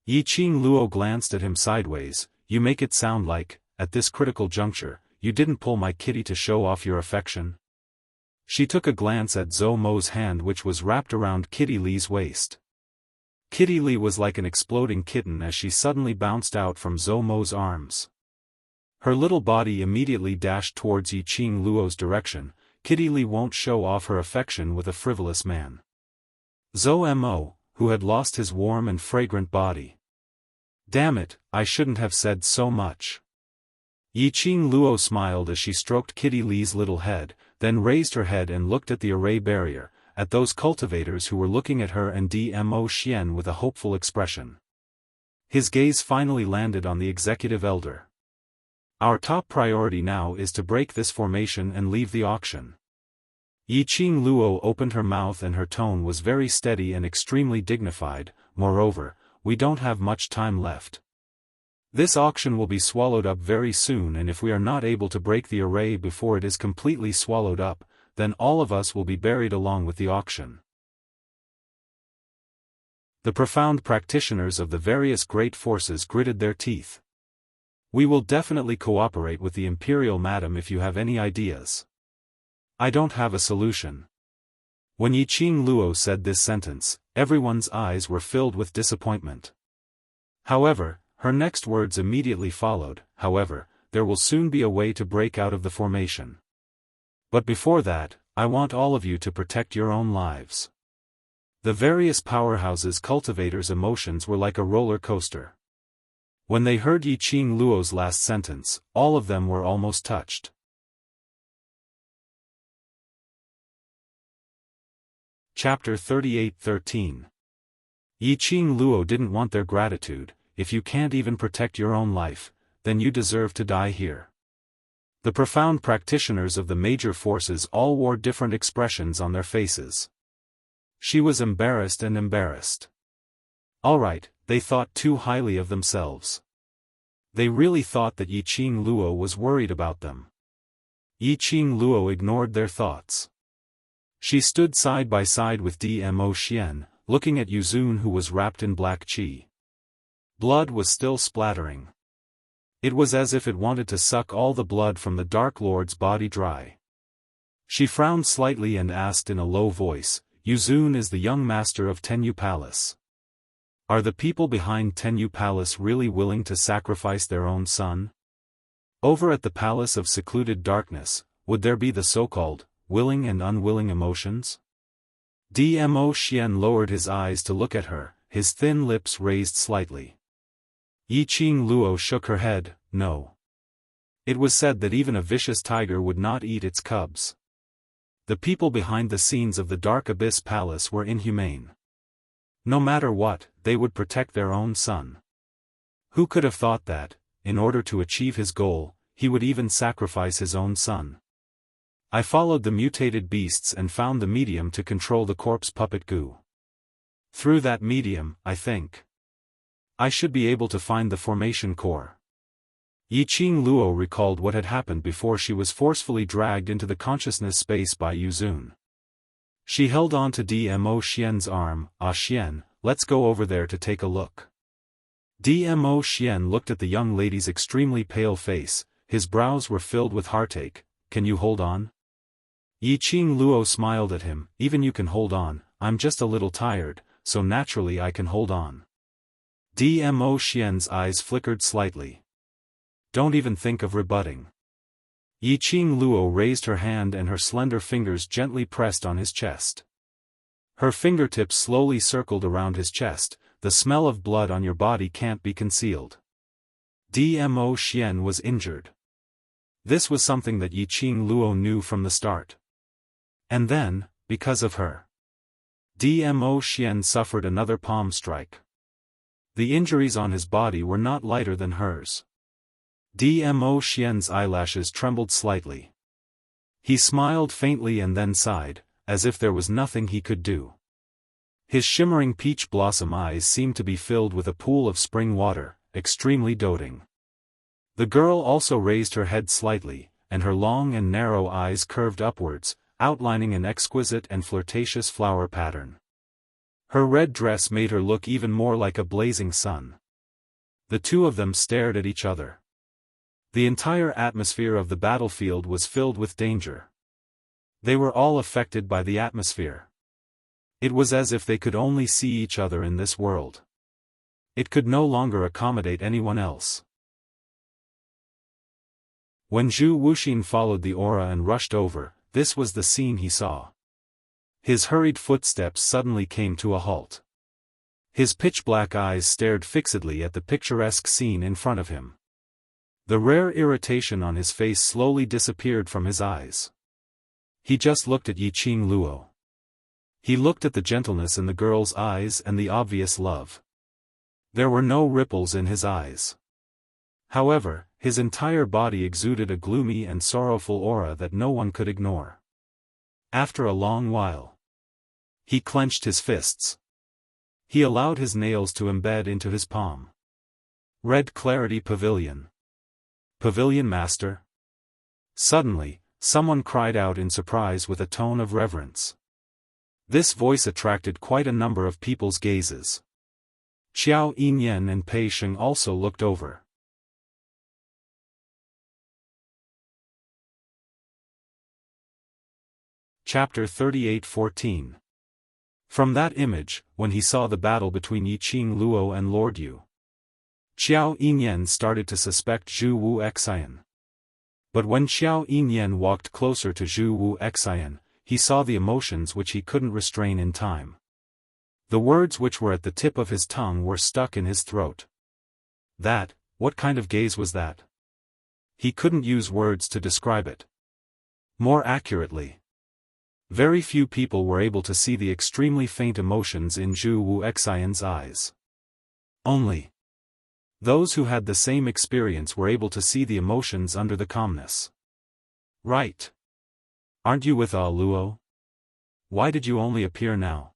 Yi Qing Luo glanced at him sideways, you make it sound like, at this critical juncture, you didn't pull my kitty to show off your affection. She took a glance at Zhou Mo's hand which was wrapped around Kitty Li's waist. Kitty Li was like an exploding kitten as she suddenly bounced out from Zhou Mo's arms. Her little body immediately dashed towards Yi Qing Luo's direction. Kitty Li won't show off her affection with a frivolous man. Zhou Mo, who had lost his warm and fragrant body. Damn it, I shouldn't have said so much. Yi Qing Luo smiled as she stroked Kitty Li's little head, then raised her head and looked at the array barrier, at those cultivators who were looking at her and Dmo Xian with a hopeful expression. His gaze finally landed on the executive elder. Our top priority now is to break this formation and leave the auction. Yi Qing Luo opened her mouth and her tone was very steady and extremely dignified, moreover, we don't have much time left. This auction will be swallowed up very soon, and if we are not able to break the array before it is completely swallowed up, then all of us will be buried along with the auction. The profound practitioners of the various great forces gritted their teeth. We will definitely cooperate with the Imperial Madam if you have any ideas. I don't have a solution. When Yi Qing Luo said this sentence, everyone's eyes were filled with disappointment. However, her next words immediately followed, however, there will soon be a way to break out of the formation. But before that, I want all of you to protect your own lives. The various powerhouses' cultivators' emotions were like a roller coaster. When they heard Yiqing Luo's last sentence, all of them were almost touched. Chapter 38:13. Yiqing Luo didn't want their gratitude. If you can't even protect your own life, then you deserve to die here. The profound practitioners of the major forces all wore different expressions on their faces. She was embarrassed and embarrassed. Alright, they thought too highly of themselves. They really thought that Yiqing Luo was worried about them. Yiqing Luo ignored their thoughts. She stood side by side with Dmo Xian, looking at Yuzun, who was wrapped in black qi. Blood was still splattering. It was as if it wanted to suck all the blood from the Dark Lord's body dry. She frowned slightly and asked in a low voice, Yuzun is the young master of Tenyu Palace. Are the people behind Tenyu Palace really willing to sacrifice their own son? Over at the Palace of Secluded Darkness, would there be the so-called willing and unwilling emotions? Dmo Xian lowered his eyes to look at her, his thin lips raised slightly. Yiqing Luo shook her head, no. It was said that even a vicious tiger would not eat its cubs. The people behind the scenes of the Dark Abyss Palace were inhumane. No matter what, they would protect their own son. Who could have thought that, in order to achieve his goal, he would even sacrifice his own son? I followed the mutated beasts and found the medium to control the corpse puppet goo. Through that medium, I think I should be able to find the formation core. Yiqing Luo recalled what had happened before she was forcefully dragged into the consciousness space by Yuzun. She held on to Dmo Xian's arm. Ah Xian, let's go over there to take a look. Dmo Xian looked at the young lady's extremely pale face, his brows were filled with heartache. Can you hold on? Yiqing Luo smiled at him. Even you can hold on, I'm just a little tired, so naturally I can hold on. Dmo Xian's eyes flickered slightly. Don't even think of rebutting. Yiqing Luo raised her hand and her slender fingers gently pressed on his chest. Her fingertips slowly circled around his chest. The smell of blood on your body can't be concealed. Dmo Xian was injured. This was something that Yiqing Luo knew from the start. And then, because of her, Dmo Xian suffered another palm strike. The injuries on his body were not lighter than hers. Dmo Xian's eyelashes trembled slightly. He smiled faintly and then sighed, as if there was nothing he could do. His shimmering peach blossom eyes seemed to be filled with a pool of spring water, extremely doting. The girl also raised her head slightly, and her long and narrow eyes curved upwards, outlining an exquisite and flirtatious flower pattern. Her red dress made her look even more like a blazing sun. The two of them stared at each other. The entire atmosphere of the battlefield was filled with danger. They were all affected by the atmosphere. It was as if they could only see each other in this world. It could no longer accommodate anyone else. When Zhu Wuxin followed the aura and rushed over, this was the scene he saw. His hurried footsteps suddenly came to a halt. His pitch-black eyes stared fixedly at the picturesque scene in front of him. The rare irritation on his face slowly disappeared from his eyes. He just looked at Yiqing Luo. He looked at the gentleness in the girl's eyes and the obvious love. There were no ripples in his eyes. However, his entire body exuded a gloomy and sorrowful aura that no one could ignore. After a long while, he clenched his fists. He allowed his nails to embed into his palm. Red Clarity Pavilion. Pavilion Master? Suddenly, someone cried out in surprise with a tone of reverence. This voice attracted quite a number of people's gazes. Xiao Yinyan and Pei Sheng also looked over. Chapter 38:14. From that image, when he saw the battle between Yiqing Luo and Lord Yu, Xiao Yinyan started to suspect Zhu Wu Xian. But when Xiao Yinyan walked closer to Zhu Wu Xian, he saw the emotions which he couldn't restrain in time. The words which were at the tip of his tongue were stuck in his throat. What kind of gaze was that? He couldn't use words to describe it. More accurately, very few people were able to see the extremely faint emotions in Zhu Wuxian's eyes. Only those who had the same experience were able to see the emotions under the calmness. Right. Aren't you with Luo? Why did you only appear now?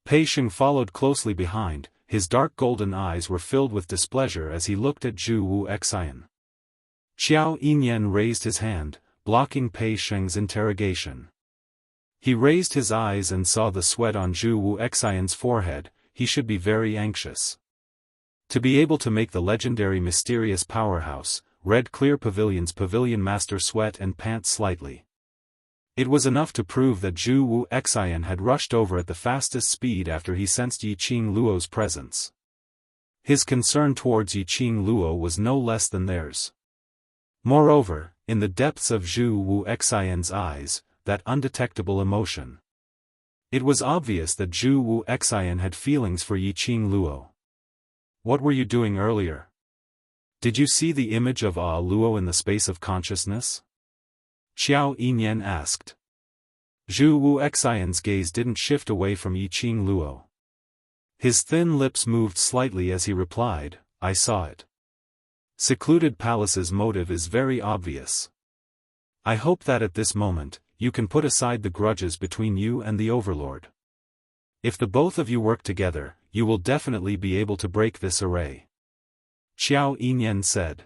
Pei Sheng followed closely behind, his dark golden eyes were filled with displeasure as he looked at Zhu Wuxian. Xiao Yinyan raised his hand, blocking Pei Sheng's interrogation. He raised his eyes and saw the sweat on Zhu Wuxian's forehead. He should be very anxious. To be able to make the legendary mysterious powerhouse, Red Clear Pavilion's pavilion master sweat and pant slightly. It was enough to prove that Zhu Wuxian had rushed over at the fastest speed after he sensed Yiqing Luo's presence. His concern towards Yiqing Luo was no less than theirs. Moreover, in the depths of Zhu Wuxian's eyes, that undetectable emotion. It was obvious that Zhu Wuxian had feelings for Yiqing Luo. What were you doing earlier? Did you see the image of Luo in the space of consciousness? Xiao Yinyan asked. Zhu Wuxian's gaze didn't shift away from Yiqing Luo. His thin lips moved slightly as he replied, I saw it. Secluded Palace's motive is very obvious. I hope that at this moment, you can put aside the grudges between you and the Overlord. If the both of you work together, you will definitely be able to break this array. Xiao Yinyan said.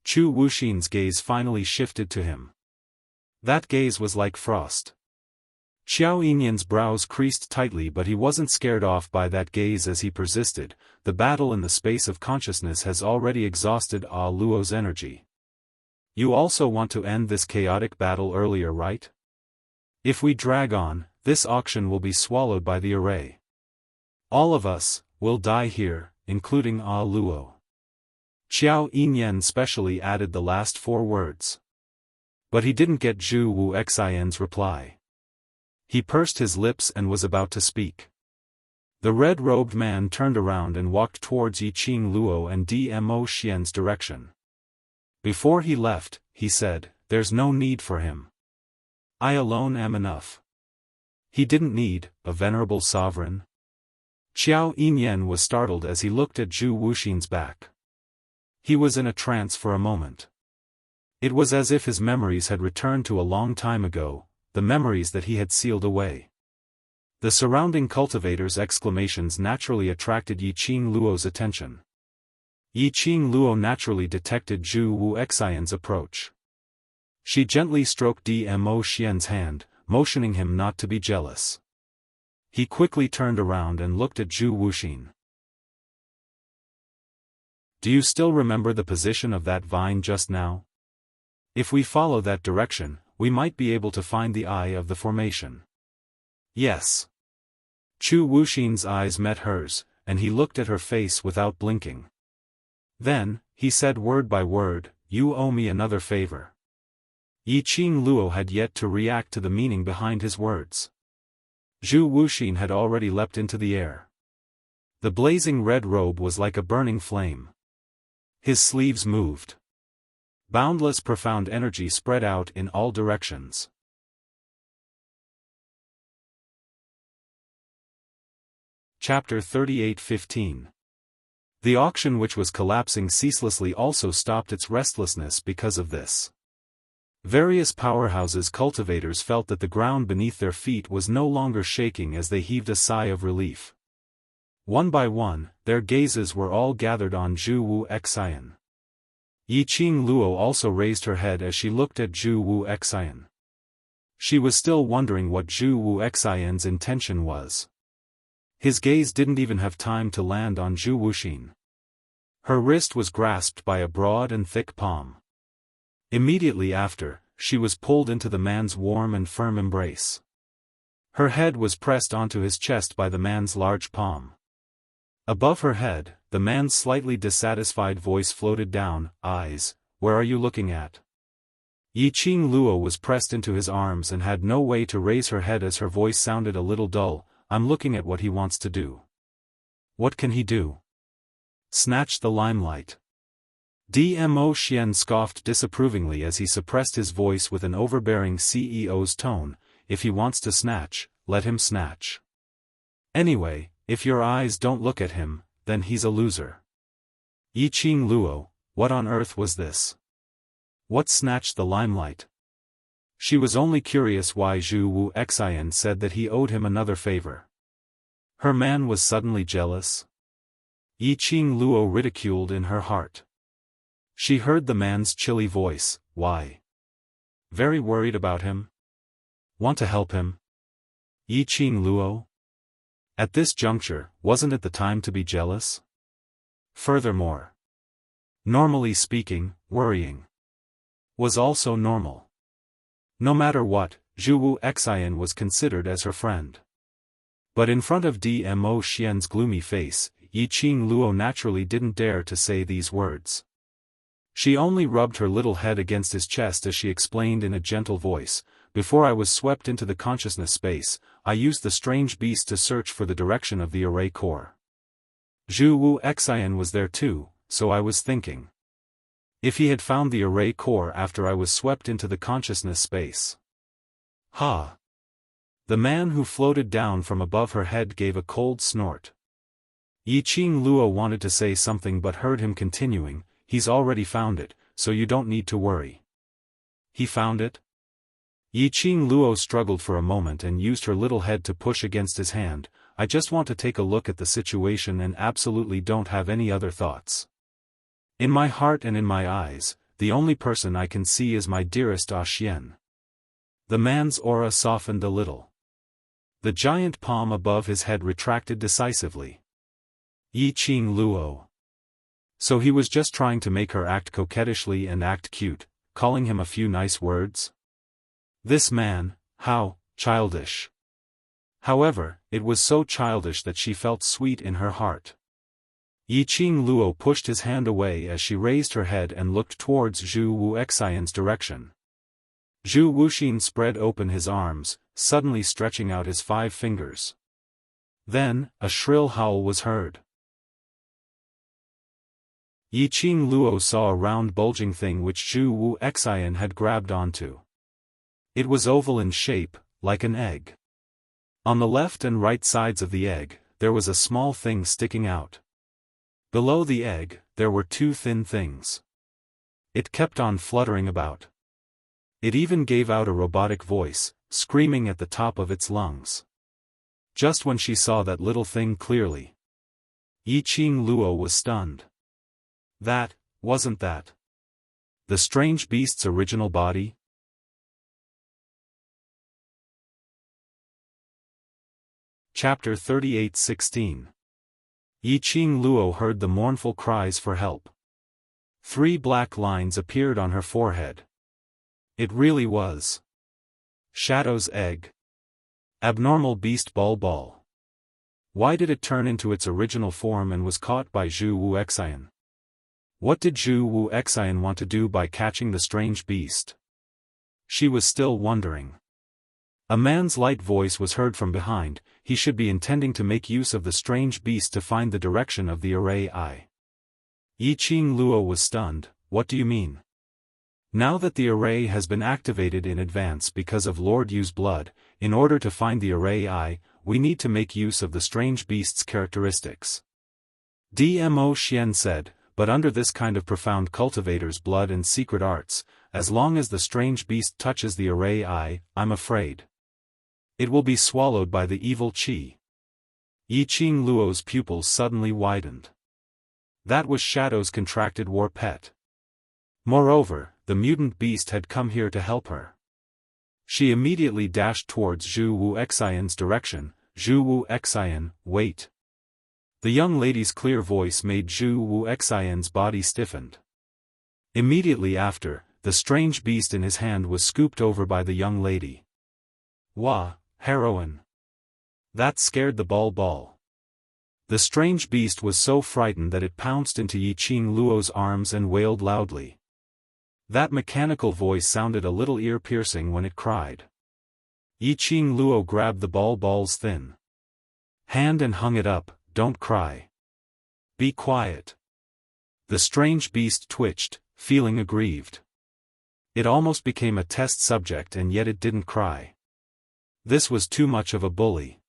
Chu Wuxin's gaze finally shifted to him. That gaze was like frost. Xiao Yinyan's brows creased tightly, but he wasn't scared off by that gaze as he persisted. The battle in the space of consciousness has already exhausted Luo's energy. You also want to end this chaotic battle earlier, right? If we drag on, this auction will be swallowed by the array. All of us will die here, including Luo. Xiao Yinyan specially added the last 4 words. But he didn't get Zhu Wuxian's reply. He pursed his lips and was about to speak. The red-robed man turned around and walked towards Yiqing Luo and Dmo Xian's direction. Before he left, he said, there's no need for him. I alone am enough. He didn't need a venerable sovereign. Xiao Yinyan was startled as he looked at Zhu Wuxin's back. He was in a trance for a moment. It was as if his memories had returned to a long time ago, the memories that he had sealed away. The surrounding cultivators' exclamations naturally attracted Yiqing Luo's attention. Yiqing Luo naturally detected Zhu Wuxian's approach. She gently stroked Dmo Xian's hand, motioning him not to be jealous. He quickly turned around and looked at Zhu Wuxin. Do you still remember the position of that vine just now? If we follow that direction, we might be able to find the eye of the formation. Yes. Chu Wuxin's eyes met hers, and he looked at her face without blinking. Then, he said word by word, you owe me another favor. Yiqing Luo had yet to react to the meaning behind his words. Zhu Wuxin had already leapt into the air. The blazing red robe was like a burning flame. His sleeves moved. Boundless profound energy spread out in all directions. Chapter 38:15. The auction which was collapsing ceaselessly also stopped its restlessness because of this. Various powerhouses' cultivators felt that the ground beneath their feet was no longer shaking as they heaved a sigh of relief. One by one, their gazes were all gathered on Zhu Wuxian. Yiqing Luo also raised her head as she looked at Zhu Wuxian. She was still wondering what Zhu Wuxian's intention was. His gaze didn't even have time to land on Zhu Wuxin. Her wrist was grasped by a broad and thick palm. Immediately after, she was pulled into the man's warm and firm embrace. Her head was pressed onto his chest by the man's large palm. Above her head, the man's slightly dissatisfied voice floated down, eyes, where are you looking at? Yiqing Luo was pressed into his arms and had no way to raise her head as her voice sounded a little dull. I'm looking at what he wants to do. What can he do? Snatch the limelight. Dmo Xian scoffed disapprovingly as he suppressed his voice with an overbearing CEO's tone. If he wants to snatch, let him snatch. Anyway, if your eyes don't look at him, then he's a loser. Yiqing Luo, what on earth was this? What snatched the limelight? She was only curious why Zhu Wu Xian said that he owed him another favor. Her man was suddenly jealous? Yiqing Luo ridiculed in her heart. She heard the man's chilly voice. Why? Very worried about him? Want to help him? Yiqing Luo? At this juncture, wasn't it the time to be jealous? Furthermore, normally speaking, worrying was also normal. No matter what, Zhu Wu Xian was considered as her friend. But in front of Dmo Xian's gloomy face, Yiqing Luo naturally didn't dare to say these words. She only rubbed her little head against his chest as she explained in a gentle voice, before I was swept into the consciousness space, I used the strange beast to search for the direction of the array core. Zhu Wu Xian was there too, so I was thinking. If he had found the array core after I was swept into the consciousness space. Ha! The man who floated down from above her head gave a cold snort. Yiqing Luo wanted to say something but heard him continuing, he's already found it, so you don't need to worry. He found it? Yiqing Luo struggled for a moment and used her little head to push against his hand. I just want to take a look at the situation and absolutely don't have any other thoughts. In my heart and in my eyes, the only person I can see is my dearest Xian. The man's aura softened a little. The giant palm above his head retracted decisively. Yiqing Luo. So he was just trying to make her act coquettishly and act cute, calling him a few nice words? This man, how childish. However, it was so childish that she felt sweet in her heart. Yiqing Luo pushed his hand away as she raised her head and looked towards Zhu Wu Xian's direction. Zhu Wuxin spread open his arms, suddenly stretching out his 5 fingers. Then, a shrill howl was heard. Yiqing Luo saw a round bulging thing which Zhu Wu Xian had grabbed onto. It was oval in shape, like an egg. On the left and right sides of the egg, there was a small thing sticking out. Below the egg, there were 2 thin things. It kept on fluttering about. It even gave out a robotic voice, screaming at the top of its lungs. Just when she saw that little thing clearly, Yiqing Luo was stunned. That, wasn't that the strange beast's original body? Chapter 38:16. Yiqing Luo heard the mournful cries for help. 3 black lines appeared on her forehead. It really was Shadow's egg. Abnormal beast ball. Why did it turn into its original form and was caught by Zhu Wu Xian? What did Zhu Wu Xian want to do by catching the strange beast? She was still wondering. A man's light voice was heard from behind. He should be intending to make use of the strange beast to find the direction of the array eye. Yiqing Luo was stunned. What do you mean? Now that the array has been activated in advance because of Lord Yu's blood, in order to find the array eye, we need to make use of the strange beast's characteristics. Dmo Xian said, but under this kind of profound cultivator's blood and secret arts, as long as the strange beast touches the array eye, I'm afraid it will be swallowed by the evil qi. Yiqing Luo's pupils suddenly widened. That was Shadow's contracted war pet. Moreover, the mutant beast had come here to help her. She immediately dashed towards Zhu Wu Xian's direction. Zhu Wu Xian, wait. The young lady's clear voice made Zhu Wu Xian's body stiffened. Immediately after, the strange beast in his hand was scooped over by the young lady. Wah, heroine. That scared the ball. The strange beast was so frightened that it pounced into Yiqing Luo's arms and wailed loudly. That mechanical voice sounded a little ear-piercing when it cried. Yiqing Luo grabbed the ball's thin hand and hung it up. Don't cry. Be quiet. The strange beast twitched, feeling aggrieved. It almost became a test subject and yet it didn't cry. This was too much of a bully.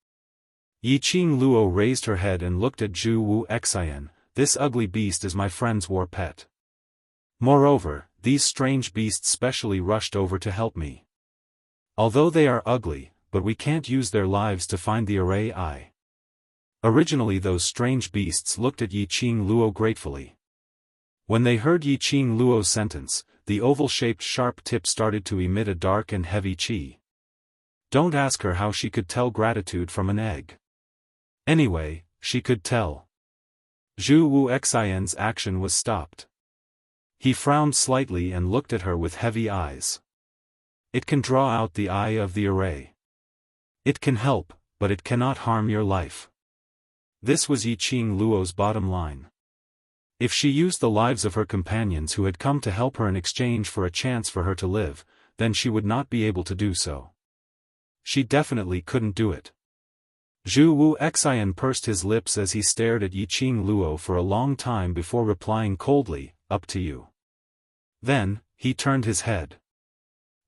Yiqing Luo raised her head and looked at Zhu Wu Xian. This ugly beast is my friend's war pet. Moreover, these strange beasts specially rushed over to help me. Although they are ugly, but we can't use their lives to find the array I. Originally those strange beasts looked at Yiqing Luo gratefully. When they heard Yiqing Luo's sentence, the oval-shaped sharp tip started to emit a dark and heavy qi. Don't ask her how she could tell gratitude from an egg. Anyway, she could tell. Zhu Wu Xian's action was stopped. He frowned slightly and looked at her with heavy eyes. It can draw out the eye of the array. It can help, but it cannot harm your life. This was Yiqing Luo's bottom line. If she used the lives of her companions who had come to help her in exchange for a chance for her to live, then she would not be able to do so. She definitely couldn't do it. Zhu Wu Xian pursed his lips as he stared at Yiqing Luo for a long time before replying coldly, up to you. Then, he turned his head.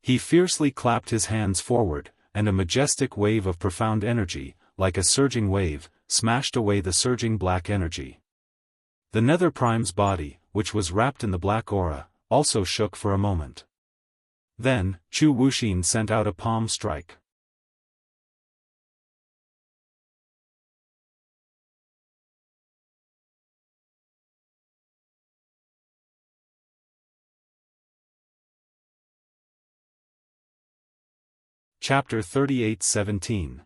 He fiercely clapped his hands forward, and a majestic wave of profound energy, like a surging wave, smashed away the surging black energy. The Nether Prime's body, which was wrapped in the black aura, also shook for a moment. Then, Chu Wuxin sent out a palm strike. Chapter 38:17.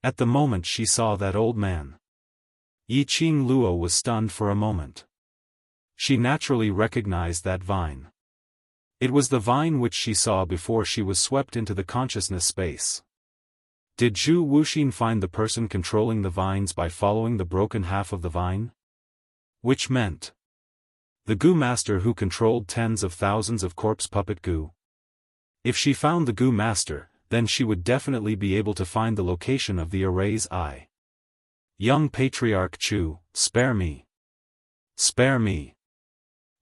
At the moment she saw that old man. Yiqing Luo was stunned for a moment. She naturally recognized that vine. It was the vine which she saw before she was swept into the consciousness space. Did Zhu Wuxin find the person controlling the vines by following the broken half of the vine? Which meant the goo master who controlled tens of thousands of corpse puppet goo? If she found the goo master, then she would definitely be able to find the location of the array's eye. Young Patriarch Chu, spare me. Spare me.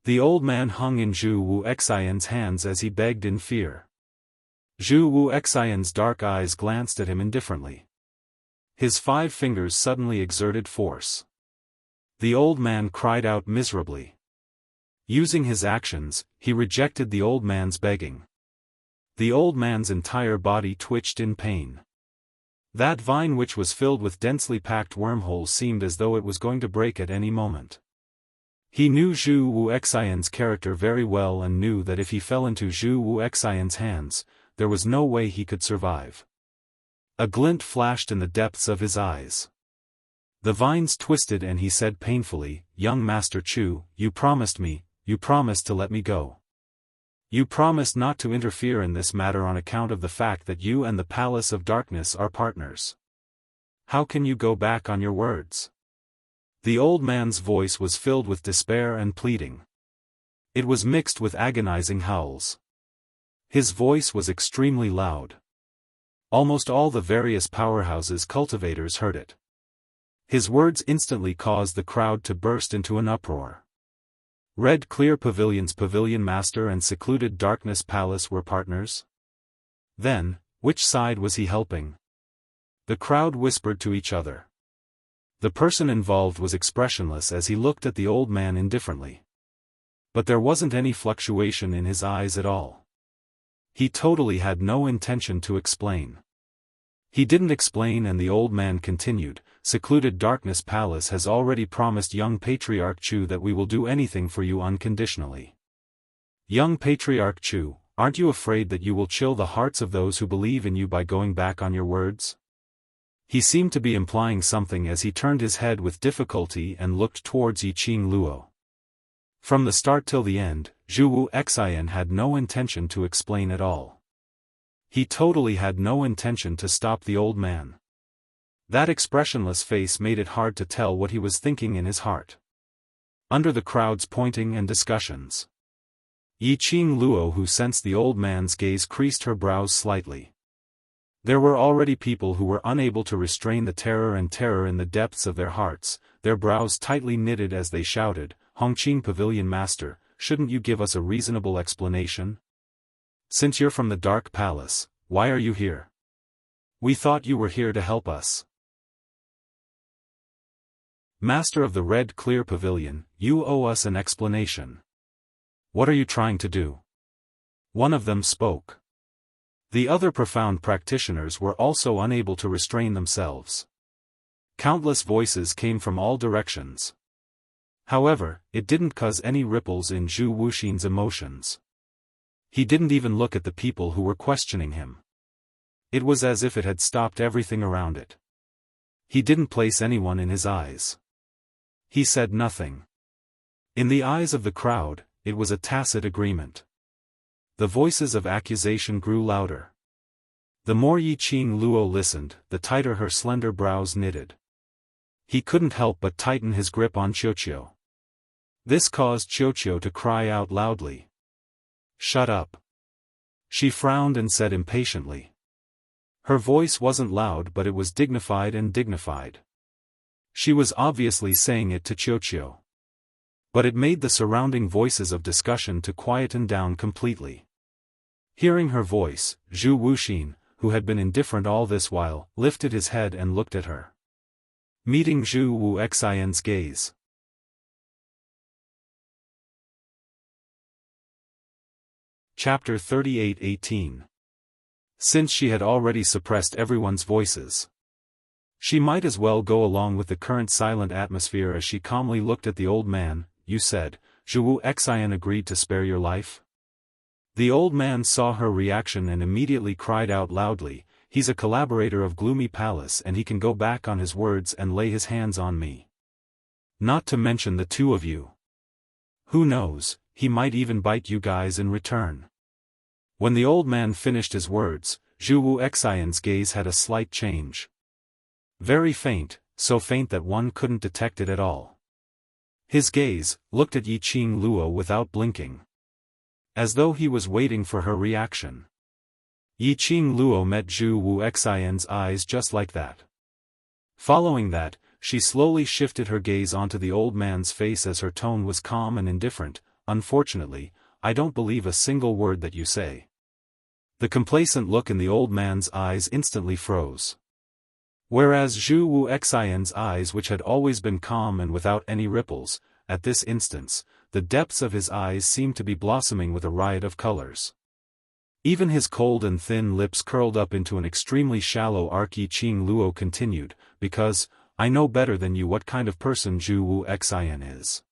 The old man hung in Zhu Wu Xian's hands as he begged in fear. Zhu Wu Xian's dark eyes glanced at him indifferently. His 5 fingers suddenly exerted force. The old man cried out miserably. Using his actions, he rejected the old man's begging. The old man's entire body twitched in pain. That vine which was filled with densely packed wormholes seemed as though it was going to break at any moment. He knew Zhu Wu Xian's character very well and knew that if he fell into Zhu Wu Xian's hands, there was no way he could survive. A glint flashed in the depths of his eyes. The vines twisted and he said painfully, "Young Master Chu, you promised to let me go. You promised not to interfere in this matter on account of the fact that you and the Palace of Darkness are partners. How can you go back on your words?" The old man's voice was filled with despair and pleading. It was mixed with agonizing howls. His voice was extremely loud. Almost all the various powerhouses cultivators heard it. His words instantly caused the crowd to burst into an uproar. Red Clear Pavilion's Pavilion Master and Secluded Darkness Palace were partners? Then, which side was he helping? The crowd whispered to each other. The person involved was expressionless as he looked at the old man indifferently. But there wasn't any fluctuation in his eyes at all. He totally had no intention to explain. He didn't explain and the old man continued, "Secluded Darkness Palace has already promised young Patriarch Chu that we will do anything for you unconditionally. Young Patriarch Chu, aren't you afraid that you will chill the hearts of those who believe in you by going back on your words?" He seemed to be implying something as he turned his head with difficulty and looked towards Yiqing Luo. From the start till the end, Zhu Wu Xian had no intention to explain at all. He totally had no intention to stop the old man. That expressionless face made it hard to tell what he was thinking in his heart. Under the crowd's pointing and discussions, Yiqing Luo, who sensed the old man's gaze, creased her brows slightly. There were already people who were unable to restrain the terror in the depths of their hearts, their brows tightly knitted as they shouted, "Hongqing Pavilion Master, shouldn't you give us a reasonable explanation? Since you're from the Dark Palace, why are you here? We thought you were here to help us. Master of the Red Clear Pavilion, you owe us an explanation. What are you trying to do?" One of them spoke. The other profound practitioners were also unable to restrain themselves. Countless voices came from all directions. However, it didn't cause any ripples in Zhu Wuxin's emotions. He didn't even look at the people who were questioning him. It was as if it had stopped everything around it. He didn't place anyone in his eyes. He said nothing. In the eyes of the crowd, it was a tacit agreement. The voices of accusation grew louder. The more Yiqing Luo listened, the tighter her slender brows knitted. He couldn't help but tighten his grip on Qiuqiu. This caused Qiuqiu to cry out loudly. "Shut up." She frowned and said impatiently. Her voice wasn't loud, but it was dignified. She was obviously saying it to Qiuqiu. But it made the surrounding voices of discussion to quieten down completely. Hearing her voice, Zhu Wuxin, who had been indifferent all this while, lifted his head and looked at her. Meeting Zhu Wuxian's gaze. Chapter 38:18. Since she had already suppressed everyone's voices, she might as well go along with the current silent atmosphere as she calmly looked at the old man. "You said, Zhu Wuxian agreed to spare your life?" The old man saw her reaction and immediately cried out loudly, "He's a collaborator of Gloomy Palace and he can go back on his words and lay his hands on me. Not to mention the two of you. Who knows, he might even bite you guys in return." When the old man finished his words, Zhu Wuxian's gaze had a slight change. Very faint, so faint that one couldn't detect it at all. His gaze looked at Yiqing Luo without blinking, as though he was waiting for her reaction. Yiqing Luo met Zhu Wuxian's eyes just like that. Following that, she slowly shifted her gaze onto the old man's face as her tone was calm and indifferent. "Unfortunately, I don't believe a single word that you say." The complacent look in the old man's eyes instantly froze. Whereas Zhu Wuxian's eyes, which had always been calm and without any ripples, at this instance, the depths of his eyes seemed to be blossoming with a riot of colors. Even his cold and thin lips curled up into an extremely shallow arc. Yiqing Luo continued, "Because, I know better than you what kind of person Zhu Wuxian is.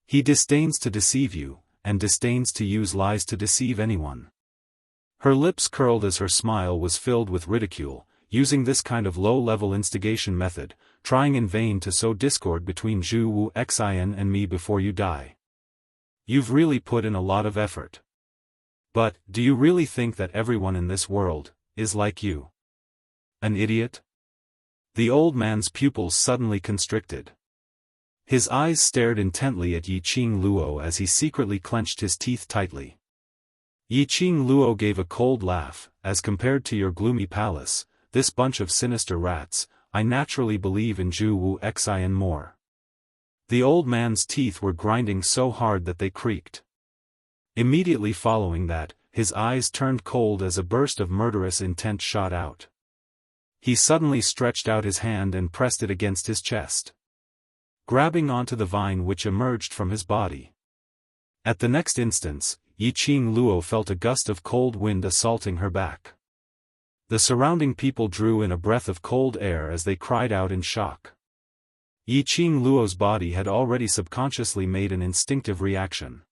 He disdains to deceive you, and disdains to use lies to deceive anyone." Her lips curled as her smile was filled with ridicule, using this kind of low-level instigation method, trying in vain to sow discord between Zhu Wuxian and me before you die. You've really put in a lot of effort. But, do you really think that everyone in this world is like you? An idiot? The old man's pupils suddenly constricted. His eyes stared intently at Yiqing Luo as he secretly clenched his teeth tightly. Yiqing Luo gave a cold laugh. "As compared to your gloomy palace, this bunch of sinister rats, I naturally believe in Zhu Wuxian more." The old man's teeth were grinding so hard that they creaked. Immediately following that, his eyes turned cold as a burst of murderous intent shot out. He suddenly stretched out his hand and pressed it against his chest, grabbing onto the vine which emerged from his body. At the next instant, Yiqing Luo felt a gust of cold wind assaulting her back. The surrounding people drew in a breath of cold air as they cried out in shock. Yiqing Luo's body had already subconsciously made an instinctive reaction.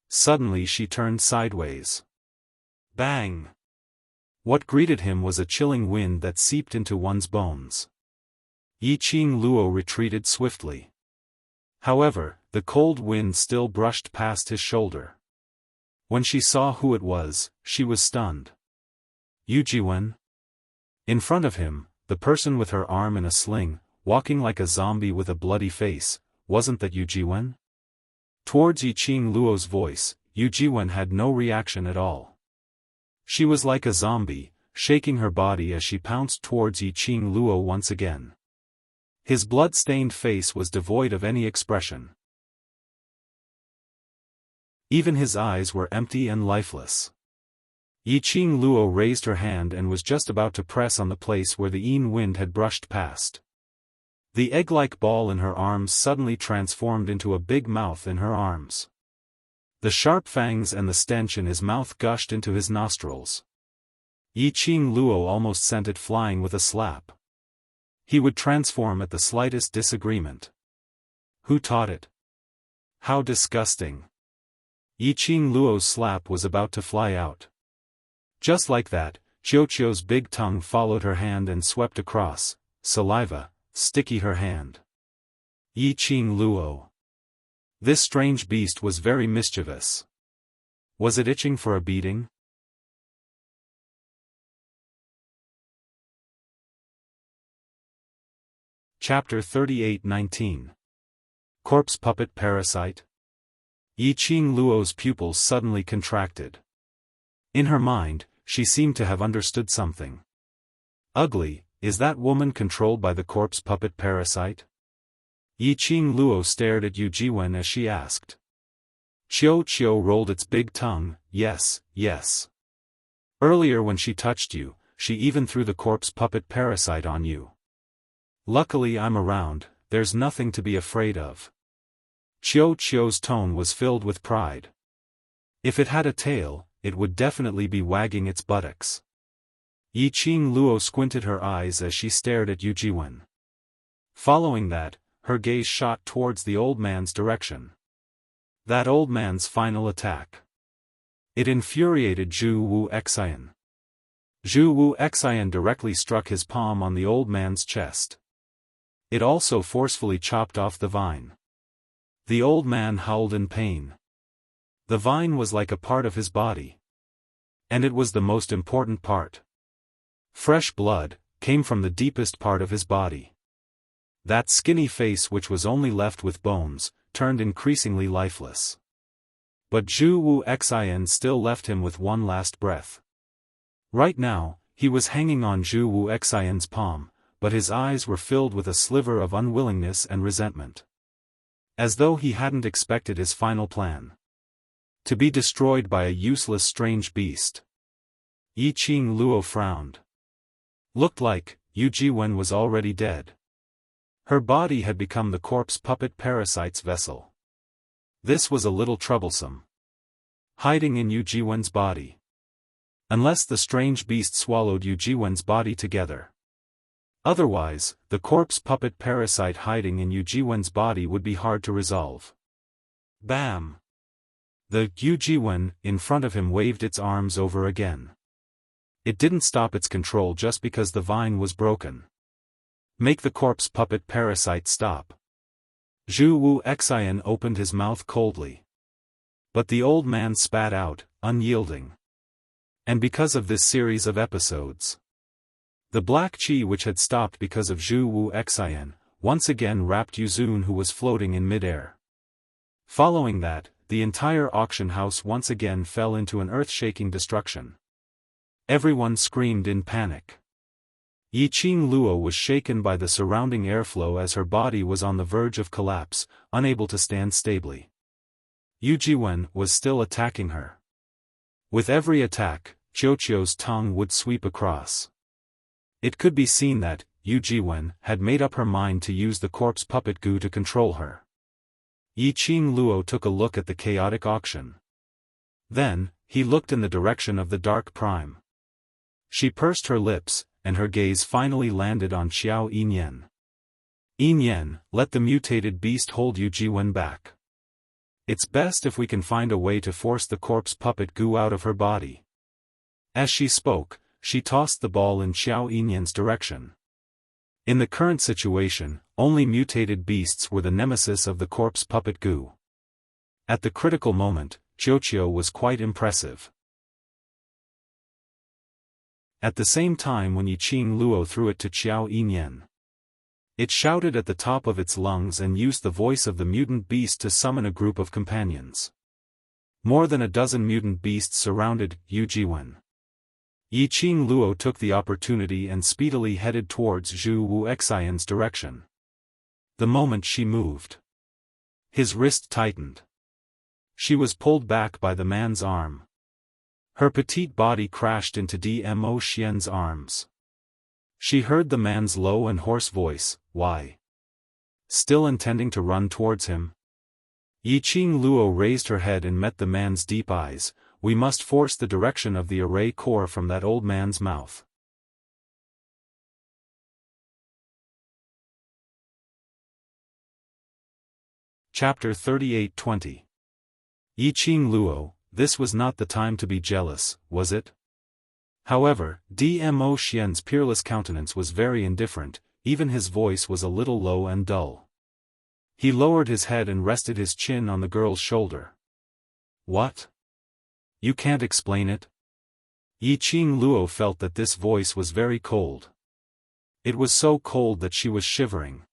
Suddenly she turned sideways. Bang! What greeted him was a chilling wind that seeped into one's bones. Yiqing Luo retreated swiftly. However, the cold wind still brushed past his shoulder. When she saw who it was, she was stunned. Yu Jiwen? In front of him, the person with her arm in a sling, walking like a zombie with a bloody face, wasn't that Yu Jiwen? Towards Yiqing Luo's voice, Yu Jiwen had no reaction at all. She was like a zombie, shaking her body as she pounced towards Yi Qing Luo once again. His blood-stained face was devoid of any expression. Even his eyes were empty and lifeless. Yi Qing Luo raised her hand and was just about to press on the place where the Yin wind had brushed past. The egg-like ball in her arms suddenly transformed into a big mouth in her arms. The sharp fangs and the stench in his mouth gushed into his nostrils. Yi Qing Luo almost sent it flying with a slap. He would transform at the slightest disagreement. Who taught it? How disgusting. Yi Qing Luo's slap was about to fly out. Just like that, Qiuqiu's big tongue followed her hand and swept across, saliva, sticky her hand. Yi Qing Luo. This strange beast was very mischievous. Was it itching for a beating? Chapter 38-19. Corpse Puppet Parasite. Yi Qing Luo's pupils suddenly contracted. In her mind, she seemed to have understood something. Ugly, is that woman controlled by the corpse puppet parasite? Yi Qing Luo stared at Yu Jiwen as she asked. Qiu rolled its big tongue, yes, yes. Earlier when she touched you, she even threw the corpse puppet parasite on you. Luckily I'm around, there's nothing to be afraid of. Qiu's tone was filled with pride. If it had a tail, it would definitely be wagging its buttocks. Yi Qing Luo squinted her eyes as she stared at Yu Jiwen. Following that, her gaze shot towards the old man's direction. That old man's final attack. It infuriated Zhu Wu Xian. Zhu Wu Xian directly struck his palm on the old man's chest. It also forcefully chopped off the vine. The old man howled in pain. The vine was like a part of his body. And it was the most important part. Fresh blood came from the deepest part of his body. That skinny face, which was only left with bones, turned increasingly lifeless. But Zhu Wu Xian still left him with one last breath. Right now, he was hanging on Zhu Wu Xian's palm, but his eyes were filled with a sliver of unwillingness and resentment. As though he hadn't expected his final plan. To be destroyed by a useless strange beast. Yi Qing Luo frowned. Looked like Yu Jiwen was already dead. Her body had become the corpse puppet parasite's vessel. This was a little troublesome. Hiding in Yu Jiwen's body. Unless the strange beast swallowed Yu Jiwen's body together. Otherwise, the corpse puppet parasite hiding in Yu Jiwen's body would be hard to resolve. Bam! The Yu Jiwen in front of him waved its arms over again. It didn't stop its control just because the vine was broken. Make the corpse puppet parasite stop. Zhu Wu Xian opened his mouth coldly. But the old man spat out, unyielding. And because of this series of episodes, the black qi which had stopped because of Zhu Wu Xian, once again wrapped Yuzun, who was floating in midair. Following that, the entire auction house once again fell into an earth-shaking destruction. Everyone screamed in panic. Yi Qing Luo was shaken by the surrounding airflow as her body was on the verge of collapse, unable to stand stably. Yu Jiwen was still attacking her. With every attack, Qiuqiu's tongue would sweep across. It could be seen that Yu Jiwen had made up her mind to use the corpse puppet goo to control her. Yi Qing Luo took a look at the chaotic auction. Then, he looked in the direction of the Dark Prime. She pursed her lips, and her gaze finally landed on Xiao Yinyan. Yinyan, let the mutated beast hold Yu Jiwen back. It's best if we can find a way to force the corpse puppet goo out of her body. As she spoke, she tossed the ball in Xiao Yinyan's direction. In the current situation, only mutated beasts were the nemesis of the corpse puppet goo. At the critical moment, Qiuqiu was quite impressive. At the same time when Yi Qing Luo threw it to Xiao Yinyan. It shouted at the top of its lungs and used the voice of the mutant beast to summon a group of companions. More than a dozen mutant beasts surrounded Yu Jiwen. Yiqing Luo took the opportunity and speedily headed towards Zhu Wuxian's direction. The moment she moved, his wrist tightened. She was pulled back by the man's arm. Her petite body crashed into Dmo Xian's arms. She heard the man's low and hoarse voice, "Why?" Still intending to run towards him. Yiqing Luo raised her head and met the man's deep eyes. "We must force the direction of the array core from that old man's mouth." Chapter 38-20. Yiqing Luo, this was not the time to be jealous, was it? However, Dmo Xian's peerless countenance was very indifferent, even his voice was a little low and dull. He lowered his head and rested his chin on the girl's shoulder. "What? You can't explain it?" Yiqing Luo felt that this voice was very cold. It was so cold that she was shivering.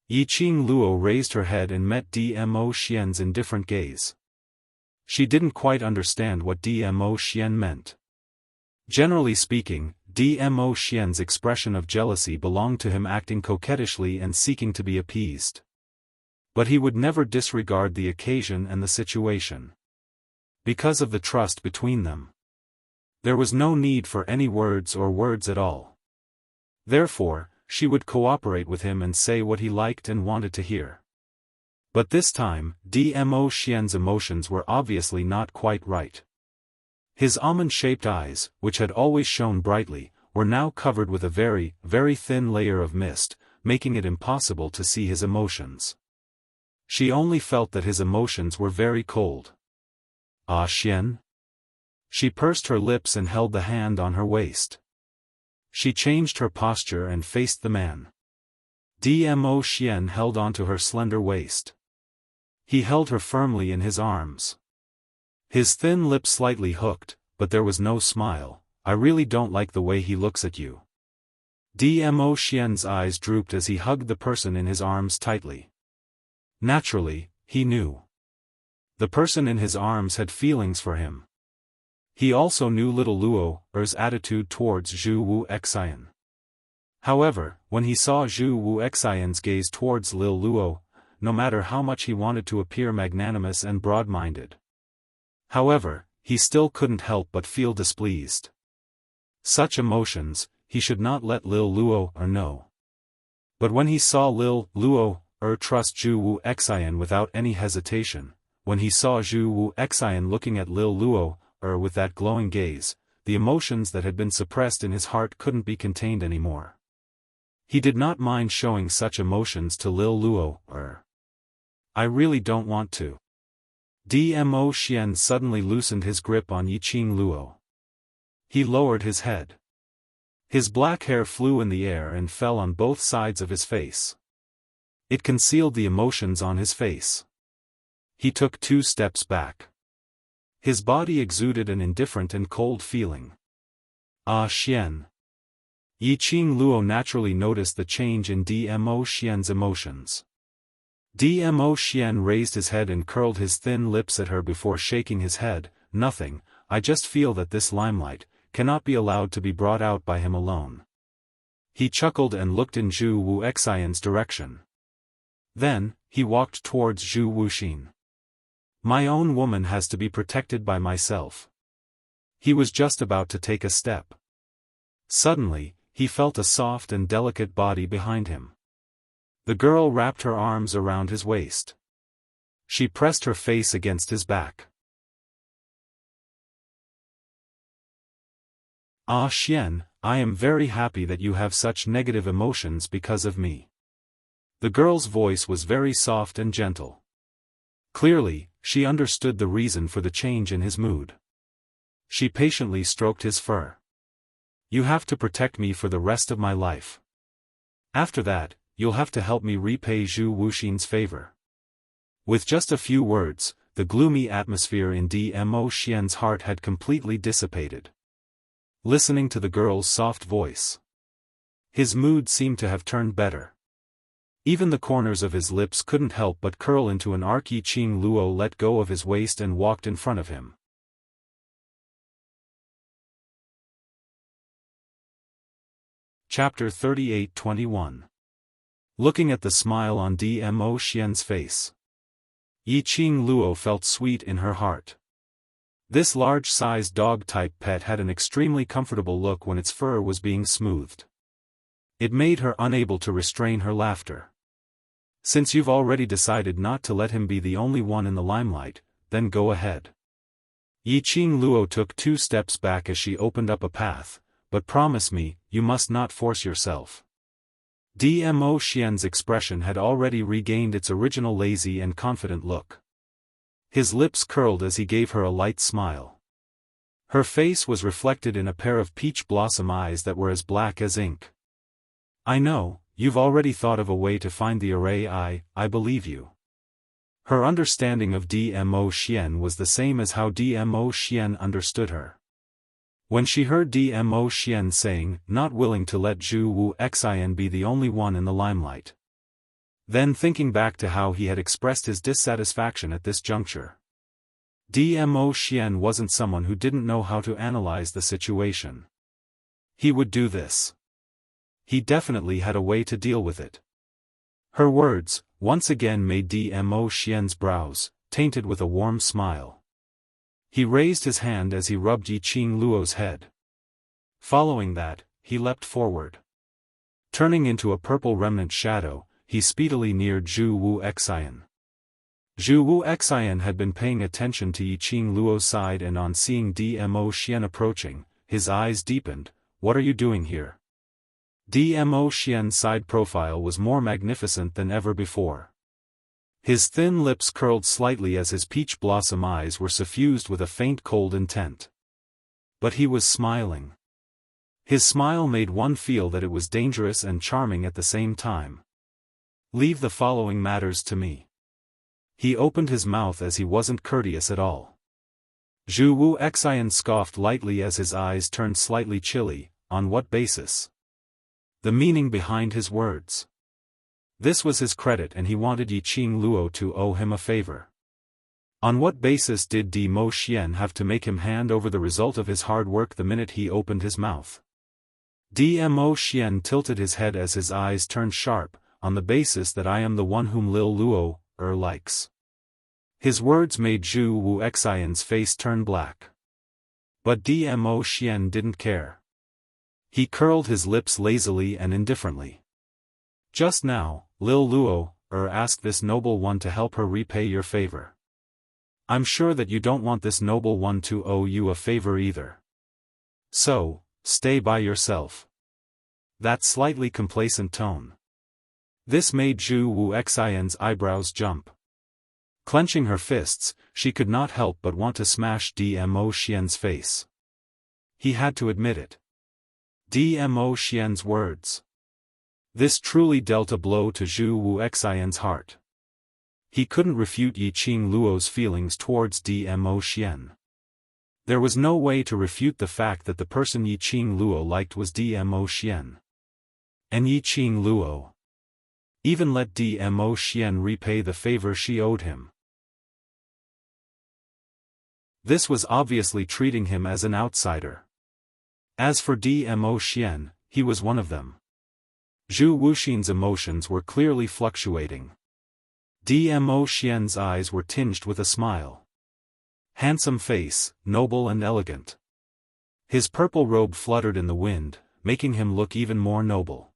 Yiqing Luo raised her head and met Dmo Xian's indifferent gaze. She didn't quite understand what Dmo Xian meant. Generally speaking, Dmo Xian's expression of jealousy belonged to him acting coquettishly and seeking to be appeased. But he would never disregard the occasion and the situation. Because of the trust between them, there was no need for any words or words at all. Therefore, she would cooperate with him and say what he liked and wanted to hear. But this time, Dmo Xian's emotions were obviously not quite right. His almond-shaped eyes, which had always shone brightly, were now covered with a very, very thin layer of mist, making it impossible to see his emotions. She only felt that his emotions were very cold. "Ah Xian?" She pursed her lips and held the hand on her waist. She changed her posture and faced the man. Dmo Xian held onto her slender waist. He held her firmly in his arms. His thin lips slightly hooked, but there was no smile. "I really don't like the way he looks at you." Dmo Xian's eyes drooped as he hugged the person in his arms tightly. Naturally, he knew. The person in his arms had feelings for him. He also knew little Luo's attitude towards Zhu Wuxian. However, when he saw Zhu Wuxian's gaze towards Lil Luo, no matter how much he wanted to appear magnanimous and broad-minded, however, he still couldn't help but feel displeased. Such emotions, he should not let Lil Luo know. But when he saw Lil Luo trust Zhu Wuxian without any hesitation, when he saw Zhu Wuxian looking at Lil Luo with that glowing gaze, the emotions that had been suppressed in his heart couldn't be contained anymore. He did not mind showing such emotions to Lil Luo. "I really don't want to." Dmo Xian suddenly loosened his grip on Yiqing Luo. He lowered his head. His black hair flew in the air and fell on both sides of his face. It concealed the emotions on his face. He took 2 steps back. His body exuded an indifferent and cold feeling. "Ah Xian." Yiqing Luo naturally noticed the change in Dmo Xian's emotions. Dmo Xian raised his head and curled his thin lips at her before shaking his head. "Nothing, I just feel that this limelight cannot be allowed to be brought out by him alone." He chuckled and looked in Zhu Wuxian's direction. Then, he walked towards Zhu Wuxin. "My own woman has to be protected by myself." He was just about to take a step. Suddenly, he felt a soft and delicate body behind him. The girl wrapped her arms around his waist. She pressed her face against his back. "Ah Xian, I am very happy that you have such negative emotions because of me." The girl's voice was very soft and gentle. Clearly, she understood the reason for the change in his mood. She patiently stroked his fur. "You have to protect me for the rest of my life. After that, you'll have to help me repay Zhu Wuxin's favor." With just a few words, the gloomy atmosphere in Dmo Xian's heart had completely dissipated. Listening to the girl's soft voice, his mood seemed to have turned better. Even the corners of his lips couldn't help but curl into an arc. Yiqing Luo let go of his waist and walked in front of him. Chapter 38-21. Looking at the smile on Dmo Xian's face, Yiqing Luo felt sweet in her heart. This large-sized dog-type pet had an extremely comfortable look when its fur was being smoothed. It made her unable to restrain her laughter. Since you've already decided not to let him be the only one in the limelight, then go ahead. Yiqing Luo took 2 steps back as she opened up a path, but promise me, you must not force yourself. Dmo Xian's expression had already regained its original lazy and confident look. His lips curled as he gave her a light smile. Her face was reflected in a pair of peach blossom eyes that were as black as ink. I know, you've already thought of a way to find the array. I believe you. Her understanding of Dmo Xian was the same as how Dmo Xian understood her. When she heard Dmo Xian saying, not willing to let Zhu Wu Xian be the only one in the limelight. Then thinking back to how he had expressed his dissatisfaction at this juncture. Dmo Xian wasn't someone who didn't know how to analyze the situation. He would do this. He definitely had a way to deal with it. Her words, once again made Dmo Xian's brows, tainted with a warm smile. He raised his hand as he rubbed Yiqing Luo's head. Following that, he leapt forward. Turning into a purple remnant shadow, he speedily neared Zhu Wu Xian. Zhu Wu Xian had been paying attention to Yiqing Luo's side, and on seeing Dmo Xian approaching, his eyes deepened. What are you doing here? Dmo Xian's side profile was more magnificent than ever before. His thin lips curled slightly as his peach blossom eyes were suffused with a faint cold intent. But he was smiling. His smile made one feel that it was dangerous and charming at the same time. Leave the following matters to me. He opened his mouth as he wasn't courteous at all. Zhu Wu Xian scoffed lightly as his eyes turned slightly chilly. On what basis? The meaning behind his words. This was his credit, and he wanted Yiqing Luo to owe him a favor. On what basis did Dmo Xian have to make him hand over the result of his hard work the minute he opened his mouth? Dmo Xian tilted his head as his eyes turned sharp. On the basis that I am the one whom Lil Luo likes. His words made Zhu Wu Xian's face turn black. But Dmo Xian didn't care. He curled his lips lazily and indifferently. Just now, Lil Luo asked this noble one to help her repay your favor. I'm sure that you don't want this noble one to owe you a favor either. So, stay by yourself. That slightly complacent tone. This made Zhu Wu Xian's eyebrows jump. Clenching her fists, she could not help but want to smash Dmo Xian's face. He had to admit it. Dmo Xian's words. This truly dealt a blow to Zhu Wu Xian's heart. He couldn't refute Yiqing Luo's feelings towards Dmo Xian. There was no way to refute the fact that the person Yiqing Luo liked was Dmo Xian. And Yiqing Luo even let Dmo Xian repay the favor she owed him. This was obviously treating him as an outsider. As for Dmo Xian, he was one of them. Zhu Wuxin's emotions were clearly fluctuating. Dmo Xian's eyes were tinged with a smile. Handsome face, noble and elegant. His purple robe fluttered in the wind, making him look even more noble.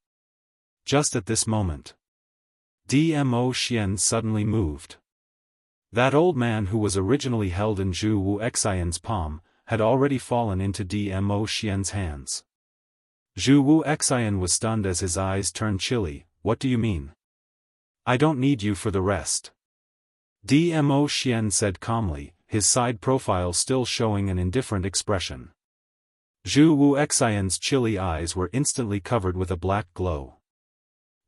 Just at this moment, Dmo Xian suddenly moved. That old man who was originally held in Zhu Wu Xian's palm, had already fallen into Dmo Xian's hands. Zhu Wu Xian was stunned as his eyes turned chilly. What do you mean? I don't need you for the rest. Dmo Xian said calmly, his side profile still showing an indifferent expression. Zhu Wu Xian's chilly eyes were instantly covered with a black glow.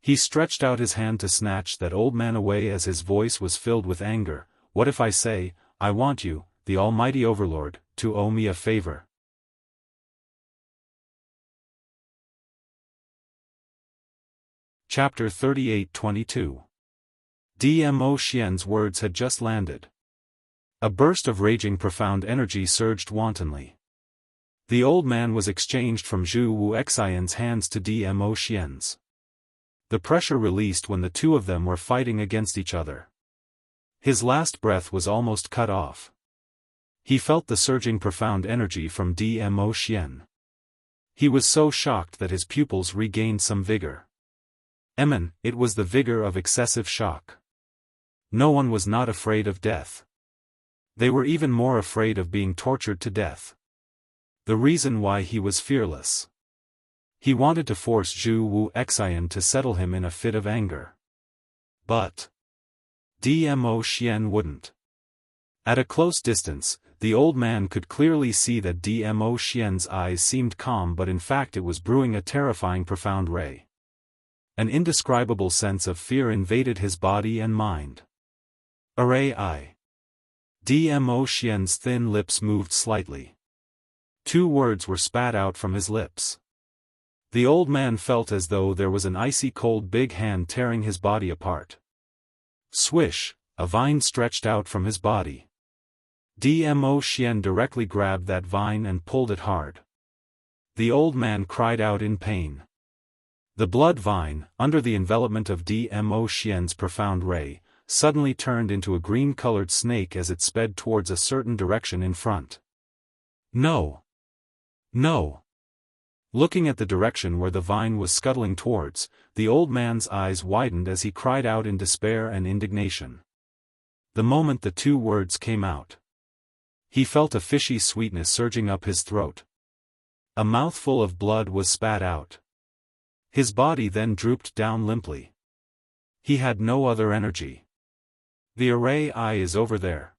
He stretched out his hand to snatch that old man away as his voice was filled with anger. What if I say, I want you, the almighty overlord, to owe me a favor? Chapter 38-22. Dmo Xian's words had just landed. A burst of raging profound energy surged wantonly. The old man was exchanged from Zhu Wuxian's hands to Dmo Xian's. The pressure released when the two of them were fighting against each other. His last breath was almost cut off. He felt the surging profound energy from Dmo Xian. He was so shocked that his pupils regained some vigor. It was the vigor of excessive shock. No one was not afraid of death. They were even more afraid of being tortured to death. The reason why he was fearless. He wanted to force Zhu Wuxian to settle him in a fit of anger. But Dmo Xian wouldn't. At a close distance, the old man could clearly see that Dmo Xian's eyes seemed calm, but in fact it was brewing a terrifying profound ray. An indescribable sense of fear invaded his body and mind. Array I. Dmo Xian's thin lips moved slightly. Two words were spat out from his lips. The old man felt as though there was an icy cold big hand tearing his body apart. Swish, a vine stretched out from his body. Dmo Xian directly grabbed that vine and pulled it hard. The old man cried out in pain. The blood vine, under the envelopment of Dmo Xian's profound ray, suddenly turned into a green-colored snake as it sped towards a certain direction in front. No! No! Looking at the direction where the vine was scuttling towards, the old man's eyes widened as he cried out in despair and indignation. The moment the two words came out, he felt a fishy sweetness surging up his throat. A mouthful of blood was spat out. His body then drooped down limply. He had no other energy. The array I is over there.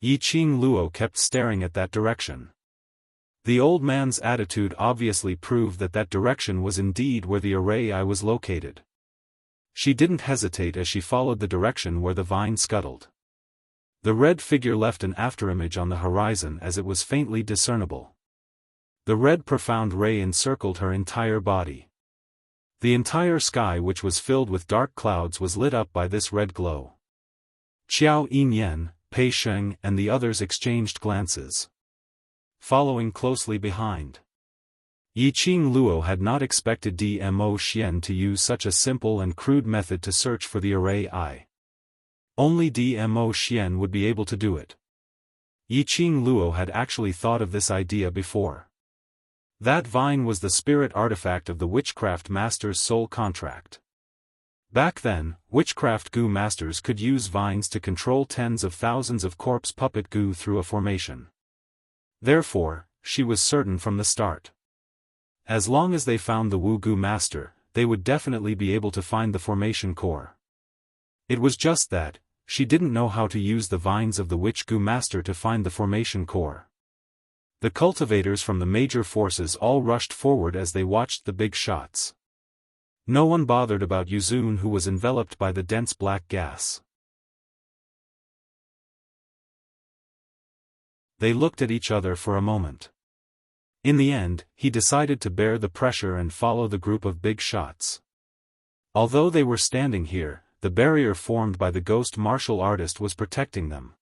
Yiqing Luo kept staring at that direction. The old man's attitude obviously proved that that direction was indeed where the array I was located. She didn't hesitate as she followed the direction where the vine scuttled. The red figure left an afterimage on the horizon as it was faintly discernible. The red profound ray encircled her entire body. The entire sky, which was filled with dark clouds, was lit up by this red glow. Qiao Yinyan, Pei Sheng and the others exchanged glances. Following closely behind. Yiqing Luo had not expected Dmo Xian to use such a simple and crude method to search for the array I. Only Dmo Xian would be able to do it. Yiqing Luo had actually thought of this idea before. That vine was the spirit artifact of the witchcraft master's soul contract. Back then, witchcraft goo masters could use vines to control tens of thousands of corpse puppet goo through a formation. Therefore, she was certain from the start. As long as they found the Wu Goo master, they would definitely be able to find the formation core. It was just that, she didn't know how to use the vines of the witch goo master to find the formation core. The cultivators from the major forces all rushed forward as they watched the big shots. No one bothered about Yuzun, who was enveloped by the dense black gas. They looked at each other for a moment. In the end, he decided to bear the pressure and follow the group of big shots. Although they were standing here, the barrier formed by the ghost martial artist was protecting them.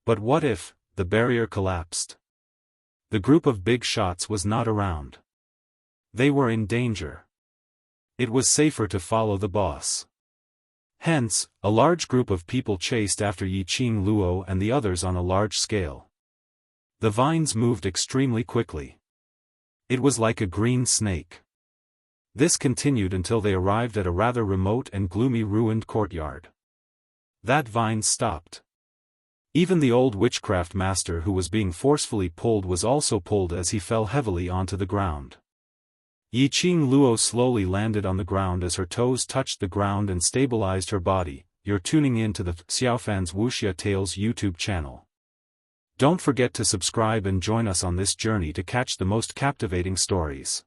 But what if the barrier collapsed? The group of big shots was not around. They were in danger. It was safer to follow the boss. Hence, a large group of people chased after Yiqing Luo and the others on a large scale. The vines moved extremely quickly. It was like a green snake. This continued until they arrived at a rather remote and gloomy ruined courtyard. That vine stopped. Even the old witchcraft master who was being forcefully pulled was also pulled as he fell heavily onto the ground. Yiqing Luo slowly landed on the ground as her toes touched the ground and stabilized her body. You're tuning in to the Xiaofan's Wuxia Tales YouTube channel. Don't forget to subscribe and join us on this journey to catch the most captivating stories.